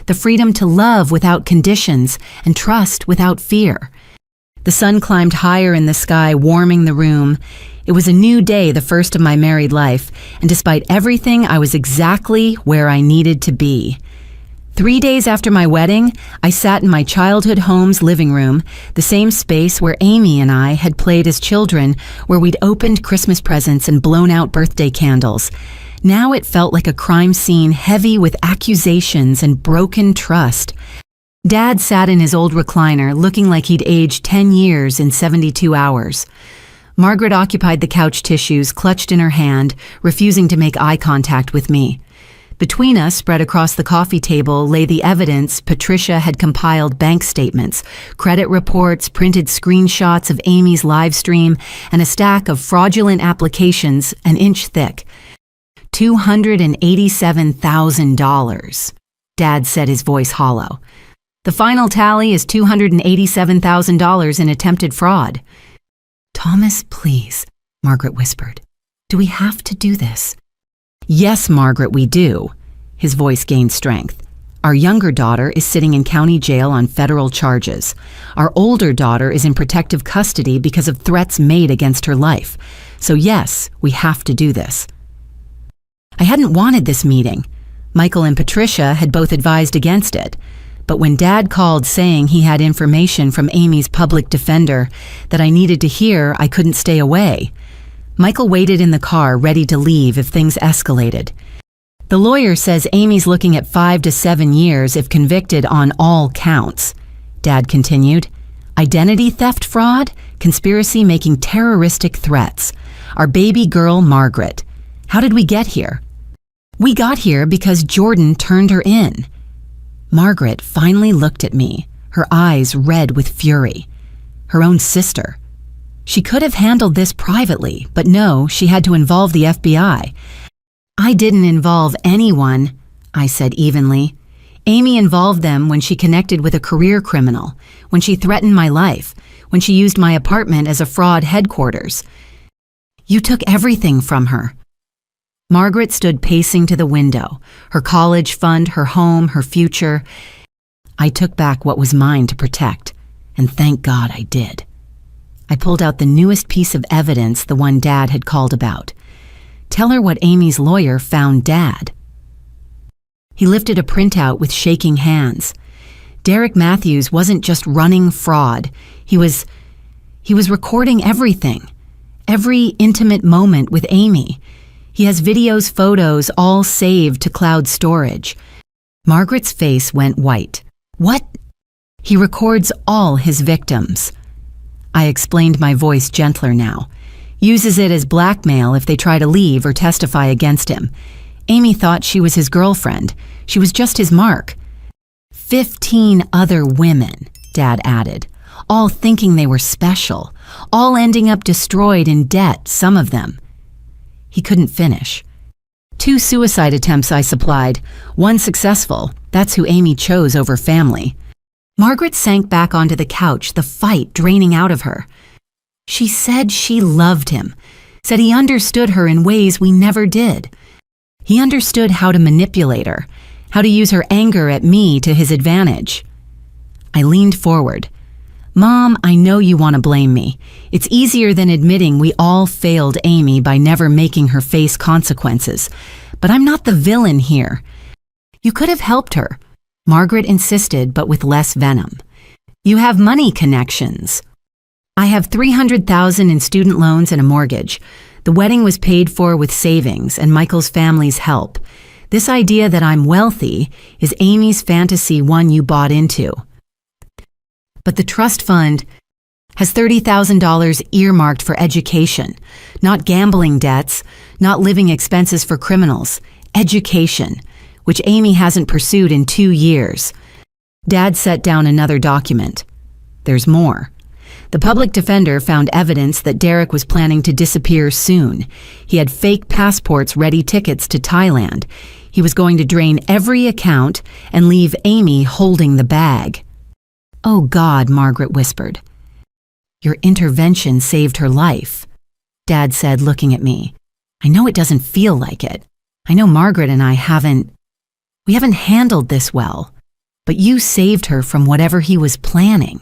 The freedom to love without conditions and trust without fear. The sun climbed higher in the sky, warming the room. It was a new day, the first of my married life, and despite everything, I was exactly where I needed to be. 3 days after my wedding, I sat in my childhood home's living room, the same space where Amy and I had played as children, where we'd opened Christmas presents and blown out birthday candles. Now it felt like a crime scene, heavy with accusations and broken trust. Dad sat in his old recliner, looking like he'd aged 10 years in 72 hours. Margaret occupied the couch tissues, clutched in her hand, refusing to make eye contact with me. Between us, spread across the coffee table, lay the evidence. Patricia had compiled bank statements, credit reports, printed screenshots of Amy's live stream, and a stack of fraudulent applications an inch thick. $287,000. Dad said, his voice hollow. The final tally is $287,000 in attempted fraud. "Thomas, please," Margaret whispered. "Do we have to do this?" "Yes, Margaret, we do." His voice gained strength. "Our younger daughter is sitting in county jail on federal charges. Our older daughter is in protective custody because of threats made against her life. So yes, we have to do this." I hadn't wanted this meeting. Michael and Patricia had both advised against it. But when Dad called saying he had information from Amy's public defender that I needed to hear, I couldn't stay away. Michael waited in the car, ready to leave if things escalated. "The lawyer says Amy's looking at 5 to 7 years if convicted on all counts," Dad continued. "Identity theft fraud, conspiracy making terroristic threats. Our baby girl, Margaret. How did we get here?" "We got here because Jordan turned her in." Margaret finally looked at me, her eyes red with fury. Her own sister. She could have handled this privately, but no, she had to involve the FBI. "I didn't involve anyone," I said evenly. "Amy involved them when she connected with a career criminal, when she threatened my life, when she used my apartment as a fraud headquarters. You took everything from her." Margaret stood pacing to the window, her college fund, her home, her future. I took back what was mine to protect, and thank God I did. I pulled out the newest piece of evidence, the one Dad had called about. "Tell her what Amy's lawyer found Dad." He lifted a printout with shaking hands. Derek Matthews wasn't just running fraud. He was recording everything, every intimate moment with Amy. He has videos, photos, all saved to cloud storage. Margaret's face went white. "What?" "He records all his victims." I explained, my voice gentler now. "Uses it as blackmail if they try to leave or testify against him. Amy thought she was his girlfriend. She was just his mark." 15 other women, Dad added, all thinking they were special, all ending up destroyed in debt, some of them. He couldn't finish. 2 suicide attempts I supplied, 1 successful. That's who Amy chose over family. Margaret sank back onto the couch, the fight draining out of her. She said she loved him, said he understood her in ways we never did. He understood how to manipulate her, how to use her anger at me to his advantage. I leaned forward. "Mom, I know you want to blame me. It's easier than admitting we all failed Amy by never making her face consequences. But I'm not the villain here. You could have helped her." Margaret insisted, but with less venom. "You have money connections." "I have $300,000 in student loans and a mortgage. The wedding was paid for with savings and Michael's family's help. This idea that I'm wealthy is Amy's fantasy, one you bought into. But the trust fund has $30,000 earmarked for education, not gambling debts, not living expenses for criminals, education, which Amy hasn't pursued in 2 years. Dad set down another document. There's more. The public defender found evidence that Derek was planning to disappear soon. He had fake passports, ready tickets to Thailand. He was going to drain every account and leave Amy holding the bag. "Oh God," Margaret whispered. "Your intervention saved her life," Dad said, looking at me. "I know it doesn't feel like it. I know Margaret and I haven't handled this well. But you saved her from whatever he was planning."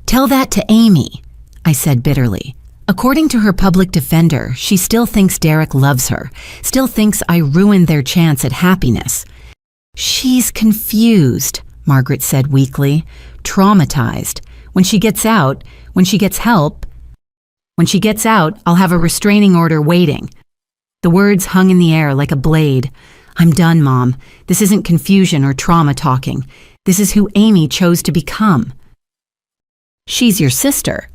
"Tell that to Amy," I said bitterly. "According to her public defender, she still thinks Derek loves her, still thinks I ruined their chance at happiness." "She's confused," Margaret said weakly, "traumatized. When she gets out, when she gets help, I'll have a restraining order waiting." The words hung in the air like a blade. "I'm done, Mom. This isn't confusion or trauma talking. This is who Amy chose to become." "She's your sister.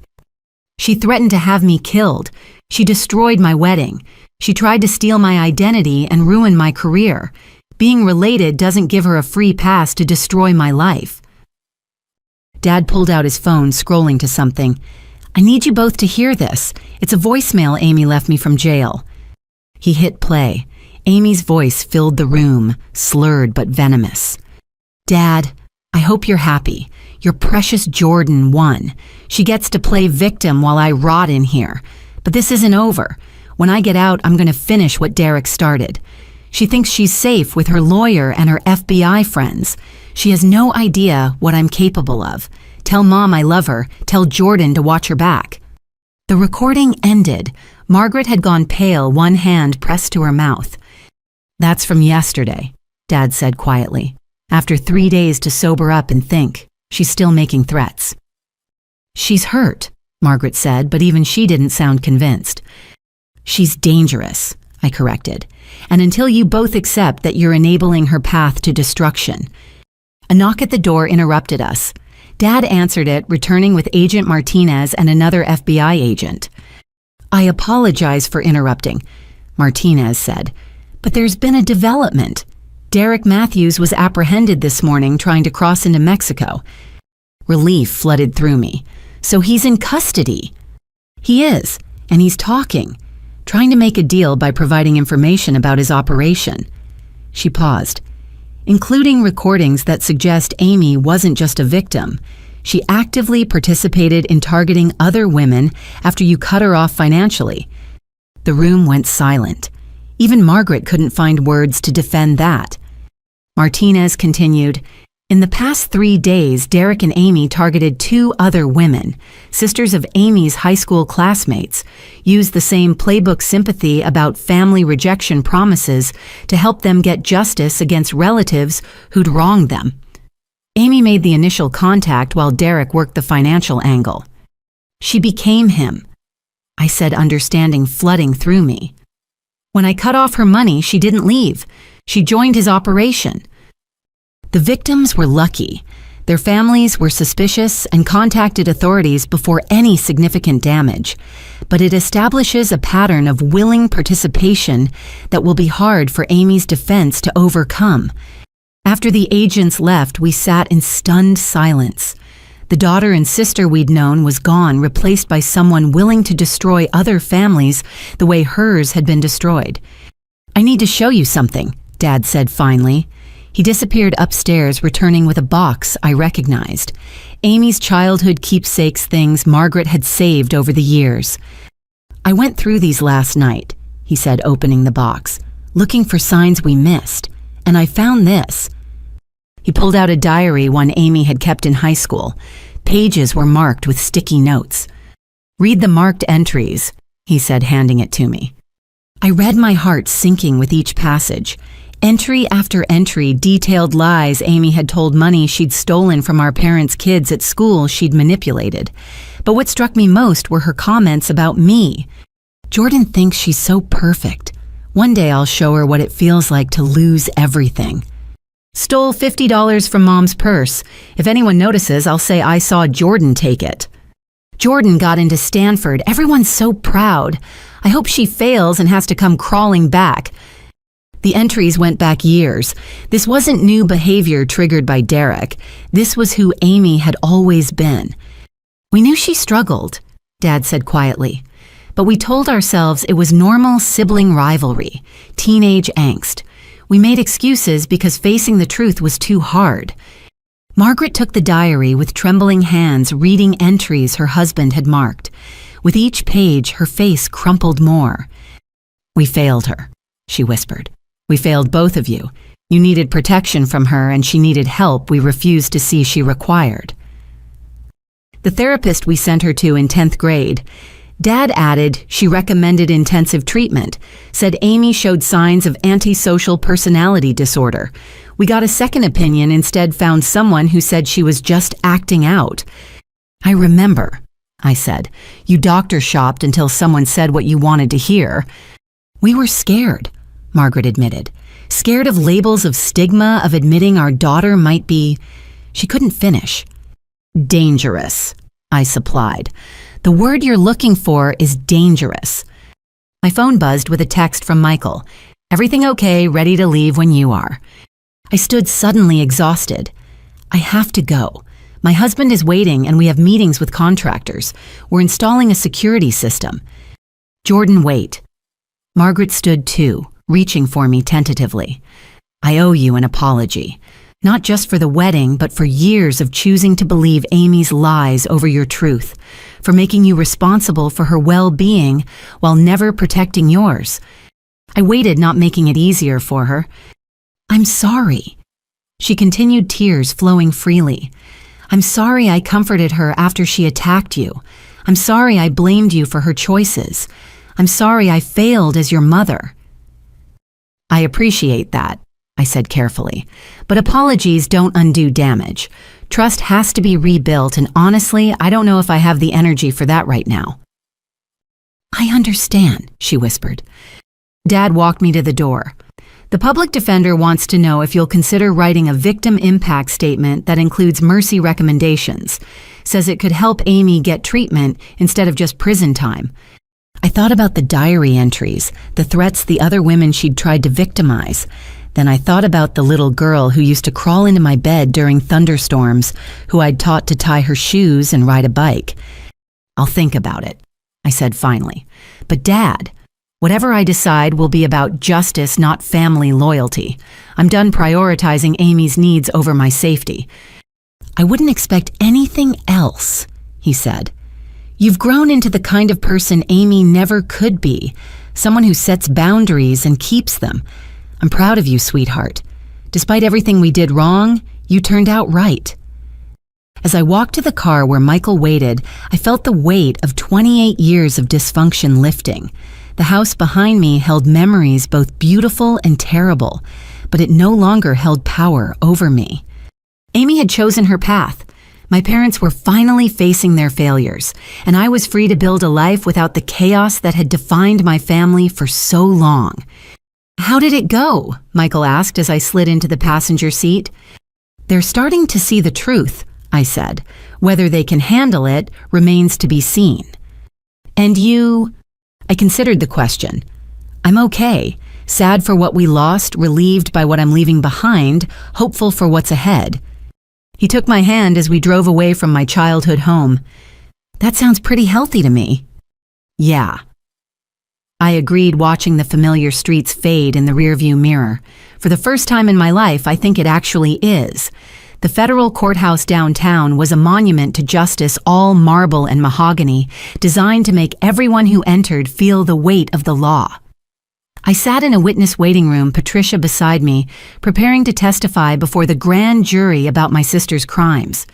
She threatened to have me killed. She destroyed my wedding. She tried to steal my identity and ruin my career. Being related doesn't give her a free pass to destroy my life." Dad pulled out his phone, scrolling to something. "I need you both to hear this. It's a voicemail Amy left me from jail." He hit play. Amy's voice filled the room, slurred but venomous. "Dad, I hope you're happy. Your precious Jordan won. She gets to play victim while I rot in here. But this isn't over. When I get out, I'm going to finish what Derek started. She thinks she's safe with her lawyer and her FBI friends. She has no idea what I'm capable of. Tell Mom I love her. Tell Jordan to watch her back." The recording ended. Margaret had gone pale, one hand pressed to her mouth. "That's from yesterday," Dad said quietly. "After 3 days to sober up and think, she's still making threats." "She's hurt," Margaret said, but even she didn't sound convinced. "She's dangerous," I corrected. "And until you both accept that you're enabling her path to destruction." A knock at the door interrupted us. Dad answered it, returning with Agent Martinez and another FBI agent. "I apologize for interrupting," Martinez said, "but there's been a development. Derek Matthews was apprehended this morning trying to cross into Mexico." Relief flooded through me. "So he's in custody?" "He is, and he's trying to make a deal by providing information about his operation." She paused. "Including recordings that suggest Amy wasn't just a victim. She actively participated in targeting other women after you cut her off financially." The room went silent. Even Margaret couldn't find words to defend that. Martinez continued, "In the past 3 days, Derek and Amy targeted 2 other women, sisters of Amy's high school classmates, used the same playbook sympathy about family rejection promises to help them get justice against relatives who'd wronged them. Amy made the initial contact while Derek worked the financial angle. She became him," I said, understanding flooding through me. "When I cut off her money, she didn't leave. She joined his operation." The victims were lucky. Their families were suspicious and contacted authorities before any significant damage. But it establishes a pattern of willing participation that will be hard for Amy's defense to overcome. After the agents left, we sat in stunned silence. The daughter and sister we'd known was gone, replaced by someone willing to destroy other families the way hers had been destroyed. "I need to show you something," Dad said finally. He disappeared upstairs, returning with a box I recognized. Amy's childhood keepsakes, things Margaret had saved over the years. "I went through these last night," he said, opening the box, "looking for signs we missed. And I found this." He pulled out a diary, one Amy had kept in high school. Pages were marked with sticky notes. "Read the marked entries," he said, handing it to me. I read, my heart sinking with each passage. Entry after entry detailed lies Amy had told, money she'd stolen from our parents' kids at school she'd manipulated. But what struck me most were her comments about me. "Jordan thinks she's so perfect. One day I'll show her what it feels like to lose everything. Stole $50 from Mom's purse. If anyone notices, I'll say I saw Jordan take it. Jordan got into Stanford. Everyone's so proud. I hope she fails and has to come crawling back. The entries went back years. This wasn't new behavior triggered by Derek. This was who Amy had always been. We knew she struggled, Dad said quietly, but we told ourselves it was normal sibling rivalry, teenage angst. We made excuses because facing the truth was too hard. Margaret took the diary with trembling hands, reading entries her husband had marked. With each page, her face crumpled more. "We failed her," she whispered. "We failed both of you. You needed protection from her and she needed help we refused to see she required." The therapist we sent her to in 10th grade, Dad added she recommended intensive treatment, said Amy showed signs of antisocial personality disorder. We got a second opinion, instead found someone who said she was just acting out. "I remember," I said. "You doctor shopped until someone said what you wanted to hear." "We were scared," Margaret admitted. "Scared of labels, of stigma, of admitting our daughter might be—" She couldn't finish. "Dangerous," I supplied. "The word you're looking for is dangerous." My phone buzzed with a text from Michael. "Everything okay, ready to leave when you are." I stood suddenly exhausted. "I have to go. My husband is waiting and we have meetings with contractors. We're installing a security system." "Jordan, wait." Margaret stood too, reaching for me tentatively. "I owe you an apology. Not just for the wedding, but for years of choosing to believe Amy's lies over your truth, for making you responsible for her well-being while never protecting yours. I waited, not making it easier for her. I'm sorry." She continued, tears flowing freely. "I'm sorry I comforted her after she attacked you. I'm sorry I blamed you for her choices. I'm sorry I failed as your mother." "I appreciate that," I said carefully, "but apologies don't undo damage. Trust has to be rebuilt, and honestly, I don't know if I have the energy for that right now." "I understand," she whispered. Dad walked me to the door. "The public defender wants to know if you'll consider writing a victim impact statement that includes mercy recommendations. Says it could help Amy get treatment instead of just prison time." I thought about the diary entries, the threats the other women she'd tried to victimize. Then I thought about the little girl who used to crawl into my bed during thunderstorms, who I'd taught to tie her shoes and ride a bike. "I'll think about it," I said finally. "But Dad, whatever I decide will be about justice, not family loyalty. I'm done prioritizing Amy's needs over my safety." "I wouldn't expect anything else," he said. "You've grown into the kind of person Amy never could be, someone who sets boundaries and keeps them. I'm proud of you, sweetheart. Despite everything we did wrong, you turned out right." As I walked to the car where Michael waited, I felt the weight of 28 years of dysfunction lifting. The house behind me held memories both beautiful and terrible, but it no longer held power over me. Amy had chosen her path. My parents were finally facing their failures, and I was free to build a life without the chaos that had defined my family for so long. "How did it go?" Michael asked as I slid into the passenger seat. "They're starting to see the truth," I said. "Whether they can handle it remains to be seen." "And you?" I considered the question. "I'm okay. Sad for what we lost, relieved by what I'm leaving behind, hopeful for what's ahead." He took my hand as we drove away from my childhood home. "That sounds pretty healthy to me." "Yeah." I agreed, watching the familiar streets fade in the rearview mirror. For the first time in my life, I think it actually is. The federal courthouse downtown was a monument to justice, all marble and mahogany, designed to make everyone who entered feel the weight of the law. I sat in a witness waiting room, Patricia beside me, preparing to testify before the grand jury about my sister's crimes.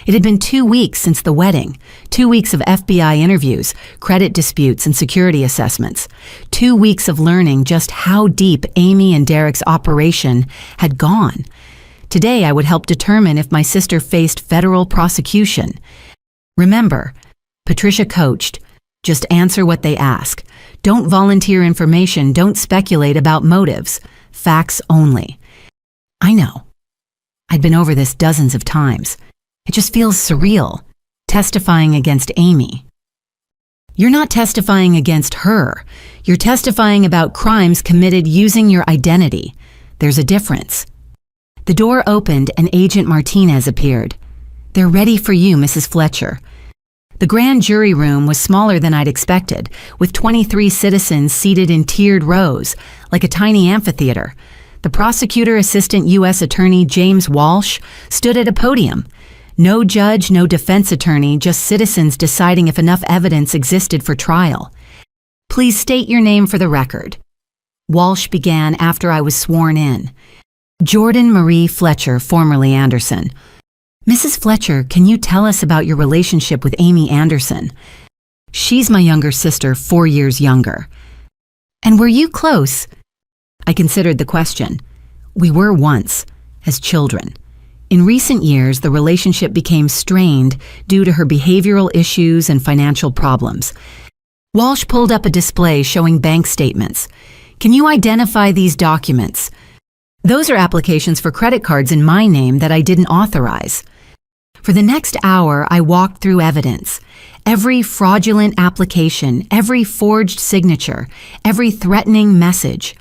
It had been 2 weeks since the wedding, 2 weeks of FBI interviews, credit disputes, and security assessments, 2 weeks of learning just how deep Amy and Derek's operation had gone. Today, I would help determine if my sister faced federal prosecution. Remember, Patricia coached, just answer what they ask. Don't volunteer information, don't speculate about motives. Facts only. I know. I'd been over this dozens of times. It just feels surreal, testifying against Amy. You're not testifying against her. You're testifying about crimes committed using your identity. There's a difference. The door opened and Agent Martinez appeared. They're ready for you, Mrs. Fletcher. The grand jury room was smaller than I'd expected, with 23 citizens seated in tiered rows, like a tiny amphitheater. The prosecutor assistant U.S. Attorney James Walsh stood at a podium. No judge, no defense attorney, just citizens deciding if enough evidence existed for trial. Please state your name for the record. Walsh began after I was sworn in. Jordan Marie Fletcher, formerly Anderson. Mrs. Fletcher, can you tell us about your relationship with Amy Anderson? She's my younger sister, 4 years younger. And were you close? I considered the question. We were once, as children. In recent years, the relationship became strained due to her behavioral issues and financial problems. Walsh pulled up a display showing bank statements. Can you identify these documents? Those are applications for credit cards in my name that I didn't authorize. For the next hour, I walked through evidence. Every fraudulent application, every forged signature, every threatening message.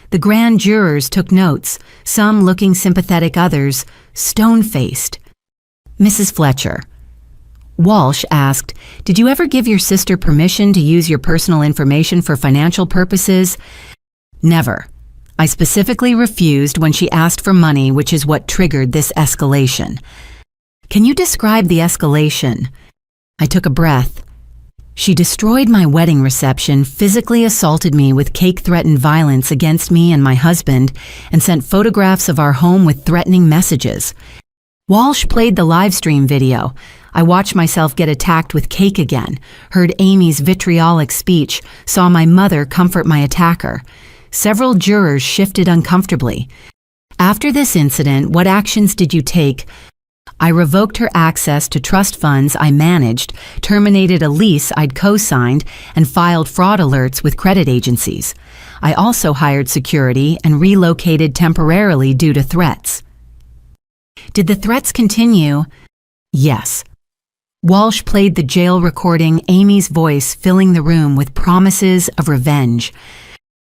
The grand jurors took notes, some looking sympathetic, others stone-faced. Mrs. Fletcher. Walsh asked, did you ever give your sister permission to use your personal information for financial purposes? Never. I specifically refused when she asked for money, which is what triggered this escalation. Can you describe the escalation? I took a breath. She destroyed my wedding reception, physically assaulted me with cake-threatened violence against me and my husband, and sent photographs of our home with threatening messages. Walsh played the live stream video. I watched myself get attacked with cake again, heard Amy's vitriolic speech, saw my mother comfort my attacker. Several jurors shifted uncomfortably. After this incident, what actions did you take? I revoked her access to trust funds I managed, terminated a lease I'd co-signed, and filed fraud alerts with credit agencies. I also hired security and relocated temporarily due to threats. Did the threats continue? Yes. Walsh played the jail recording, Amy's voice filling the room with promises of revenge.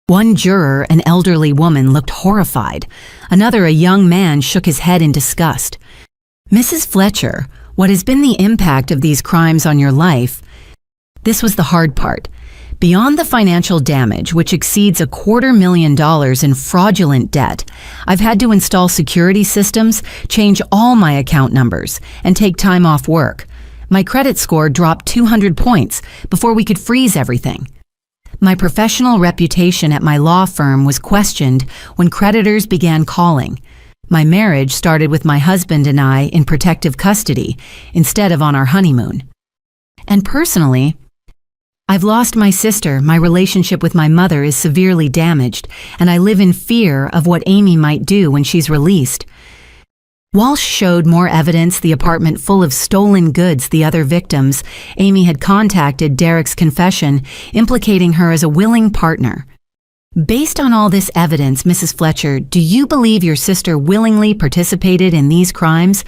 One juror, an elderly woman, looked horrified. Another, a young man, shook his head in disgust. Mrs. Fletcher, what has been the impact of these crimes on your life? This was the hard part. Beyond the financial damage, which exceeds $250,000 in fraudulent debt, I've had to install security systems, change all my account numbers, and take time off work. My credit score dropped 200 points before we could freeze everything. My professional reputation at my law firm was questioned when creditors began calling. My marriage started with my husband and I in protective custody instead of on our honeymoon. And personally, I've lost my sister, my relationship with my mother is severely damaged, and I live in fear of what Amy might do when she's released. Walsh showed more evidence, the apartment full of stolen goods, the other victims. Amy had contacted Derek's confession, implicating her as a willing partner. Based on all this evidence, Mrs. Fletcher, do you believe your sister willingly participated in these crimes?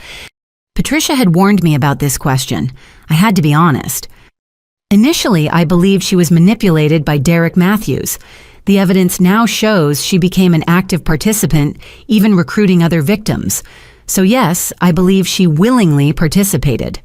Patricia had warned me about this question. I had to be honest. Initially, I believed she was manipulated by Derek Matthews. The evidence now shows she became an active participant, even recruiting other victims. So yes, I believe she willingly participated.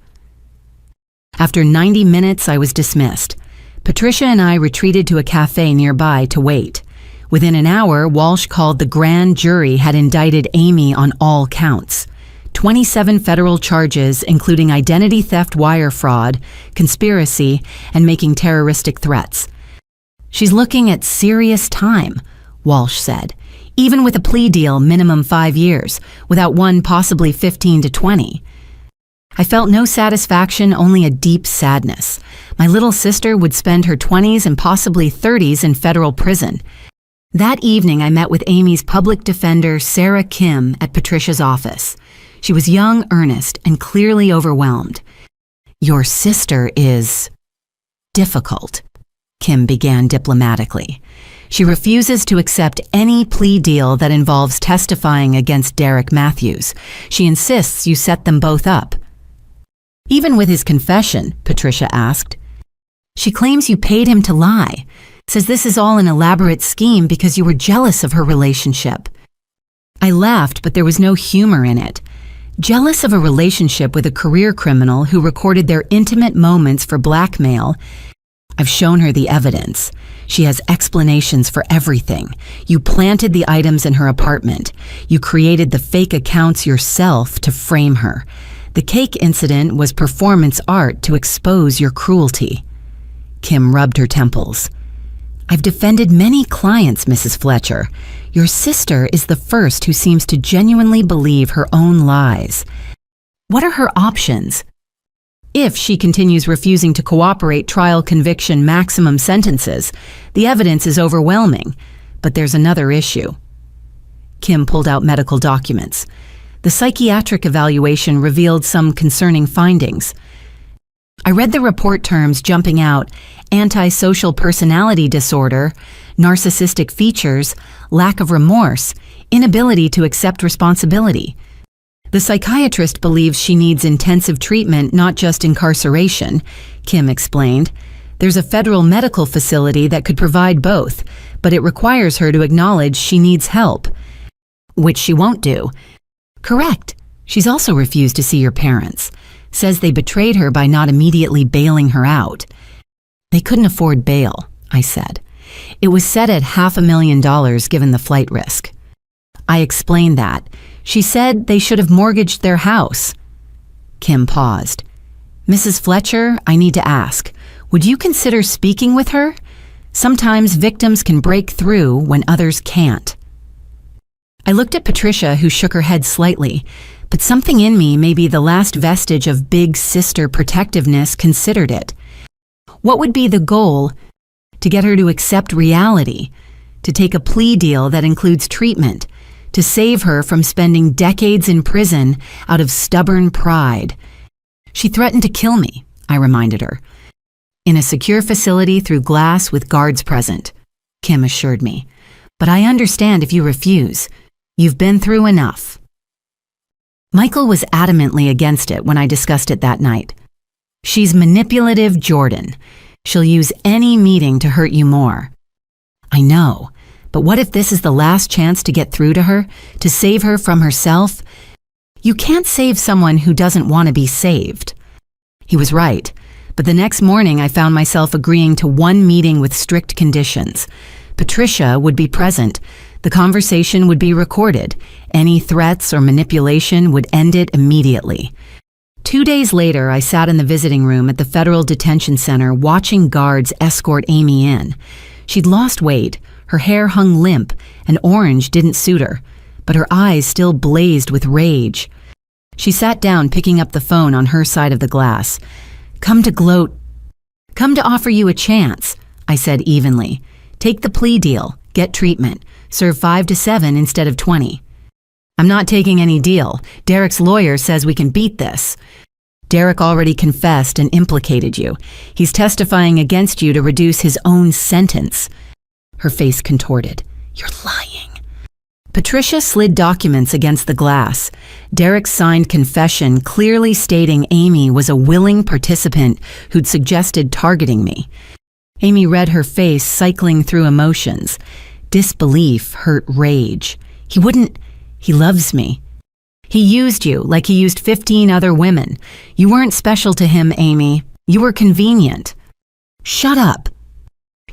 After 90 minutes, I was dismissed. Patricia and I retreated to a cafe nearby to wait. Within an hour, Walsh called the grand jury had indicted Amy on all counts. 27 federal charges, including identity theft, wire fraud, conspiracy, and making terroristic threats. She's looking at serious time, Walsh said. Even with a plea deal, minimum 5 years, without one possibly 15 to 20. I felt no satisfaction, only a deep sadness. My little sister would spend her 20s and possibly 30s in federal prison. That evening, I met with Amy's public defender, Sarah Kim, at Patricia's office. She was young, earnest, and clearly overwhelmed. Your sister is difficult. Kim began diplomatically. She refuses to accept any plea deal that involves testifying against Derek Matthews. She insists you set them both up. Even with his confession, Patricia asked. She claims you paid him to lie, says this is all an elaborate scheme because you were jealous of her relationship. I laughed, but there was no humor in it. Jealous of a relationship with a career criminal who recorded their intimate moments for blackmail? I've shown her the evidence. She has explanations for everything. You planted the items in her apartment. You created the fake accounts yourself to frame her. The cake incident was performance art to expose your cruelty. Kim rubbed her temples. I've defended many clients, Mrs. Fletcher. Your sister is the first who seems to genuinely believe her own lies. What are her options? If she continues refusing to cooperate, trial, conviction, maximum sentences, the evidence is overwhelming. But there's another issue. Kim pulled out medical documents. The psychiatric evaluation revealed some concerning findings. I read the report terms jumping out: antisocial personality disorder, narcissistic features, lack of remorse, inability to accept responsibility. The psychiatrist believes she needs intensive treatment, not just incarceration, Kim explained. There's a federal medical facility that could provide both, but it requires her to acknowledge she needs help, which she won't do. Correct. She's also refused to see your parents. Says they betrayed her by not immediately bailing her out. They couldn't afford bail, I said. It was set at $500,000 given the flight risk. I explained that. She said they should have mortgaged their house. Kim paused. Mrs. Fletcher, I need to ask, would you consider speaking with her? Sometimes victims can break through when others can't. I looked at Patricia, who shook her head slightly, but something in me, maybe the last vestige of big sister protectiveness, considered it. What would be the goal? To get her to accept reality, to take a plea deal that includes treatment, to save her from spending decades in prison out of stubborn pride. She threatened to kill me, I reminded her. In a secure facility through glass with guards present, Kim assured me. But I understand if you refuse. You've been through enough. Michael was adamantly against it when I discussed it that night. She's manipulative, Jordan. She'll use any meeting to hurt you more. I know, but what if this is the last chance to get through to her, to save her from herself? You can't save someone who doesn't want to be saved. He was right, but the next morning I found myself agreeing to one meeting with strict conditions. Patricia would be present. The conversation would be recorded. Any threats or manipulation would end it immediately. 2 days later, I sat in the visiting room at the Federal Detention Center watching guards escort Amy in. She'd lost weight, her hair hung limp, and orange didn't suit her, but her eyes still blazed with rage. She sat down, picking up the phone on her side of the glass. Come to gloat. Come to offer you a chance, I said evenly. Take the plea deal, get treatment, serve 5 to 7 instead of 20. I'm not taking any deal. Derek's lawyer says we can beat this. Derek already confessed and implicated you. He's testifying against you to reduce his own sentence. Her face contorted. You're lying. Patricia slid documents against the glass. Derek's signed confession clearly stating Amy was a willing participant who'd suggested targeting me. Amy read her face, cycling through emotions. Disbelief hurt rage. He loves me. He used you like he used 15 other women. You weren't special to him, Amy. You were convenient. Shut up.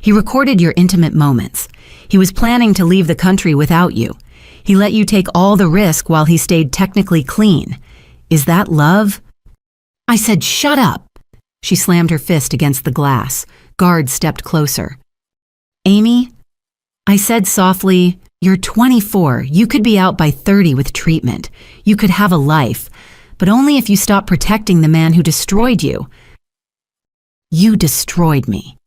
He recorded your intimate moments. He was planning to leave the country without you. He let you take all the risk while he stayed technically clean. Is that love? I said, shut up. She slammed her fist against the glass. Guards stepped closer. Amy, I said softly, you're 24. You could be out by 30 with treatment. You could have a life, but only if you stop protecting the man who destroyed you. You destroyed me.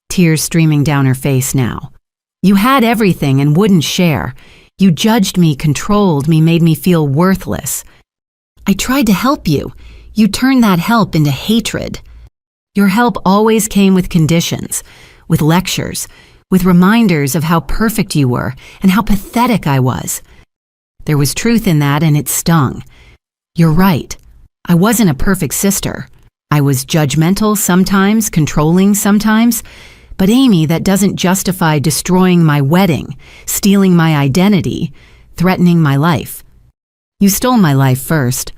Tears streaming down her face now. You had everything and wouldn't share. You judged me, controlled me, made me feel worthless. I tried to help you. You turned that help into hatred. Your help always came with conditions. with lectures, with reminders of how perfect you were and how pathetic I was. There was truth in that, and it stung. You're right. I wasn't a perfect sister. I was judgmental sometimes, controlling sometimes. But Amy, that doesn't justify destroying my wedding, stealing my identity, threatening my life. You stole my life first.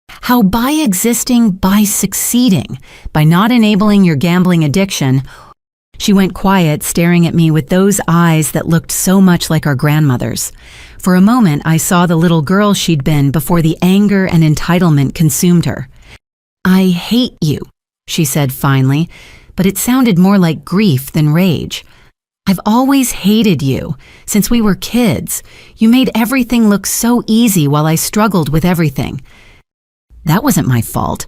How by existing, by succeeding, by not enabling your gambling addiction. She went quiet, staring at me with those eyes that looked so much like our grandmother's. For a moment, I saw the little girl she'd been before the anger and entitlement consumed her. I hate you, she said finally, but it sounded more like grief than rage. I've always hated you. Since we were kids, you made everything look so easy while I struggled with everything. That wasn't my fault.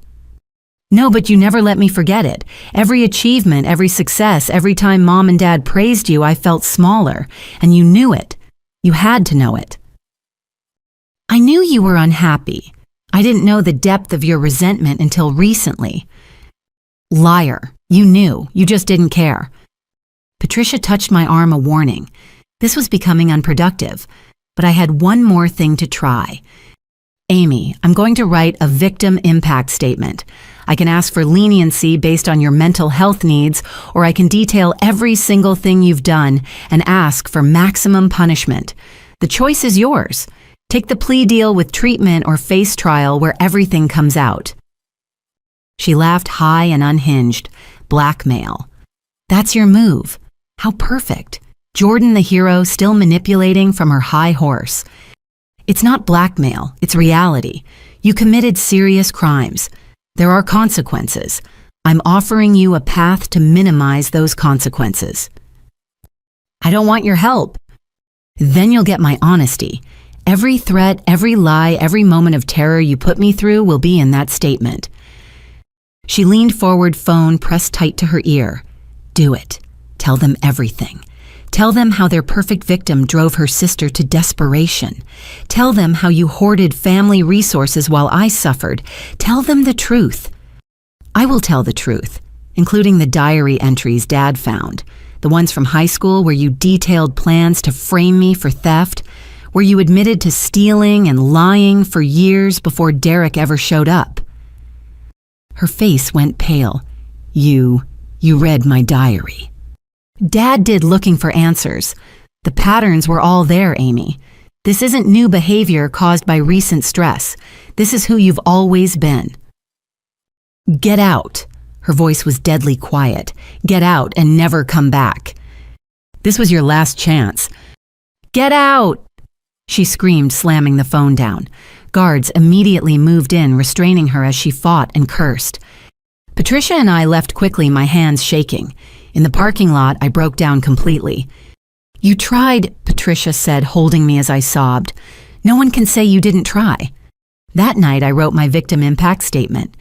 No, but you never let me forget it. Every achievement, every success, every time Mom and Dad praised you, I felt smaller, and you knew it. You had to know it. I knew you were unhappy. I didn't know the depth of your resentment until recently. Liar. You knew. You just didn't care. Patricia touched my arm, a warning. This was becoming unproductive, but I had one more thing to try. Amy, I'm going to write a victim impact statement. I can ask for leniency based on your mental health needs, or I can detail every single thing you've done and ask for maximum punishment. The choice is yours. Take the plea deal with treatment or face trial where everything comes out. She laughed high and unhinged. Blackmail. That's your move. How perfect. Jordan the hero still manipulating from her high horse. It's not blackmail, it's reality. You committed serious crimes. There are consequences. I'm offering you a path to minimize those consequences. I don't want your help. Then you'll get my honesty. Every threat, every lie, every moment of terror you put me through will be in that statement. She leaned forward, phone pressed tight to her ear. Do it. Tell them everything. Tell them how their perfect victim drove her sister to desperation. Tell them how you hoarded family resources while I suffered. Tell them the truth. I will tell the truth, including the diary entries Dad found, the ones from high school where you detailed plans to frame me for theft, where you admitted to stealing and lying for years before Derek ever showed up. Her face went pale. You read my diary. Dad did looking for answers. The patterns were all there, Amy. This isn't new behavior caused by recent stress. This is who you've always been. Get out. Her voice was deadly quiet. Get out and never come back. This was your last chance. Get out! She screamed, slamming the phone down. Guards immediately moved in, restraining her as she fought and cursed. Patricia and I left quickly, my hands shaking. In the parking lot, I broke down completely. You tried, Patricia said, holding me as I sobbed. No one can say you didn't try. That night, I wrote my victim impact statement.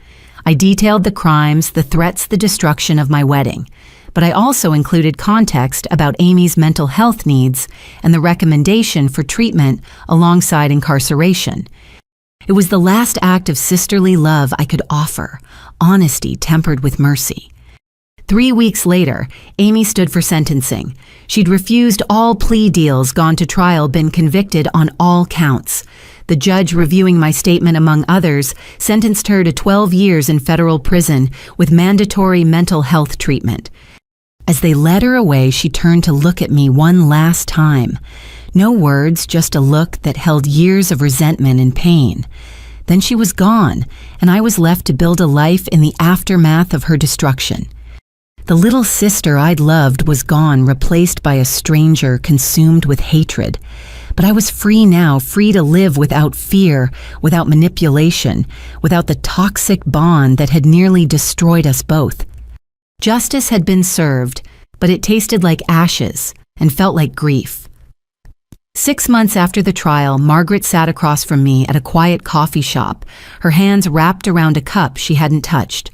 I detailed the crimes, the threats, the destruction of my wedding. But I also included context about Amy's mental health needs and the recommendation for treatment alongside incarceration. It was the last act of sisterly love I could offer, honesty tempered with mercy. 3 weeks later, Amy stood for sentencing. She'd refused all plea deals, gone to trial, been convicted on all counts. The judge, reviewing my statement among others, sentenced her to 12 years in federal prison with mandatory mental health treatment. As they led her away, she turned to look at me one last time. No words, just a look that held years of resentment and pain. Then she was gone, and I was left to build a life in the aftermath of her destruction. The little sister I'd loved was gone, replaced by a stranger consumed with hatred. But I was free now, free to live without fear, without manipulation, without the toxic bond that had nearly destroyed us both. Justice had been served, but it tasted like ashes and felt like grief. 6 months after the trial, Margaret sat across from me at a quiet coffee shop, her hands wrapped around a cup she hadn't touched.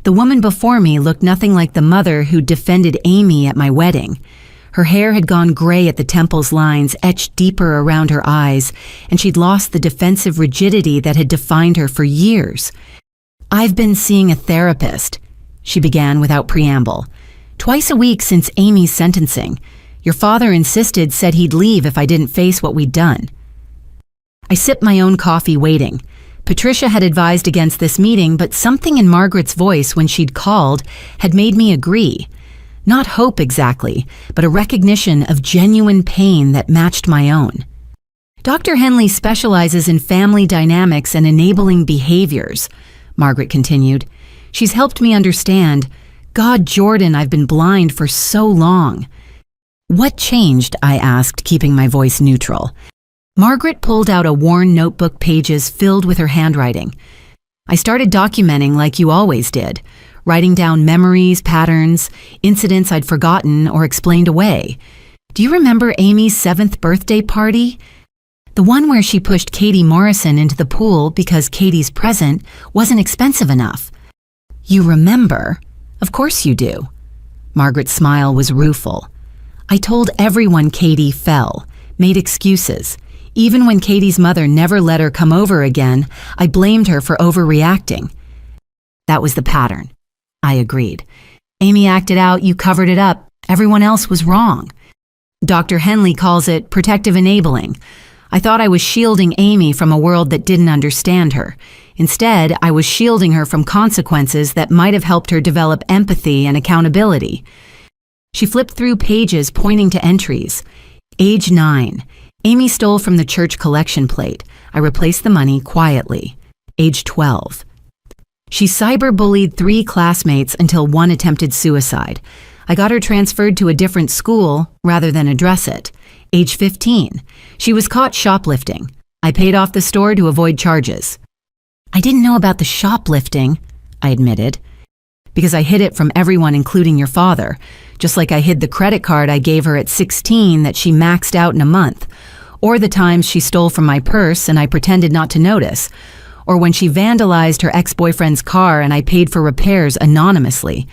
The woman before me looked nothing like the mother who defended Amy at my wedding. Her hair had gone gray at the temples, lines etched deeper around her eyes, and she'd lost the defensive rigidity that had defined her for years. I've been seeing a therapist, she began without preamble. Twice a week since Amy's sentencing. Your father insisted, said he'd leave if I didn't face what we'd done. I sipped my own coffee waiting. Patricia had advised against this meeting, but something in Margaret's voice when she'd called had made me agree. Not hope exactly, but a recognition of genuine pain that matched my own. Dr. Henley specializes in family dynamics and enabling behaviors, Margaret continued. She's helped me understand, God, Jordan, I've been blind for so long. What changed? I asked, keeping my voice neutral. Margaret pulled out a worn notebook, pages filled with her handwriting. I started documenting like you always did, writing down memories, patterns, incidents I'd forgotten or explained away. Do you remember Amy's 7th birthday party? The one where she pushed Katie Morrison into the pool because Katie's present wasn't expensive enough. You remember? Of course you do. Margaret's smile was rueful. I told everyone Katie fell, made excuses. Even when Katie's mother never let her come over again, I blamed her for overreacting. That was the pattern. I agreed. Amy acted out, you covered it up. Everyone else was wrong. Dr. Henley calls it protective enabling. I thought I was shielding Amy from a world that didn't understand her. Instead, I was shielding her from consequences that might have helped her develop empathy and accountability. She flipped through pages pointing to entries. Age 9. Amy stole from the church collection plate. I replaced the money quietly. Age 12. She cyberbullied 3 classmates until one attempted suicide. I got her transferred to a different school rather than address it. Age 15. She was caught shoplifting. I paid off the store to avoid charges. I didn't know about the shoplifting, I admitted, because I hid it from everyone including your father, just like I hid the credit card I gave her at 16 that she maxed out in a month, or the times she stole from my purse and I pretended not to notice, or when she vandalized her ex-boyfriend's car and I paid for repairs anonymously.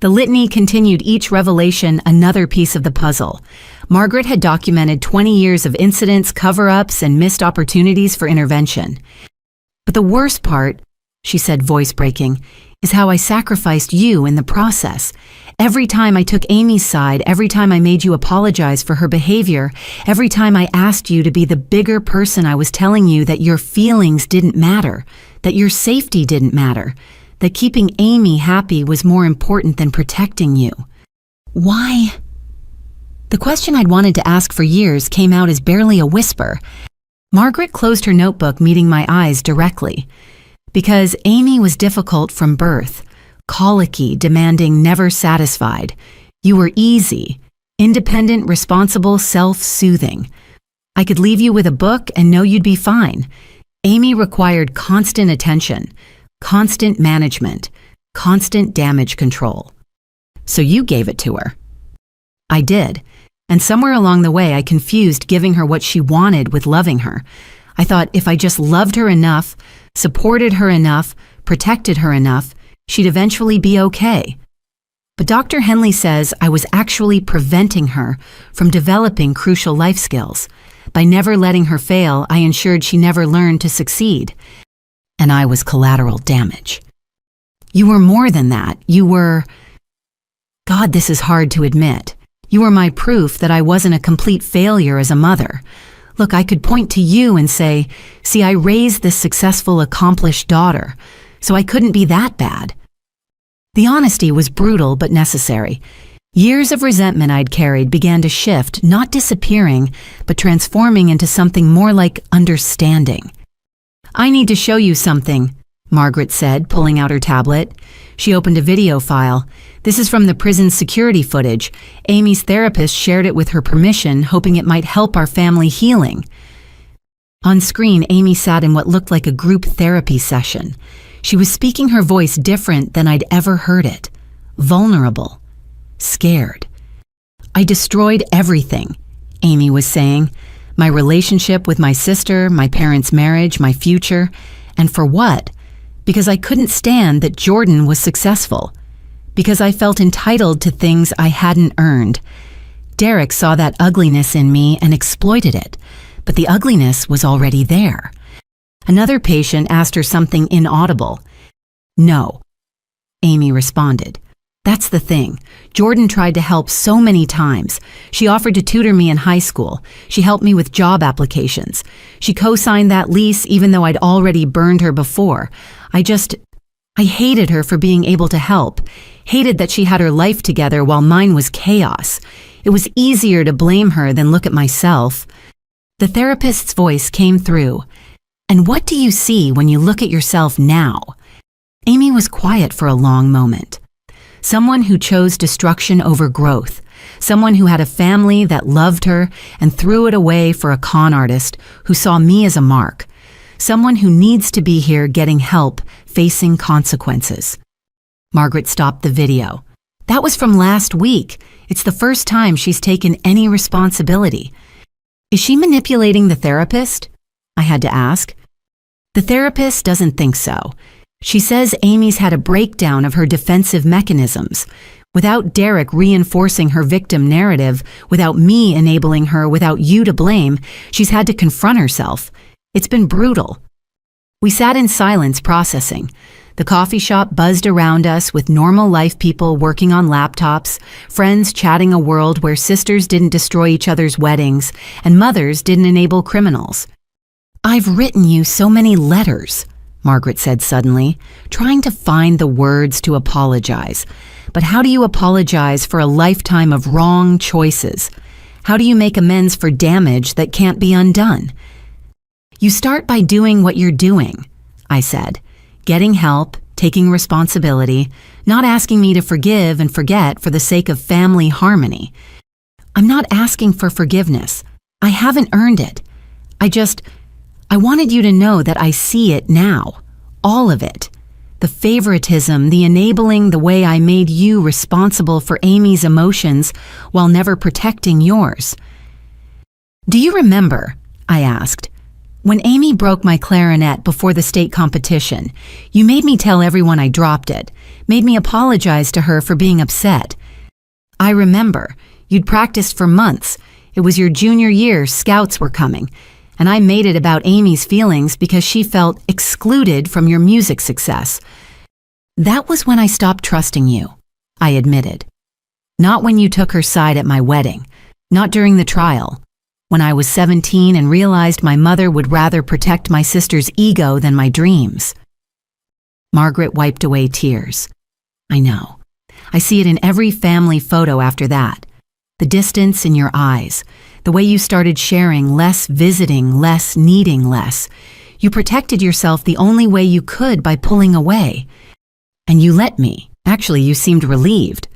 The litany continued, each revelation another piece of the puzzle. Margaret had documented 20 years of incidents, cover-ups, and missed opportunities for intervention. But the worst part, she said, voice breaking, is how I sacrificed you in the process. Every time I took Amy's side, every time I made you apologize for her behavior, every time I asked you to be the bigger person, I was telling you that your feelings didn't matter, that your safety didn't matter, that keeping Amy happy was more important than protecting you. Why? The question I'd wanted to ask for years came out as barely a whisper. Margaret closed her notebook, meeting my eyes directly. Because Amy was difficult from birth, colicky, demanding, never satisfied. You were easy, independent, responsible, self-soothing. I could leave you with a book and know you'd be fine. Amy required constant attention, constant management, constant damage control. So you gave it to her. I did, and somewhere along the way I confused giving her what she wanted with loving her. I thought if I just loved her enough, supported her enough, protected her enough, she'd eventually be okay. But Dr. Henley says I was actually preventing her from developing crucial life skills. By never letting her fail, I ensured she never learned to succeed. And I was collateral damage. You were more than that. You were... God, this is hard to admit. You were my proof that I wasn't a complete failure as a mother. Look, I could point to you and say, see, I raised this successful, accomplished daughter, so I couldn't be that bad. The honesty was brutal but necessary. Years of resentment I'd carried began to shift, not disappearing, but transforming into something more like understanding. I need to show you something, Margaret said, pulling out her tablet. She opened a video file. This is from the prison security footage. Amy's therapist shared it with her permission, hoping it might help our family healing. On screen, Amy sat in what looked like a group therapy session. She was speaking her voice different than I'd ever heard it. Vulnerable. Scared. I destroyed everything, Amy was saying. My relationship with my sister, my parents' marriage, my future. And for what? Because I couldn't stand that Jordan was successful. Because I felt entitled to things I hadn't earned. Derek saw that ugliness in me and exploited it, but the ugliness was already there. Another patient asked her something inaudible. No, Amy responded. That's the thing. Jordan tried to help so many times. She offered to tutor me in high school. She helped me with job applications. She co-signed that lease even though I'd already burned her before. I hated her for being able to help. Hated that she had her life together while mine was chaos. It was easier to blame her than look at myself. The therapist's voice came through. And what do you see when you look at yourself now? Amy was quiet for a long moment. Someone who chose destruction over growth. Someone who had a family that loved her and threw it away for a con artist who saw me as a mark. Someone who needs to be here getting help, facing consequences. Margaret stopped the video. That was from last week. It's the first time she's taken any responsibility. Is she manipulating the therapist? I had to ask. The therapist doesn't think so. She says Amy's had a breakdown of her defensive mechanisms. Without Derek reinforcing her victim narrative, without me enabling her, without you to blame, she's had to confront herself. It's been brutal. We sat in silence processing. The coffee shop buzzed around us with normal life people working on laptops, friends chatting a world where sisters didn't destroy each other's weddings and mothers didn't enable criminals. I've written you so many letters, Margaret said suddenly, trying to find the words to apologize. But how do you apologize for a lifetime of wrong choices? How do you make amends for damage that can't be undone? You start by doing what you're doing, I said. Getting help, taking responsibility, not asking me to forgive and forget for the sake of family harmony. I'm not asking for forgiveness. I haven't earned it. I wanted you to know that I see it now. All of it. The favoritism, the enabling, the way I made you responsible for Amy's emotions while never protecting yours. Do you remember, I asked, when Amy broke my clarinet before the state competition, you made me tell everyone I dropped it, made me apologize to her for being upset. I remember. You'd practiced for months. It was your junior year, scouts were coming. And I made it about Amy's feelings because she felt excluded from your music success. That was when I stopped trusting you, I admitted. Not when you took her side at my wedding, not during the trial. When I was 17 and realized my mother would rather protect my sister's ego than my dreams. Margaret wiped away tears. I know. I see it in every family photo after that. The distance in your eyes. The way you started sharing, less visiting, less needing less. You protected yourself the only way you could by pulling away. And you let me. Actually, you seemed relieved.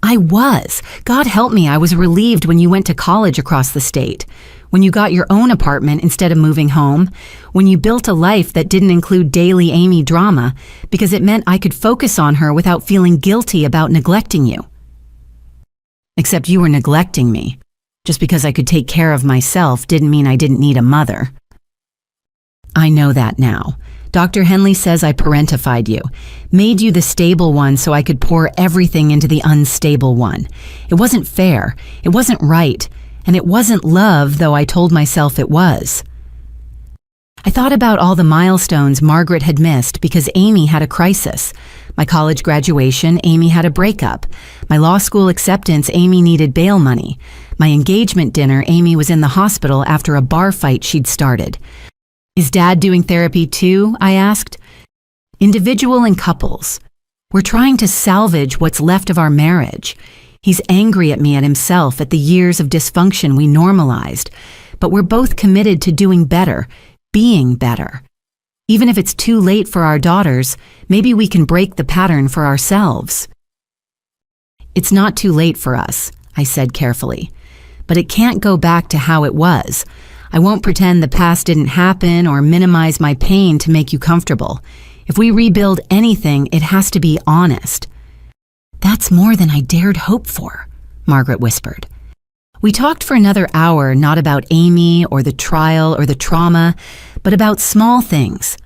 I was. God help me, I was relieved when you went to college across the state. When you got your own apartment instead of moving home. When you built a life that didn't include daily Amy drama because it meant I could focus on her without feeling guilty about neglecting you. Except you were neglecting me. Just because I could take care of myself didn't mean I didn't need a mother. I know that now. Dr. Henley says I parentified you, made you the stable one so I could pour everything into the unstable one. It wasn't fair, it wasn't right, and it wasn't love, though I told myself it was. I thought about all the milestones Margaret had missed because Amy had a crisis. My college graduation, Amy had a breakup. My law school acceptance, Amy needed bail money. My engagement dinner, Amy was in the hospital after a bar fight she'd started. Is Dad doing therapy too? I asked. Individual and couples. We're trying to salvage what's left of our marriage. He's angry at me, at himself, at the years of dysfunction we normalized. But we're both committed to doing better, being better. Even if it's too late for our daughters, maybe we can break the pattern for ourselves. It's not too late for us, I said carefully. But it can't go back to how it was. I won't pretend the past didn't happen or minimize my pain to make you comfortable. If we rebuild anything, it has to be honest. That's more than I dared hope for, Margaret whispered. We talked for another hour, not about Amy or the trial or the trauma, but about small things.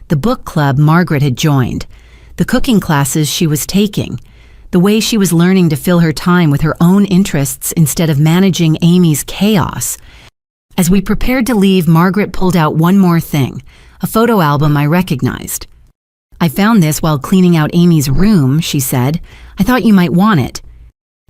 The book club Margaret had joined, the cooking classes she was taking, the way she was learning to fill her time with her own interests instead of managing Amy's chaos. As we prepared to leave, Margaret pulled out one more thing, a photo album I recognized. I found this while cleaning out Amy's room, she said. I thought you might want it."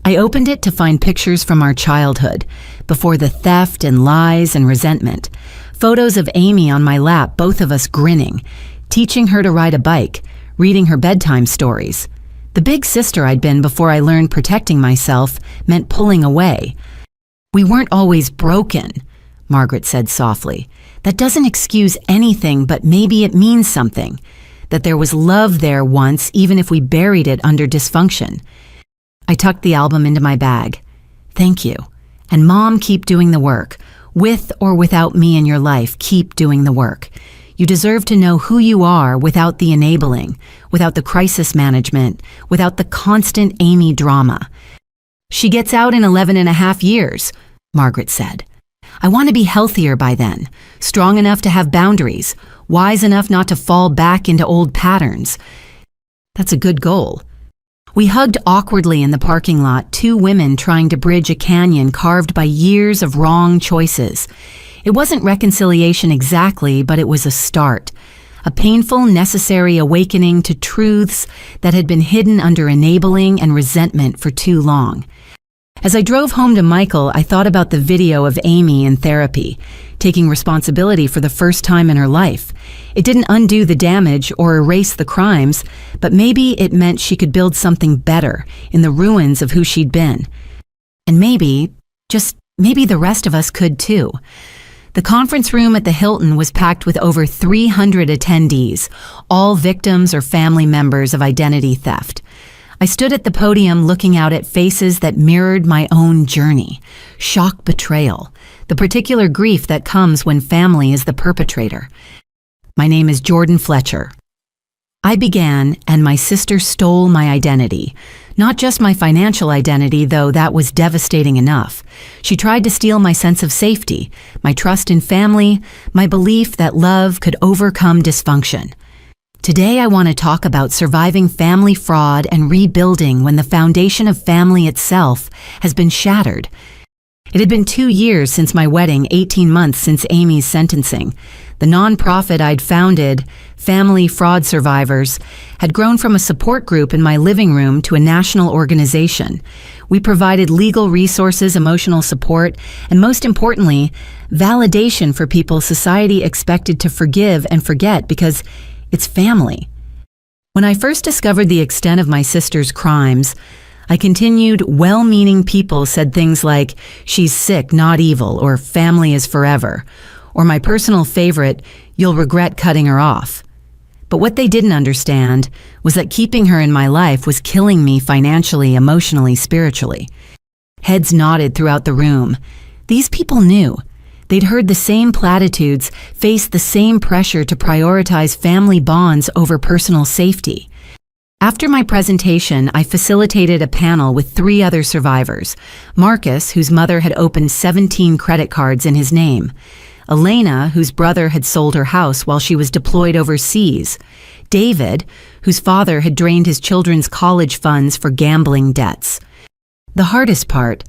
I opened it to find pictures from our childhood, before the theft and lies and resentment. Photos of Amy on my lap, both of us grinning, teaching her to ride a bike, reading her bedtime stories. The big sister I'd been before I learned protecting myself meant pulling away. "We weren't always broken," Margaret said softly. "That doesn't excuse anything, but maybe it means something. That there was love there once, even if we buried it under dysfunction." I tucked the album into my bag. "Thank you. And Mom, keep doing the work. With or without me in your life, keep doing the work. You deserve to know who you are without the enabling, without the crisis management, without the constant Amy drama." "She gets out in 11.5 years, Margaret said. "I want to be healthier by then, strong enough to have boundaries, wise enough not to fall back into old patterns." That's a good goal. We hugged awkwardly in the parking lot, two women trying to bridge a canyon carved by years of wrong choices. It wasn't reconciliation exactly, but it was a start. A painful, necessary awakening to truths that had been hidden under enabling and resentment for too long. As I drove home to Michael, I thought about the video of Amy in therapy, taking responsibility for the first time in her life. It didn't undo the damage or erase the crimes, but maybe it meant she could build something better in the ruins of who she'd been. And maybe, just maybe the rest of us could too. The conference room at the Hilton was packed with over 300 attendees, all victims or family members of identity theft. I stood at the podium looking out at faces that mirrored my own journey. Shock betrayal, the particular grief that comes when family is the perpetrator. "My name is Jordan Fletcher. I began, and my sister stole my identity. Not just my financial identity, though that was devastating enough. She tried to steal my sense of safety, my trust in family, my belief that love could overcome dysfunction. Today I want to talk about surviving family fraud and rebuilding when the foundation of family itself has been shattered." It had been 2 years since my wedding, 18 months since Amy's sentencing. The nonprofit I'd founded, Family Fraud Survivors, had grown from a support group in my living room to a national organization. We provided legal resources, emotional support, and most importantly, validation for people society expected to forgive and forget because it's family. When I first discovered the extent of my sister's crimes, I continued, well-meaning people said things like, "She's sick, not evil," or "Family is forever," or my personal favorite, "You'll regret cutting her off." But what they didn't understand was that keeping her in my life was killing me financially, emotionally, spiritually. Heads nodded throughout the room. These people knew. They'd heard the same platitudes, faced the same pressure to prioritize family bonds over personal safety. After my presentation, I facilitated a panel with 3 other survivors. Marcus, whose mother had opened 17 credit cards in his name. Elena, whose brother had sold her house while she was deployed overseas. David, whose father had drained his children's college funds for gambling debts. The hardest part,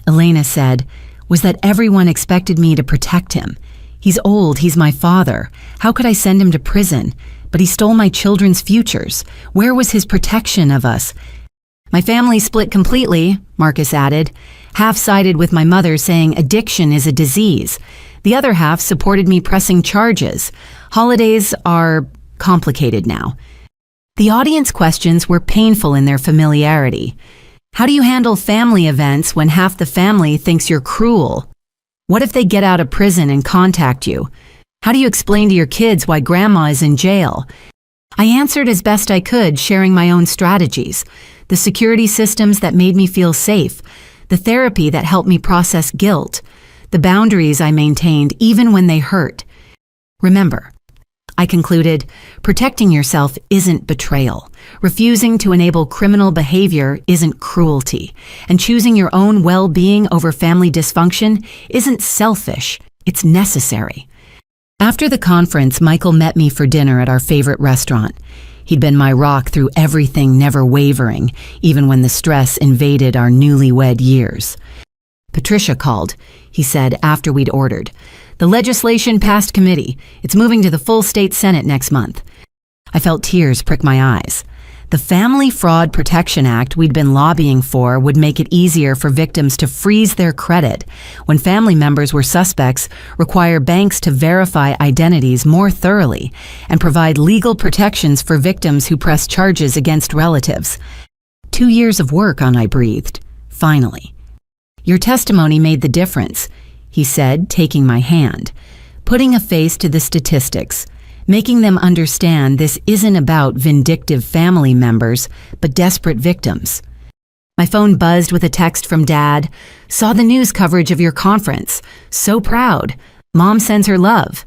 Elena said, was that everyone expected me to protect him. "He's old, he's my father. How could I send him to prison? But he stole my children's futures. Where was his protection of us?" "My family split completely," Marcus added. "Half sided with my mother saying addiction is a disease. The other half supported me pressing charges. Holidays are complicated now." The audience questions were painful in their familiarity. How do you handle family events when half the family thinks you're cruel? What if they get out of prison and contact you? How do you explain to your kids why grandma is in jail? I answered as best I could, sharing my own strategies, the security systems that made me feel safe, the therapy that helped me process guilt, the boundaries I maintained even when they hurt. Remember, I concluded, protecting yourself isn't betrayal. Refusing to enable criminal behavior isn't cruelty. And choosing your own well-being over family dysfunction isn't selfish, it's necessary. After the conference, Michael met me for dinner at our favorite restaurant. He'd been my rock through everything, never wavering, even when the stress invaded our newlywed years. "Patricia called," he said after we'd ordered. "The legislation passed committee. It's moving to the full state Senate next month." I felt tears prick my eyes. The Family Fraud Protection Act we'd been lobbying for would make it easier for victims to freeze their credit when family members were suspects, require banks to verify identities more thoroughly, and provide legal protections for victims who press charges against relatives. 2 years of work on, I breathed. Finally. Your testimony made the difference, he said, taking my hand, putting a face to the statistics, making them understand this isn't about vindictive family members, but desperate victims. My phone buzzed with a text from Dad. Saw the news coverage of your conference. So proud. Mom sends her love.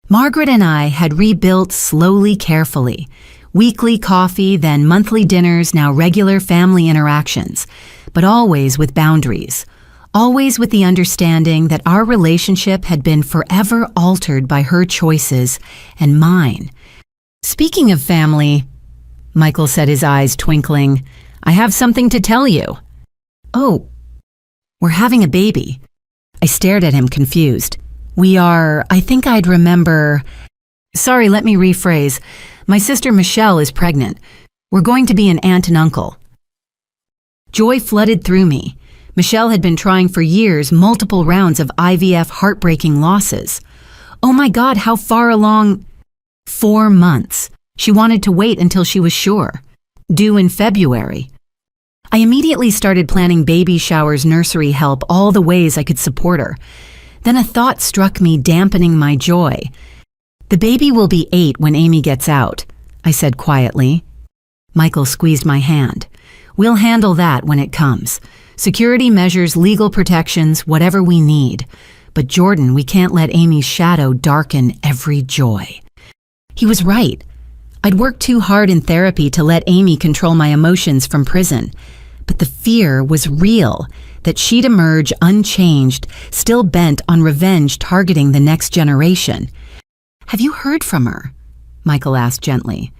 Margaret and I had rebuilt slowly, carefully. Weekly coffee, then monthly dinners, now regular family interactions, but always with boundaries. Always with the understanding that our relationship had been forever altered by her choices and mine. Speaking of family, Michael said, his eyes twinkling, I have something to tell you. Oh, we're having a baby. I stared at him, confused. I think I'd remember. Sorry, let me rephrase. My sister Michelle is pregnant. We're going to be an aunt and uncle. Joy flooded through me. Michelle had been trying for years, multiple rounds of IVF heartbreaking losses. Oh my God, how far along? 4 months. She wanted to wait until she was sure. Due in February. I immediately started planning baby showers, nursery help, all the ways I could support her. Then a thought struck me, dampening my joy. The baby will be 8 when Amy gets out, I said quietly. Michael squeezed my hand. We'll handle that when it comes. Security measures, legal protections, whatever we need. But Jordan, we can't let Amy's shadow darken every joy. He was right. I'd worked too hard in therapy to let Amy control my emotions from prison. But the fear was real, that she'd emerge unchanged, still bent on revenge targeting the next generation. Have you heard from her? Michael asked gently.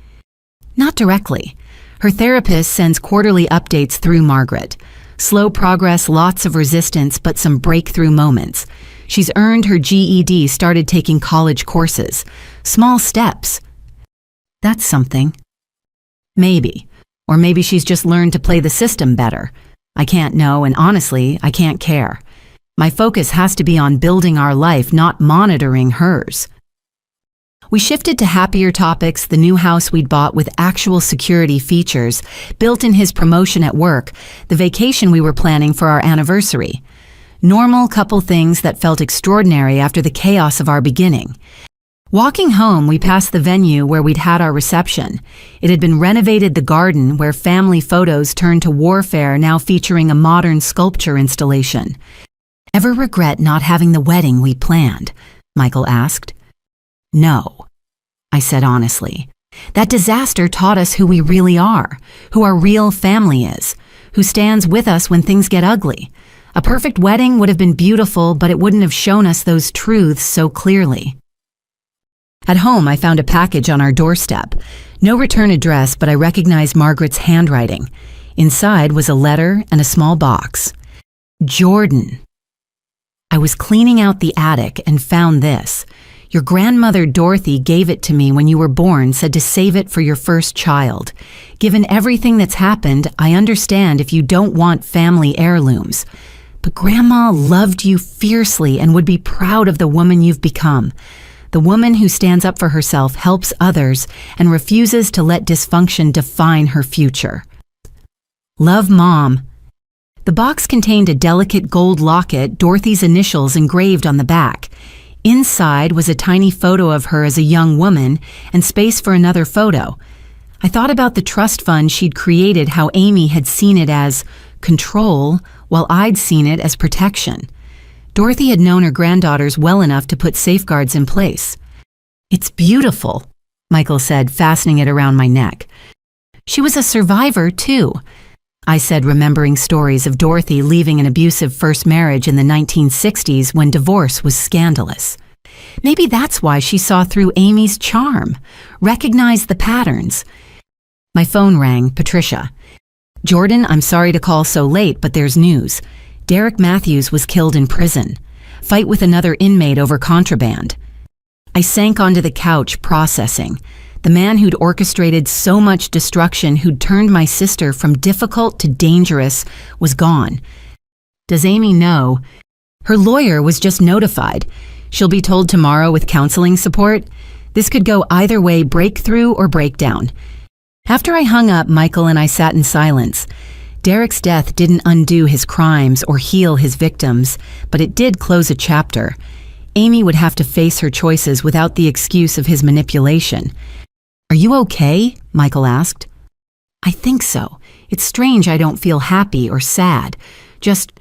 Not directly. Her therapist sends quarterly updates through Margaret. Slow progress, lots of resistance, but some breakthrough moments. She's earned her GED, started taking college courses. Small steps. That's something. Maybe. Or maybe she's just learned to play the system better. I can't know, and honestly, I can't care. My focus has to be on building our life, not monitoring hers. We shifted to happier topics, the new house we'd bought with actual security features, built in his promotion at work, the vacation we were planning for our anniversary. Normal couple things that felt extraordinary after the chaos of our beginning. Walking home, we passed the venue where we'd had our reception. It had been renovated, the garden where family photos turned to warfare, now featuring a modern sculpture installation. Ever regret not having the wedding we planned? Michael asked. No, I said honestly. That disaster taught us who we really are, who our real family is, who stands with us when things get ugly. A perfect wedding would have been beautiful, but it wouldn't have shown us those truths so clearly. At home, I found a package on our doorstep. No return address, but I recognized Margaret's handwriting. Inside was a letter and a small box. Jordan. I was cleaning out the attic and found this. Your grandmother Dorothy gave it to me when you were born, said to save it for your first child. Given everything that's happened, I understand if you don't want family heirlooms. But Grandma loved you fiercely and would be proud of the woman you've become. The woman who stands up for herself, helps others, and refuses to let dysfunction define her future. Love, Mom. The box contained a delicate gold locket, Dorothy's initials engraved on the back. Inside was a tiny photo of her as a young woman and space for another photo. I thought about the trust fund she'd created, how Amy had seen it as control, while I'd seen it as protection. Dorothy had known her granddaughters well enough to put safeguards in place. It's beautiful, Michael said, fastening it around my neck. She was a survivor, too, I said, remembering stories of Dorothy leaving an abusive first marriage in the 1960s when divorce was scandalous. Maybe that's why she saw through Amy's charm, recognized the patterns. My phone rang, Patricia. Jordan, I'm sorry to call so late, but there's news. Derek Matthews was killed in prison. Fight with another inmate over contraband. I sank onto the couch, processing. The man who'd orchestrated so much destruction, who'd turned my sister from difficult to dangerous, was gone. Does Amy know? Her lawyer was just notified. She'll be told tomorrow with counseling support. This could go either way, breakthrough or breakdown. After I hung up, Michael and I sat in silence. Derek's death didn't undo his crimes or heal his victims, but it did close a chapter. Amy would have to face her choices without the excuse of his manipulation. "Are you okay?" Michael asked. "I think so. It's strange I don't feel happy or sad. Just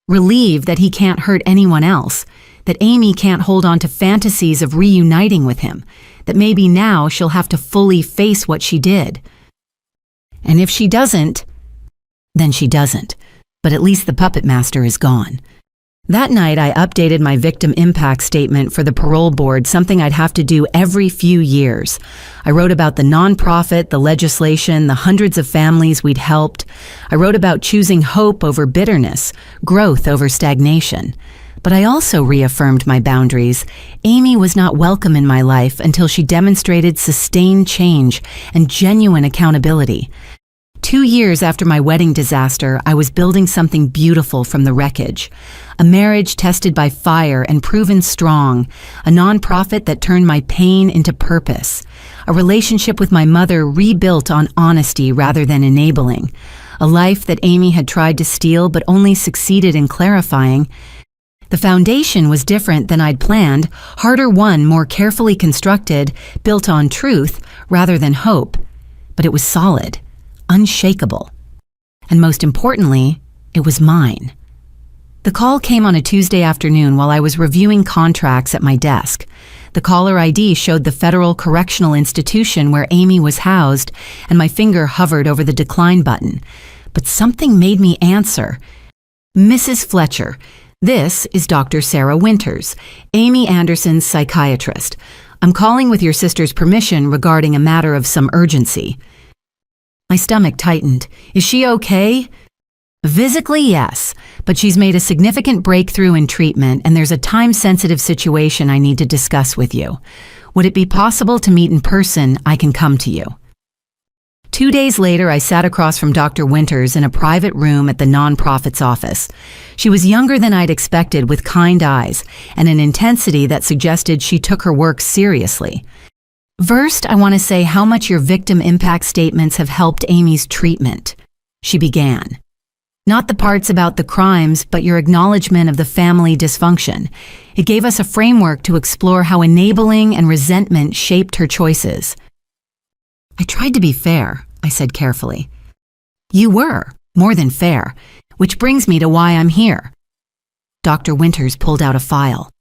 relieved that he can't hurt anyone else, that Amy can't hold on to fantasies of reuniting with him, that maybe now she'll have to fully face what she did. And if she doesn't, then she doesn't. But at least the puppet master is gone." That night, I updated my victim impact statement for the parole board, something I'd have to do every few years. I wrote about the nonprofit, the legislation, the hundreds of families we'd helped. I wrote about choosing hope over bitterness, growth over stagnation. But I also reaffirmed my boundaries. Amy was not welcome in my life until she demonstrated sustained change and genuine accountability. 2 years after my wedding disaster, I was building something beautiful from the wreckage. A marriage tested by fire and proven strong. A nonprofit that turned my pain into purpose. A relationship with my mother rebuilt on honesty rather than enabling. A life that Amy had tried to steal but only succeeded in clarifying. The foundation was different than I'd planned, harder won, more carefully constructed, built on truth rather than hope. But it was solid. Unshakable. And most importantly, it was mine. The call came on a Tuesday afternoon while I was reviewing contracts at my desk. The caller ID showed the Federal Correctional Institution where Amy was housed, and my finger hovered over the decline button. But something made me answer. "Mrs. Fletcher, this is Dr. Sarah Winters, Amy Anderson's psychiatrist. I'm calling with your sister's permission regarding a matter of some urgency." My stomach tightened. "Is she okay?" "Physically, yes, but she's made a significant breakthrough in treatment and there's a time-sensitive situation I need to discuss with you. Would it be possible to meet in person? I can come to you." 2 days later, I sat across from Dr. Winters in a private room at the nonprofit's office. She was younger than I'd expected, with kind eyes and an intensity that suggested she took her work seriously. "First, I want to say how much your victim impact statements have helped Amy's treatment," she began. "Not the parts about the crimes, but your acknowledgement of the family dysfunction. It gave us a framework to explore how enabling and resentment shaped her choices." "I tried to be fair," I said carefully. "You were, more than fair, which brings me to why I'm here." Dr. Winters pulled out a file.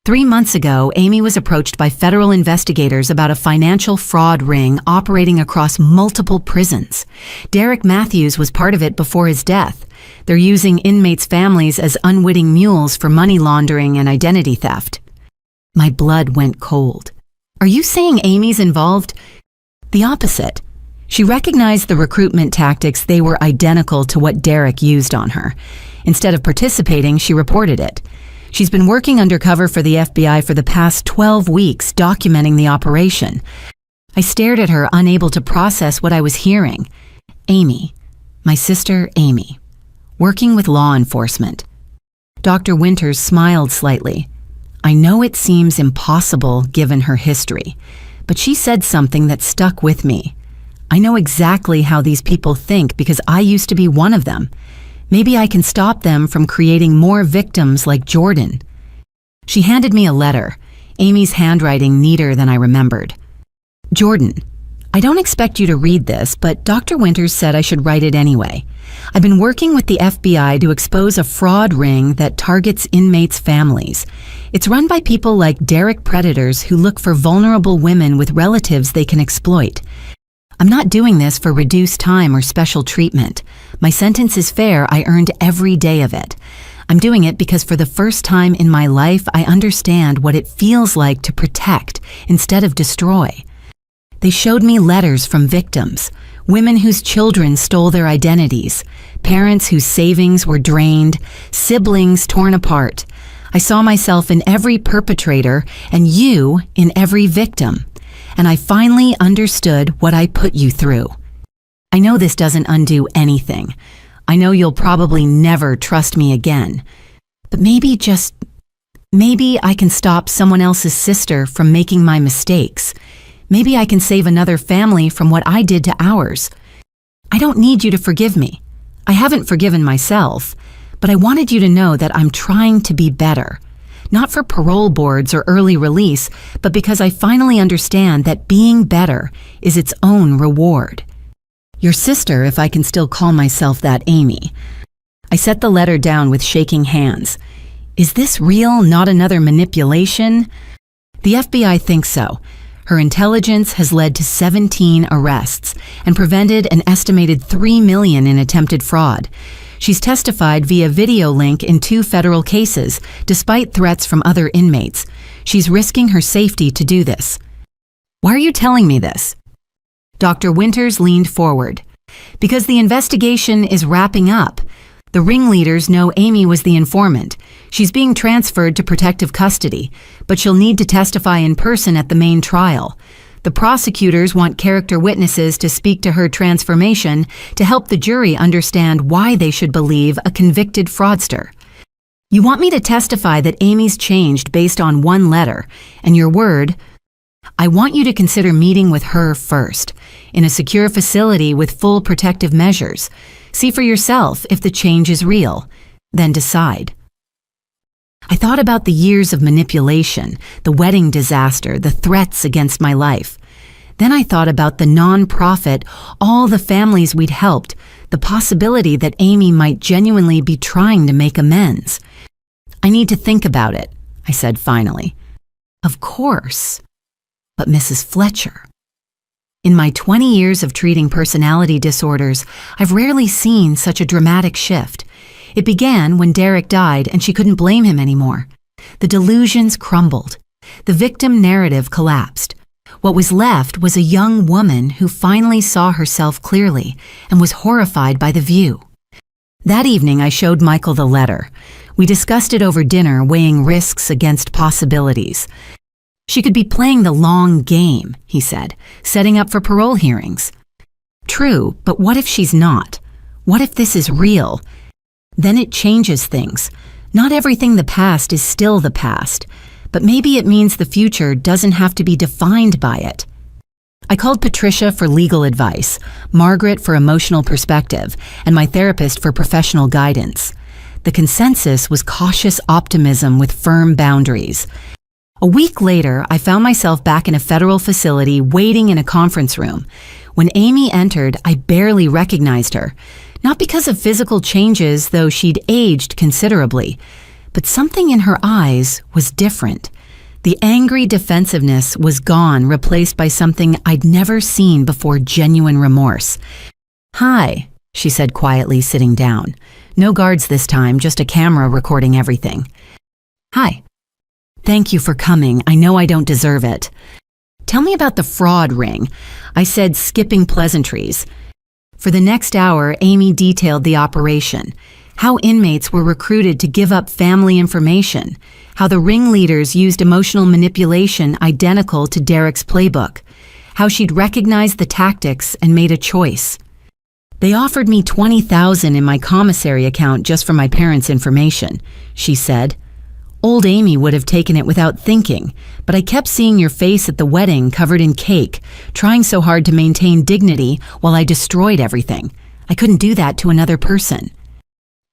3 months ago, Amy was approached by federal investigators about a financial fraud ring operating across multiple prisons. Derek Matthews was part of it before his death. They're using inmates' families as unwitting mules for money laundering and identity theft. My blood went cold. "Are you saying Amy's involved?" "The opposite. She recognized the recruitment tactics. They were identical to what Derek used on her. Instead of participating, she reported it. She's been working undercover for the FBI for the past 12 weeks, documenting the operation." I stared at her, unable to process what I was hearing. Amy. My sister, Amy. Working with law enforcement. Dr. Winters smiled slightly. "I know it seems impossible given her history, but she said something that stuck with me. I know exactly how these people think because I used to be one of them. Maybe I can stop them from creating more victims like Jordan." She handed me a letter, Amy's handwriting neater than I remembered. "Jordan, I don't expect you to read this, but Dr. Winters said I should write it anyway. I've been working with the FBI to expose a fraud ring that targets inmates' families. It's run by people like Derek predators who look for vulnerable women with relatives they can exploit. I'm not doing this for reduced time or special treatment. My sentence is fair. I earned every day of it. I'm doing it because for the first time in my life, I understand what it feels like to protect instead of destroy." They showed me letters from victims, women whose children stole their identities, parents whose savings were drained, siblings torn apart. I saw myself in every perpetrator and you in every victim. And I finally understood what I put you through. I know this doesn't undo anything. I know you'll probably never trust me again. But maybe I can stop someone else's sister from making my mistakes. Maybe I can save another family from what I did to ours. I don't need you to forgive me. I haven't forgiven myself, but I wanted you to know that I'm trying to be better. Not for parole boards or early release, but because I finally understand that being better is its own reward. Your sister, if I can still call myself that, Amy. I set the letter down with shaking hands. Is this real, not another manipulation? The FBI thinks so. Her intelligence has led to 17 arrests and prevented an estimated $3 million in attempted fraud. She's testified via video link in 2 federal cases, despite threats from other inmates. She's risking her safety to do this. Why are you telling me this? Dr. Winters leaned forward. Because the investigation is wrapping up. The ringleaders know Amy was the informant. She's being transferred to protective custody, but she'll need to testify in person at the main trial. The prosecutors want character witnesses to speak to her transformation to help the jury understand why they should believe a convicted fraudster. You want me to testify that Amy's changed based on one letter, and your word. I want you to consider meeting with her first, in a secure facility with full protective measures. See for yourself if the change is real, then decide. I thought about the years of manipulation, the wedding disaster, the threats against my life. Then I thought about the non-profit, all the families we'd helped, the possibility that Amy might genuinely be trying to make amends. I need to think about it, I said finally. Of course. But Mrs. Fletcher. In my 20 years of treating personality disorders, I've rarely seen such a dramatic shift. It began when Derek died and she couldn't blame him anymore. The delusions crumbled. The victim narrative collapsed. What was left was a young woman who finally saw herself clearly and was horrified by the view. That evening, I showed Michael the letter. We discussed it over dinner, weighing risks against possibilities. She could be playing the long game, he said, setting up for parole hearings. True, but what if she's not? What if this is real? Then it changes things. Not everything the past is still the past, but maybe it means the future doesn't have to be defined by it. I called Patricia for legal advice, Margaret for emotional perspective, and my therapist for professional guidance. The consensus was cautious optimism with firm boundaries. A week later, I found myself back in a federal facility waiting in a conference room. When Amy entered, I barely recognized her. Not because of physical changes, though she'd aged considerably, but something in her eyes was different. The angry defensiveness was gone, replaced by something I'd never seen before: genuine remorse. "Hi," she said quietly, sitting down. No guards this time, just a camera recording everything. "Hi. Thank you for coming. I know I don't deserve it. Tell me about the fraud ring," I said, skipping pleasantries. For the next hour, Amy detailed the operation, how inmates were recruited to give up family information, how the ringleaders used emotional manipulation identical to Derek's playbook, how she'd recognized the tactics and made a choice. "They offered me $20,000 in my commissary account just for my parents' information," she said. "Old Amy would have taken it without thinking, but I kept seeing your face at the wedding covered in cake, trying so hard to maintain dignity while I destroyed everything. I couldn't do that to another person."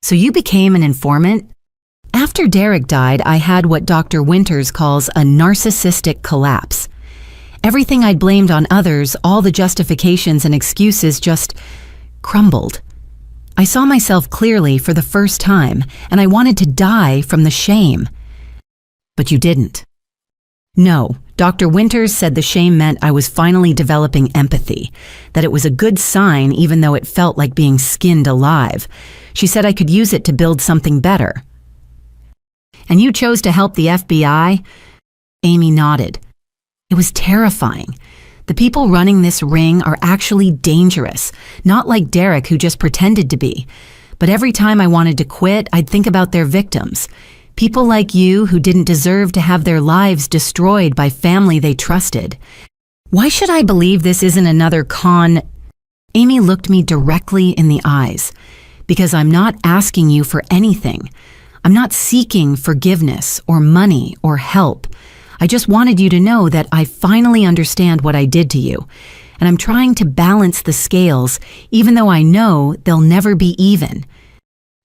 "So you became an informant?" "After Derek died, I had what Dr. Winters calls a narcissistic collapse. Everything I'd blamed on others, all the justifications and excuses just crumbled. I saw myself clearly for the first time, and I wanted to die from the shame." "But you didn't." "No, Dr. Winters said the shame meant I was finally developing empathy, that it was a good sign even though it felt like being skinned alive. She said I could use it to build something better." "And you chose to help the FBI?" Amy nodded. "It was terrifying. The people running this ring are actually dangerous, not like Derek, who just pretended to be. But every time I wanted to quit, I'd think about their victims. People like you who didn't deserve to have their lives destroyed by family they trusted. Why should I believe this isn't another con? Amy looked me directly in the eyes. Because I'm not asking you for anything. I'm not seeking forgiveness or money or help. I just wanted you to know that I finally understand what I did to you. And I'm trying to balance the scales, even though I know they'll never be even.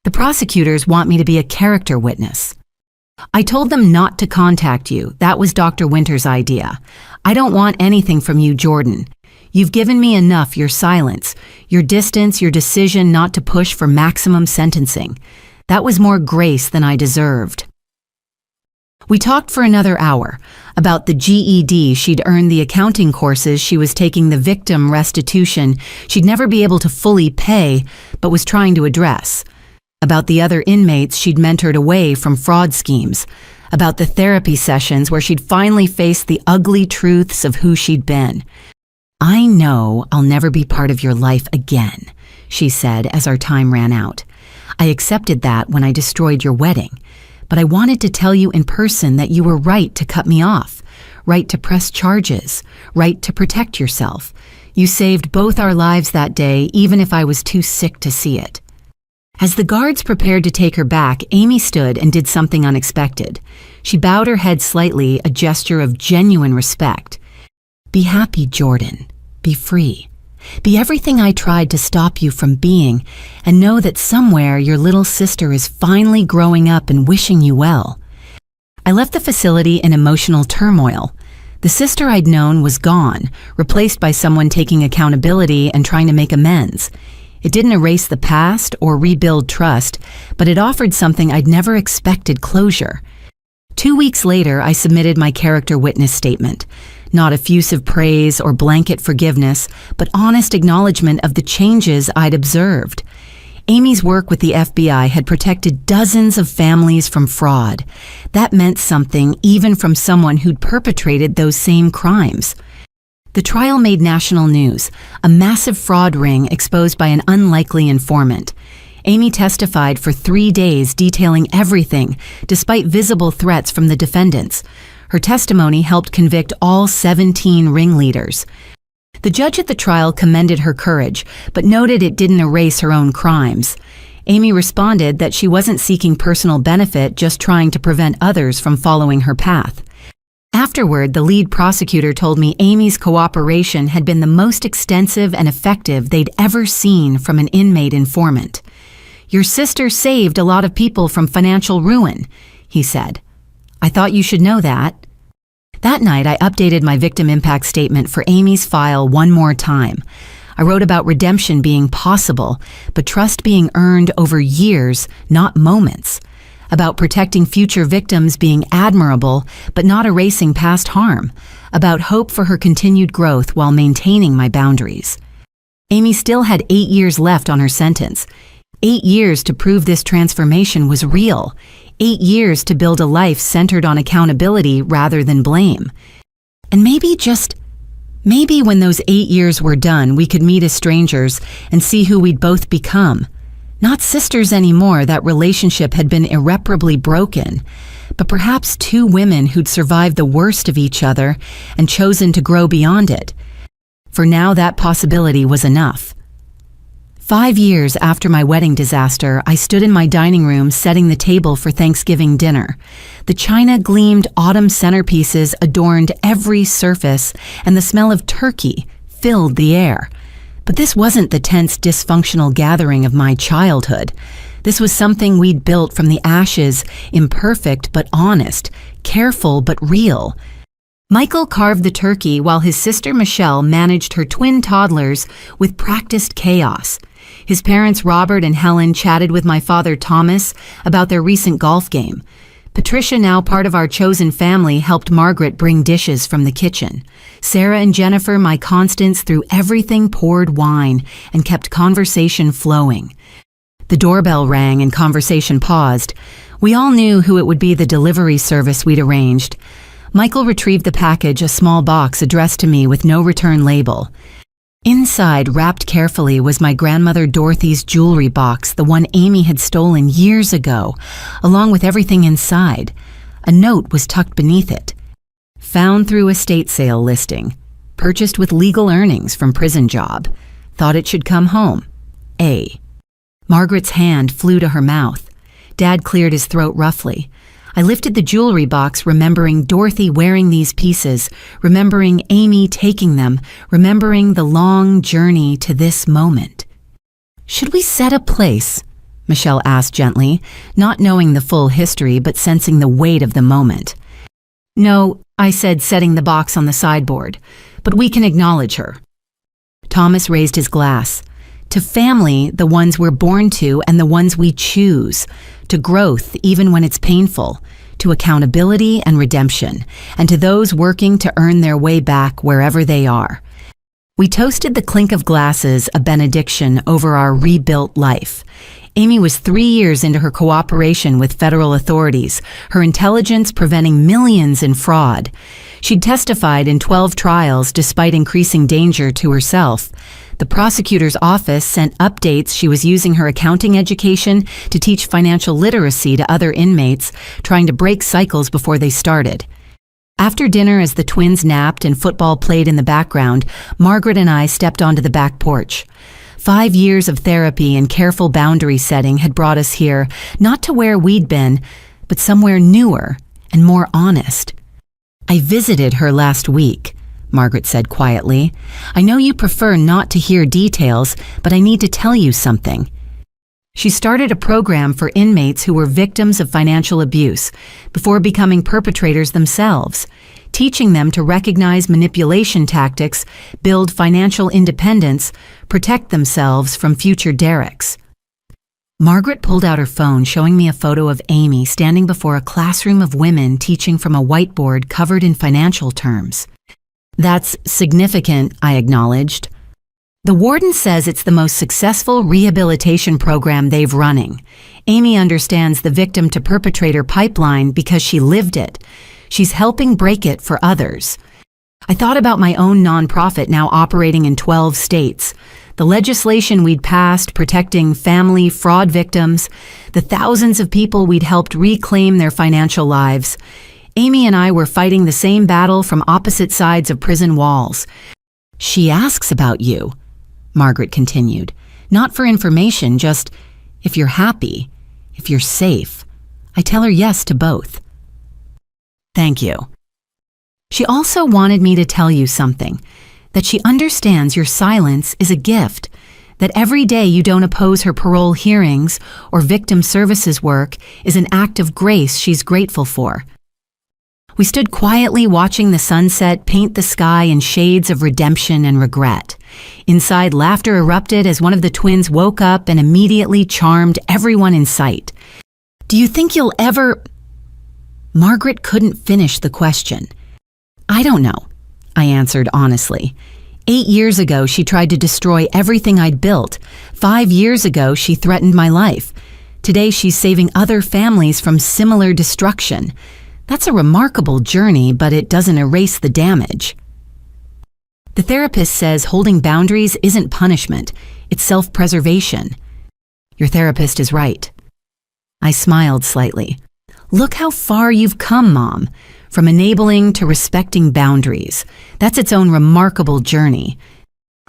The prosecutors want me to be a character witness. I told them not to contact you. That was Dr. Winter's idea. I don't want anything from you, Jordan. You've given me enough, your silence, your distance, your decision not to push for maximum sentencing. That was more grace than I deserved. We talked for another hour about the GED she'd earned, the accounting courses she was taking, the victim restitution she'd never be able to fully pay but was trying to address, about the other inmates she'd mentored away from fraud schemes, about the therapy sessions where she'd finally faced the ugly truths of who she'd been. I know I'll never be part of your life again, she said as our time ran out. I accepted that when I destroyed your wedding, but I wanted to tell you in person that you were right to cut me off, right to press charges, right to protect yourself. You saved both our lives that day, even if I was too sick to see it. As the guards prepared to take her back, Amy stood and did something unexpected. She bowed her head slightly, a gesture of genuine respect. Be happy, Jordan. Be free. Be everything I tried to stop you from being, and know that somewhere your little sister is finally growing up and wishing you well. I left the facility in emotional turmoil. The sister I'd known was gone, replaced by someone taking accountability and trying to make amends. It didn't erase the past or rebuild trust, but it offered something I'd never expected: closure. 2 weeks later, I submitted my character witness statement. Not effusive praise or blanket forgiveness, but honest acknowledgement of the changes I'd observed. Amy's work with the FBI had protected dozens of families from fraud. That meant something even from someone who'd perpetrated those same crimes. The trial made national news, a massive fraud ring exposed by an unlikely informant. Amy testified for 3 days, detailing everything, despite visible threats from the defendants. Her testimony helped convict all 17 ringleaders. The judge at the trial commended her courage, but noted it didn't erase her own crimes. Amy responded that she wasn't seeking personal benefit, just trying to prevent others from following her path. Afterward, the lead prosecutor told me Amy's cooperation had been the most extensive and effective they'd ever seen from an inmate informant. Your sister saved a lot of people from financial ruin, he said. I thought you should know that. That night, I updated my victim impact statement for Amy's file one more time. I wrote about redemption being possible, but trust being earned over years, not moments. About protecting future victims being admirable, but not erasing past harm. About hope for her continued growth while maintaining my boundaries. Amy still had 8 years left on her sentence. 8 years to prove this transformation was real. 8 years to build a life centered on accountability rather than blame. And maybe when those 8 years were done, we could meet as strangers and see who we'd both become. Not sisters anymore, that relationship had been irreparably broken, but perhaps two women who'd survived the worst of each other and chosen to grow beyond it. For now, that possibility was enough. 5 years after my wedding disaster, I stood in my dining room setting the table for Thanksgiving dinner. The china-gleamed autumn centerpieces adorned every surface, and the smell of turkey filled the air. But this wasn't the tense, dysfunctional gathering of my childhood. This was something we'd built from the ashes, imperfect but honest, careful but real. Michael carved the turkey while his sister Michelle managed her twin toddlers with practiced chaos. His parents Robert and Helen chatted with my father Thomas about their recent golf game. Patricia, now part of our chosen family, helped Margaret bring dishes from the kitchen. Sarah and Jennifer, my constants through everything, poured wine and kept conversation flowing. The doorbell rang and conversation paused. We all knew who it would be, the delivery service we'd arranged. Michael retrieved the package, a small box addressed to me with no return label. Inside, wrapped carefully, was my grandmother Dorothy's jewelry box, the one Amy had stolen years ago, along with everything inside. A note was tucked beneath it. Found through estate sale listing. Purchased with legal earnings from prison job. Thought it should come home. A. Margaret's hand flew to her mouth. Dad cleared his throat roughly. I lifted the jewelry box, remembering Dorothy wearing these pieces, remembering Amy taking them, remembering the long journey to this moment. "Should we set a place?" Michelle asked gently, not knowing the full history but sensing the weight of the moment. "No," I said, setting the box on the sideboard, "but we can acknowledge her." Thomas raised his glass. "To family, the ones we're born to and the ones we choose. To growth, even when it's painful. To accountability and redemption. And to those working to earn their way back wherever they are." We toasted the clink of glasses, a benediction over our rebuilt life. Amy was 3 years into her cooperation with federal authorities, her intelligence preventing millions in fraud. She'd testified in 12 trials despite increasing danger to herself. The prosecutor's office sent updates she was using her accounting education to teach financial literacy to other inmates, trying to break cycles before they started. After dinner, as the twins napped and football played in the background, Margaret and I stepped onto the back porch. 5 years of therapy and careful boundary setting had brought us here, not to where we'd been, but somewhere newer and more honest. "I visited her last week," Margaret said quietly. "I know you prefer not to hear details, but I need to tell you something." She started a program for inmates who were victims of financial abuse before becoming perpetrators themselves, teaching them to recognize manipulation tactics, build financial independence, protect themselves from future derricks. Margaret pulled out her phone, showing me a photo of Amy standing before a classroom of women teaching from a whiteboard covered in financial terms. "That's significant," I acknowledged. "The warden says it's the most successful rehabilitation program they've running. Amy understands the victim-to-perpetrator pipeline because she lived it. She's helping break it for others." I thought about my own nonprofit now operating in 12 states, the legislation we'd passed protecting family fraud victims, the thousands of people we'd helped reclaim their financial lives. Amy and I were fighting the same battle from opposite sides of prison walls. "She asks about you," Margaret continued. "Not for information, just if you're happy, if you're safe." I tell her yes to both. "Thank you." She also wanted me to tell you something, that she understands your silence is a gift, that every day you don't oppose her parole hearings or victim services work is an act of grace she's grateful for. We stood quietly watching the sunset paint the sky in shades of redemption and regret. Inside, laughter erupted as one of the twins woke up and immediately charmed everyone in sight. "Do you think you'll ever—" Margaret couldn't finish the question. "I don't know," I answered honestly. 8 years ago, she tried to destroy everything I'd built. 5 years ago, she threatened my life. Today, she's saving other families from similar destruction. That's a remarkable journey, but it doesn't erase the damage. The therapist says holding boundaries isn't punishment, it's self-preservation. Your therapist is right. I smiled slightly. Look how far you've come, Mom. From enabling to respecting boundaries. That's its own remarkable journey.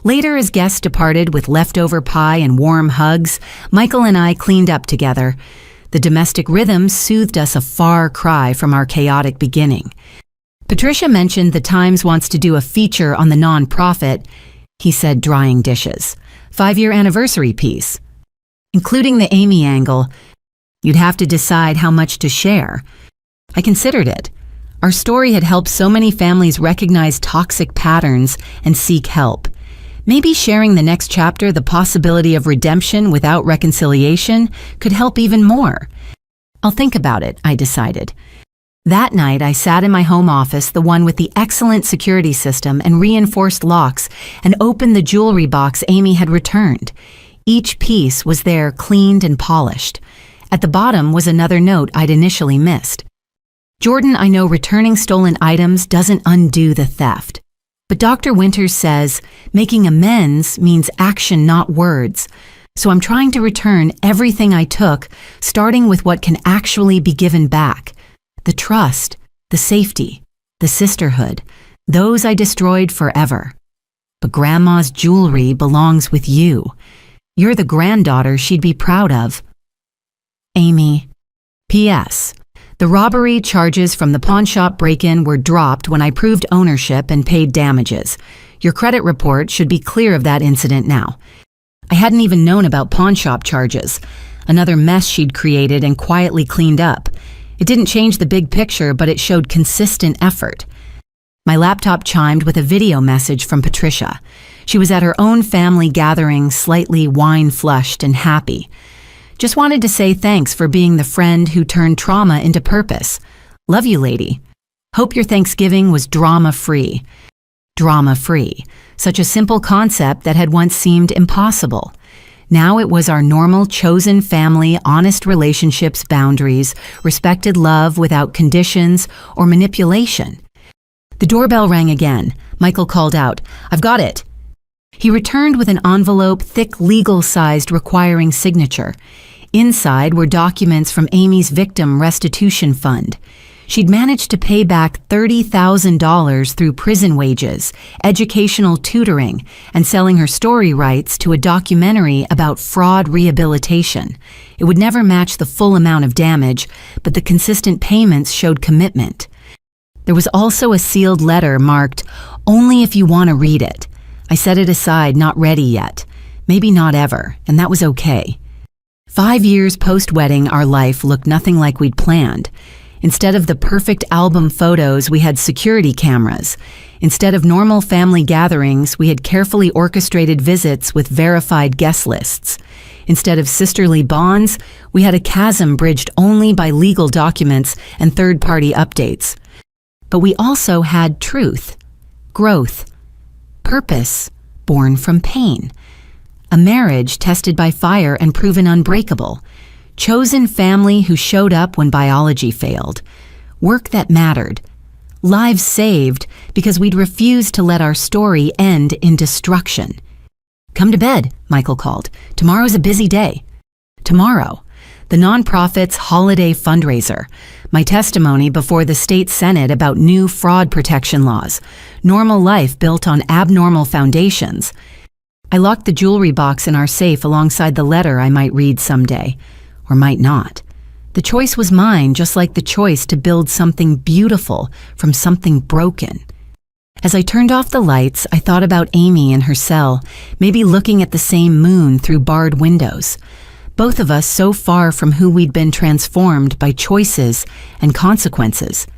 Later, as guests departed with leftover pie and warm hugs, Michael and I cleaned up together. The domestic rhythm soothed us a far cry from our chaotic beginning. Patricia mentioned the Times wants to do a feature on the nonprofit, he said, drying dishes. 5-year anniversary piece. Including the Amy angle, you'd have to decide how much to share. I considered it. Our story had helped so many families recognize toxic patterns and seek help. Maybe sharing the next chapter, the possibility of redemption without reconciliation, could help even more. I'll think about it, I decided. That night, I sat in my home office, the one with the excellent security system and reinforced locks, and opened the jewelry box Amy had returned. Each piece was there, cleaned and polished. At the bottom was another note I'd initially missed. Jordan, I know returning stolen items doesn't undo the theft. But Dr. Winters says making amends means action, not words. So I'm trying to return everything I took, starting with what can actually be given back. The trust, the safety, the sisterhood, those I destroyed forever. But Grandma's jewelry belongs with you. You're the granddaughter she'd be proud of. Amy. P.S. The robbery charges from the pawnshop break-in were dropped when I proved ownership and paid damages. Your credit report should be clear of that incident now. I hadn't even known about pawnshop charges, another mess she'd created and quietly cleaned up. It didn't change the big picture, but it showed consistent effort. My laptop chimed with a video message from Patricia. She was at her own family gathering, slightly wine-flushed and happy. Just wanted to say thanks for being the friend who turned trauma into purpose. Love you, lady. Hope your Thanksgiving was drama-free. Drama-free. Such a simple concept that had once seemed impossible. Now it was our normal, chosen family, honest relationships, boundaries, respected love without conditions or manipulation. The doorbell rang again. Michael called out, "I've got it." He returned with an envelope, thick, legal-sized, requiring signature. Inside were documents from Amy's victim restitution fund. She'd managed to pay back $30,000 through prison wages, educational tutoring, and selling her story rights to a documentary about fraud rehabilitation. It would never match the full amount of damage, but the consistent payments showed commitment. There was also a sealed letter marked, "Only if you want to read it." I set it aside, not ready yet. Maybe not ever, and that was okay. 5 years post-wedding, our life looked nothing like we'd planned. Instead of the perfect album photos, we had security cameras. Instead of normal family gatherings, we had carefully orchestrated visits with verified guest lists. Instead of sisterly bonds, we had a chasm bridged only by legal documents and third-party updates. But we also had truth, growth, purpose, born from pain. A marriage tested by fire and proven unbreakable. Chosen family who showed up when biology failed. Work that mattered. Lives saved because we'd refused to let our story end in destruction. "Come to bed," Michael called. "Tomorrow's a busy day." Tomorrow, the nonprofit's holiday fundraiser. My testimony before the state senate about new fraud protection laws. Normal life built on abnormal foundations. I locked the jewelry box in our safe alongside the letter I might read someday. Or might not. The choice was mine, just like the choice to build something beautiful from something broken. As I turned off the lights, I thought about Amy in her cell, maybe looking at the same moon through barred windows. Both of us so far from who we'd been transformed by choices and consequences.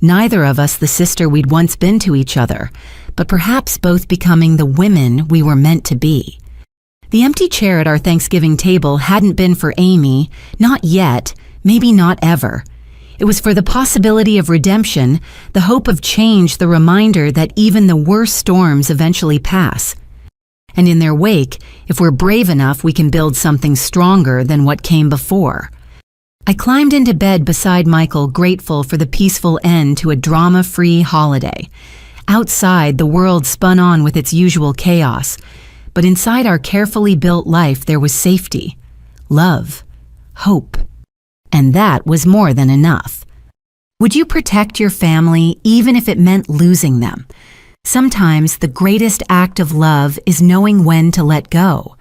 Neither of us the sister we'd once been to each other, but perhaps both becoming the women we were meant to be. The empty chair at our Thanksgiving table hadn't been for Amy, not yet, maybe not ever. It was for the possibility of redemption, the hope of change, the reminder that even the worst storms eventually pass. And in their wake, if we're brave enough, we can build something stronger than what came before. I climbed into bed beside Michael, grateful for the peaceful end to a drama-free holiday. Outside, the world spun on with its usual chaos. But inside our carefully built life, there was safety, love, hope. And that was more than enough. Would you protect your family even if it meant losing them? Sometimes the greatest act of love is knowing when to let go.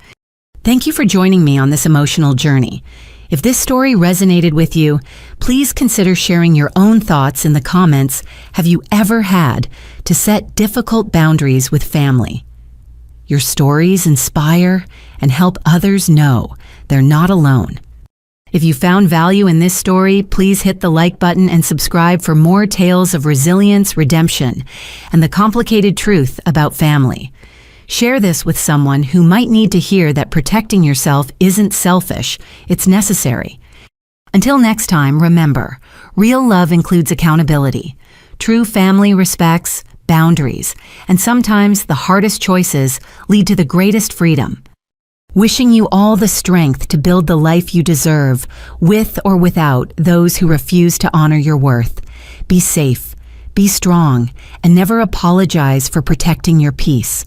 Thank you for joining me on this emotional journey. If this story resonated with you, please consider sharing your own thoughts in the comments. Have you ever had to set difficult boundaries with family? Your stories inspire and help others know they're not alone. If you found value in this story, please hit the like button and subscribe for more tales of resilience, redemption, and the complicated truth about family. Share this with someone who might need to hear that protecting yourself isn't selfish, it's necessary. Until next time, remember, real love includes accountability. True family respects boundaries, and sometimes the hardest choices lead to the greatest freedom. Wishing you all the strength to build the life you deserve, with or without those who refuse to honor your worth. Be safe, Be strong and never apologize for protecting your peace.